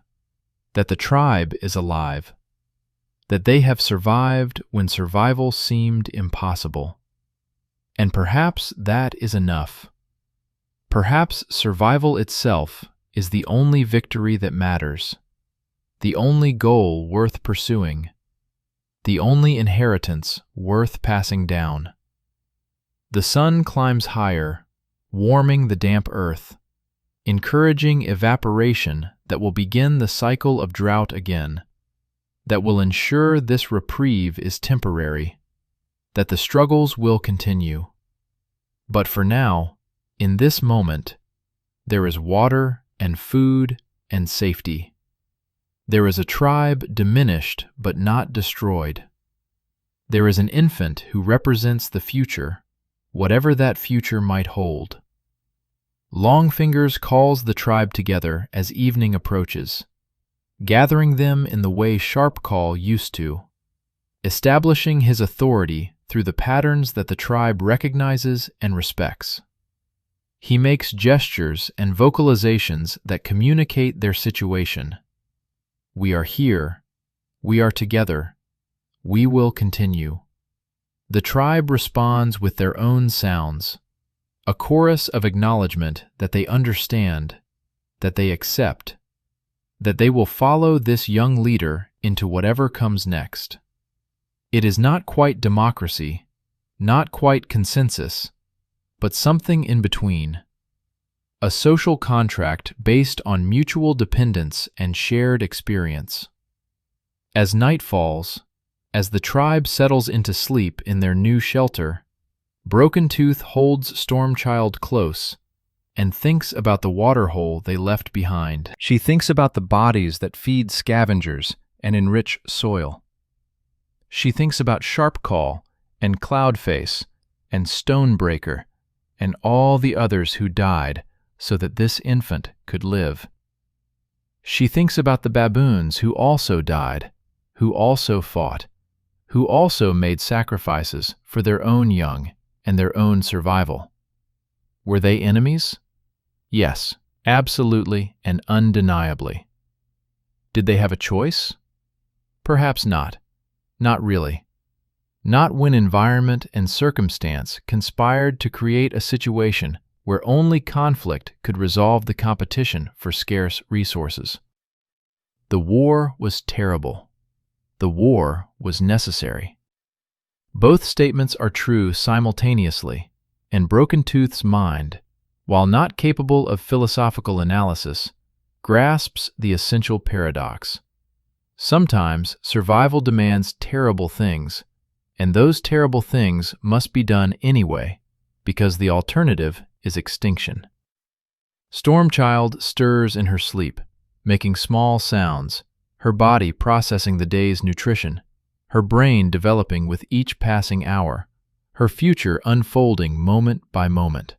that the tribe is alive, that they have survived when survival seemed impossible. And perhaps that is enough. Perhaps survival itself is the only victory that matters, the only goal worth pursuing, the only inheritance worth passing down. The sun climbs higher, warming the damp earth, encouraging evaporation that will begin the cycle of drought again, that will ensure this reprieve is temporary, that the struggles will continue. But for now, in this moment, there is water and food and safety. There is a tribe diminished but not destroyed. There is an infant who represents the future, whatever that future might hold. Longfingers calls the tribe together as evening approaches, gathering them in the way Sharpcall used to, establishing his authority through the patterns that the tribe recognizes and respects. He makes gestures and vocalizations that communicate their situation. We are here. We are together. We will continue. The tribe responds with their own sounds, a chorus of acknowledgement that they understand, that they accept, that they will follow this young leader into whatever comes next. It is not quite democracy, not quite consensus, but something in between. A social contract based on mutual dependence and shared experience. As night falls, as the tribe settles into sleep in their new shelter, Broken Tooth holds Stormchild close and thinks about the waterhole they left behind. She thinks about the bodies that feed scavengers and enrich soil. She thinks about Sharpcall and Cloudface and Stonebreaker, and all the others who died so that this infant could live. She thinks about the baboons who also died, who also fought, who also made sacrifices for their own young and their own survival. Were they enemies? Yes, absolutely and undeniably. Did they have a choice? Perhaps not. Not really. Not when environment and circumstance conspired to create a situation where only conflict could resolve the competition for scarce resources. The war was terrible. The war was necessary. Both statements are true simultaneously, and Broken Tooth's mind, while not capable of philosophical analysis, grasps the essential paradox. Sometimes survival demands terrible things, and those terrible things must be done anyway, because the alternative is extinction. Stormchild stirs in her sleep, making small sounds, her body processing the day's nutrition, her brain developing with each passing hour, her future unfolding moment by moment.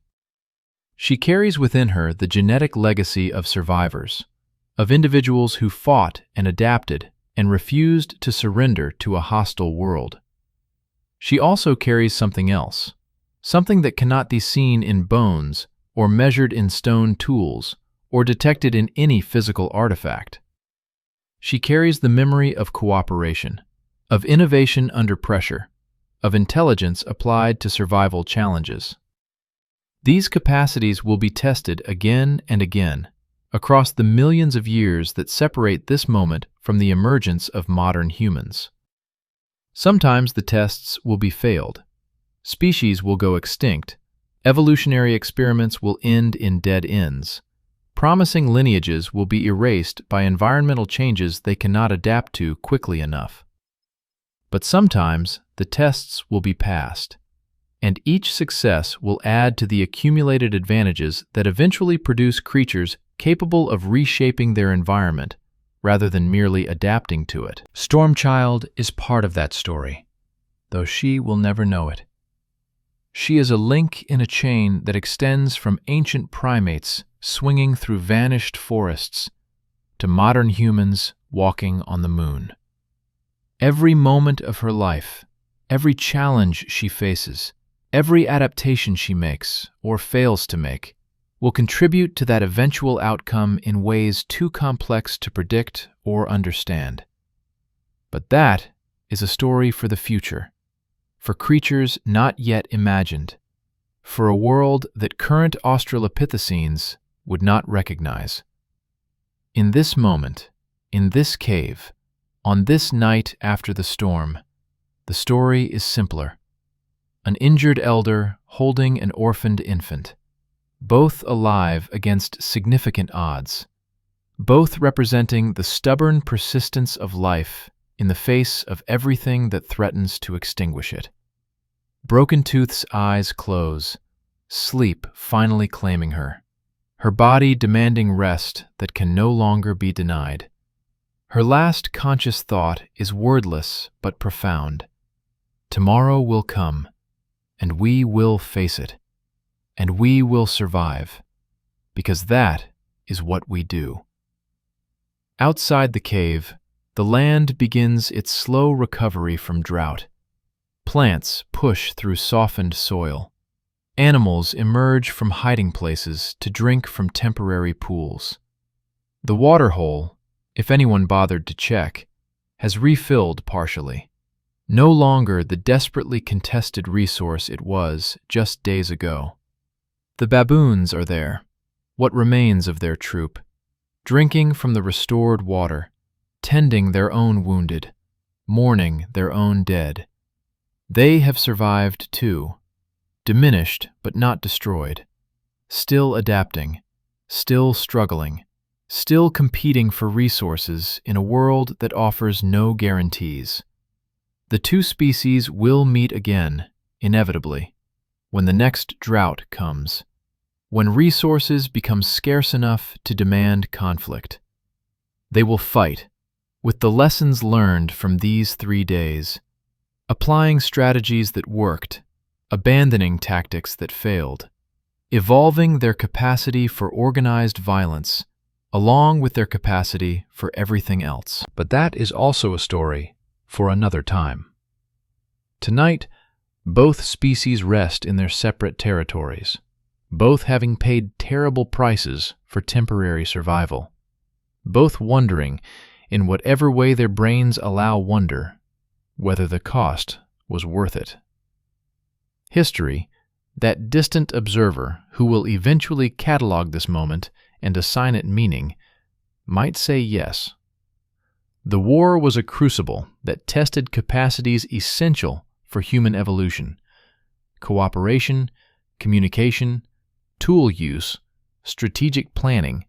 She carries within her the genetic legacy of survivors, of individuals who fought and adapted and refused to surrender to a hostile world. She also carries something else, something that cannot be seen in bones or measured in stone tools or detected in any physical artifact. She carries the memory of cooperation, of innovation under pressure, of intelligence applied to survival challenges. These capacities will be tested again and again across the millions of years that separate this moment from the emergence of modern humans. Sometimes the tests will be failed. Species will go extinct. Evolutionary experiments will end in dead ends. Promising lineages will be erased by environmental changes they cannot adapt to quickly enough. But sometimes the tests will be passed, and each success will add to the accumulated advantages that eventually produce creatures capable of reshaping their environment rather than merely adapting to it. Stormchild is part of that story, though she will never know it. She is a link in a chain that extends from ancient primates swinging through vanished forests to modern humans walking on the moon. Every moment of her life, every challenge she faces, every adaptation she makes or fails to make, will contribute to that eventual outcome in ways too complex to predict or understand. But that is a story for the future, for creatures not yet imagined, for a world that current australopithecines would not recognize. In this moment, in this cave, on this night after the storm, the story is simpler. An injured elder holding an orphaned infant, both alive against significant odds, both representing the stubborn persistence of life in the face of everything that threatens to extinguish it. Broken Tooth's eyes close, sleep finally claiming her, her body demanding rest that can no longer be denied. Her last conscious thought is wordless but profound. Tomorrow will come, and we will face it, and we will survive, because that is what we do. Outside the cave, the land begins its slow recovery from drought. Plants push through softened soil. Animals emerge from hiding places to drink from temporary pools. The Waterhole, if anyone bothered to check, has refilled partially. No longer the desperately contested resource it was just days ago. The baboons are there, what remains of their troop, drinking from the restored water, tending their own wounded, mourning their own dead. They have survived too, diminished but not destroyed, still adapting, still struggling, still competing for resources in a world that offers no guarantees. The two species will meet again, inevitably, when the next drought comes, when resources become scarce enough to demand conflict. They will fight, with the lessons learned from these 3 days, applying strategies that worked, abandoning tactics that failed, evolving their capacity for organized violence, along with their capacity for everything else. But that is also a story for another time. Tonight, both species rest in their separate territories, both having paid terrible prices for temporary survival, both wondering, in whatever way their brains allow wonder, whether the cost was worth it. History, that distant observer who will eventually catalog this moment and assign it meaning, might say yes. The war was a crucible that tested capacities essential for human evolution: cooperation, communication, tool use, strategic planning,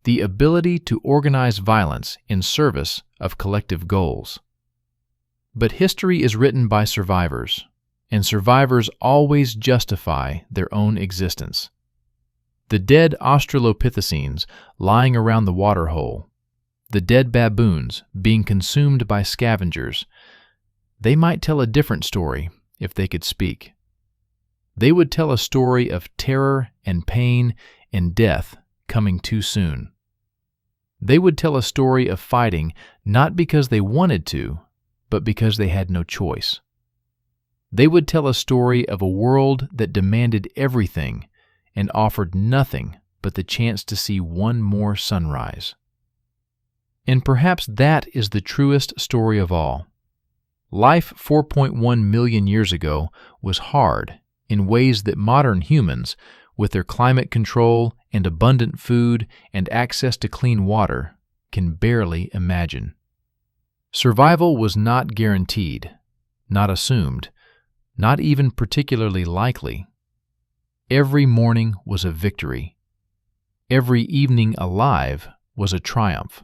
the ability to organize violence in service of collective goals. But history is written by survivors, and survivors always justify their own existence. The dead australopithecines lying around the Waterhole, the dead baboons being consumed by scavengers, they might tell a different story if they could speak. They would tell a story of terror and pain and death coming too soon. They would tell a story of fighting not because they wanted to, but because they had no choice. They would tell a story of a world that demanded everything and offered nothing but the chance to see one more sunrise. And perhaps that is the truest story of all. Life 4.1 million years ago was hard in ways that modern humans, with their climate control and abundant food and access to clean water, can barely imagine. Survival was not guaranteed, not assumed, not even particularly likely. Every morning was a victory. Every evening alive was a triumph.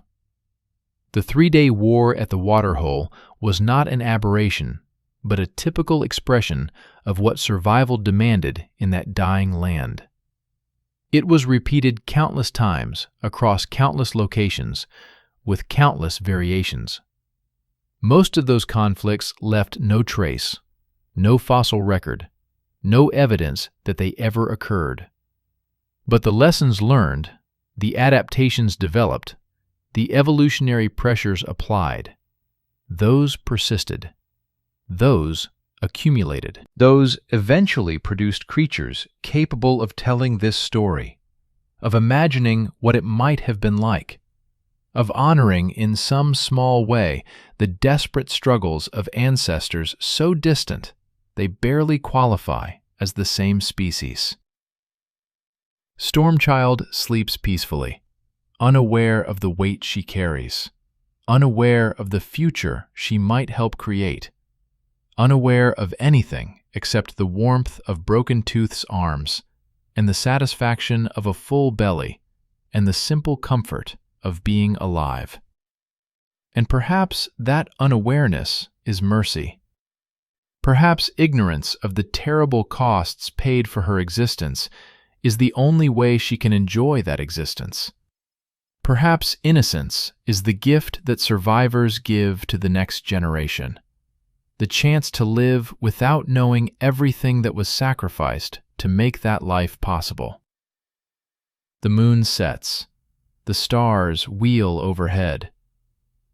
The 3-day war at the Waterhole was not an aberration, but a typical expression of what survival demanded in that dying land. It was repeated countless times across countless locations, with countless variations. Most of those conflicts left no trace, no fossil record, no evidence that they ever occurred. But the lessons learned, the adaptations developed, the evolutionary pressures applied, those persisted. Those accumulated. Those eventually produced creatures capable of telling this story, of imagining what it might have been like, of honoring in some small way the desperate struggles of ancestors so distant they barely qualify as the same species. Stormchild sleeps peacefully, unaware of the weight she carries, unaware of the future she might help create, unaware of anything except the warmth of Broken Tooth's arms and the satisfaction of a full belly and the simple comfort of being alive. And perhaps that unawareness is mercy. Perhaps ignorance of the terrible costs paid for her existence is the only way she can enjoy that existence. Perhaps innocence is the gift that survivors give to the next generation, the chance to live without knowing everything that was sacrificed to make that life possible. The moon sets. The stars wheel overhead.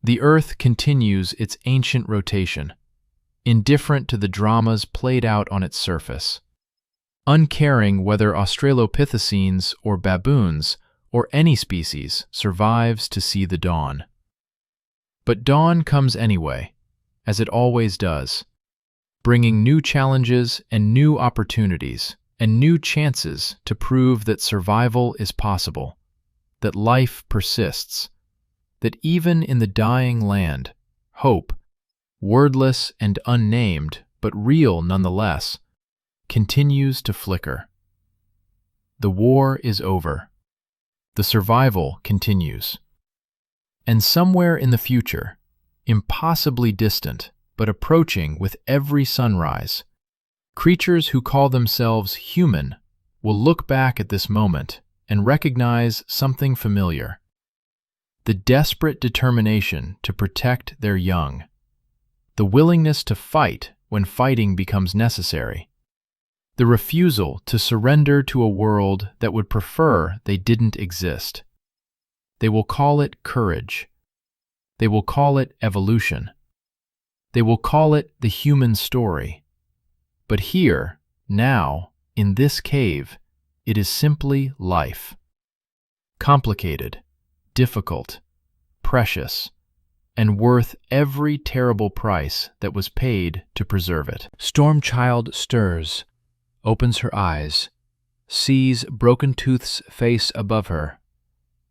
The earth continues its ancient rotation, indifferent to the dramas played out on its surface, uncaring whether australopithecines or baboons or any species survives to see the dawn. But dawn comes anyway, as it always does, bringing new challenges and new opportunities and new chances to prove that survival is possible, that life persists, that even in the dying land, hope, wordless and unnamed but real nonetheless, continues to flicker. The war is over. The survival continues. And somewhere in the future, impossibly distant but approaching with every sunrise, creatures who call themselves human will look back at this moment and recognize something familiar: the desperate determination to protect their young, the willingness to fight when fighting becomes necessary, the refusal to surrender to a world that would prefer they didn't exist. They will call it courage. They will call it evolution. They will call it the human story. But here, now, in this cave, it is simply life. Complicated, difficult, precious, and worth every terrible price that was paid to preserve it. Stormchild stirs, opens her eyes, sees Broken Tooth's face above her,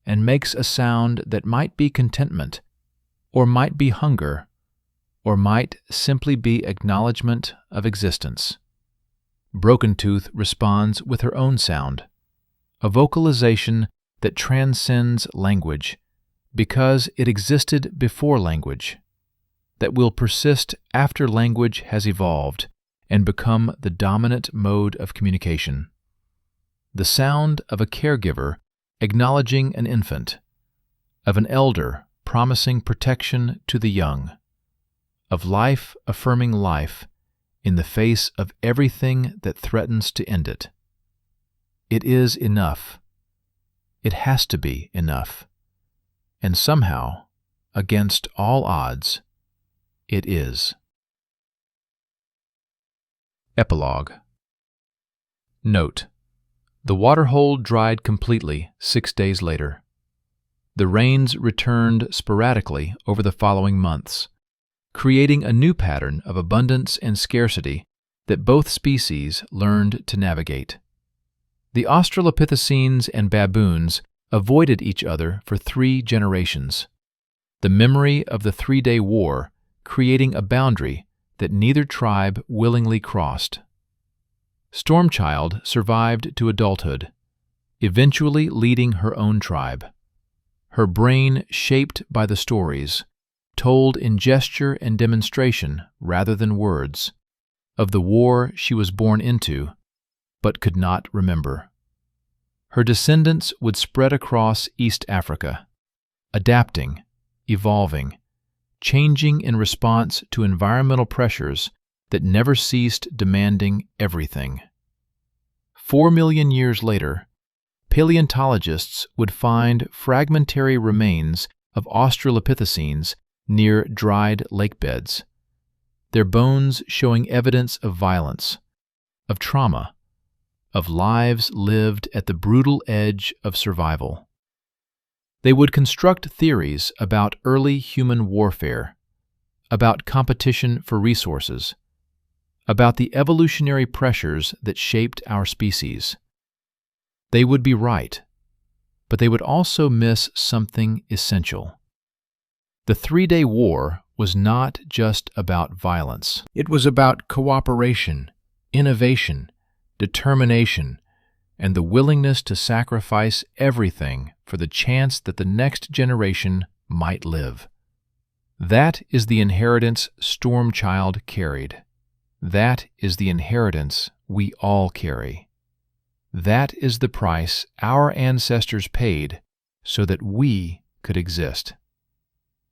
and makes a sound that might be contentment, or might be hunger, or might simply be acknowledgement of existence. Broken Tooth responds with her own sound, a vocalization that transcends language, because it existed before language, that will persist after language has evolved and become the dominant mode of communication. The sound of a caregiver acknowledging an infant, of an elder promising protection to the young, of life affirming life in the face of everything that threatens to end it. It is enough. It has to be enough. And somehow, against all odds, it is. Epilogue. Note: the waterhole dried completely 6 days later. The rains returned sporadically over the following months, creating a new pattern of abundance and scarcity that both species learned to navigate. The Australopithecines and baboons avoided each other for 3 generations, the memory of the 3-day war creating a boundary that neither tribe willingly crossed. Stormchild survived to adulthood, eventually leading her own tribe, her brain shaped by the stories, told in gesture and demonstration rather than words, of the war she was born into but could not remember. Her descendants would spread across East Africa, adapting, evolving, changing in response to environmental pressures that never ceased demanding everything. 4 million years later, paleontologists would find fragmentary remains of Australopithecines near dried lake beds, their bones showing evidence of violence, of trauma, of lives lived at the brutal edge of survival. They would construct theories about early human warfare, about competition for resources, about the evolutionary pressures that shaped our species. They would be right, but they would also miss something essential. The 3-day war was not just about violence. It was about cooperation, innovation, determination, and the willingness to sacrifice everything for the chance that the next generation might live. That is the inheritance Stormchild carried. That is the inheritance we all carry. That is the price our ancestors paid so that we could exist.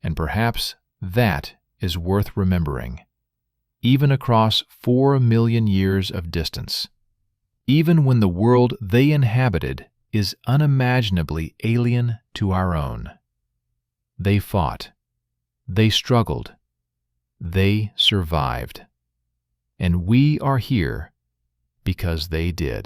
And perhaps that is worth remembering, even across 4 million years of distance. Even when the world they inhabited is unimaginably alien to our own. They fought. They struggled. They survived. And we are here because they did.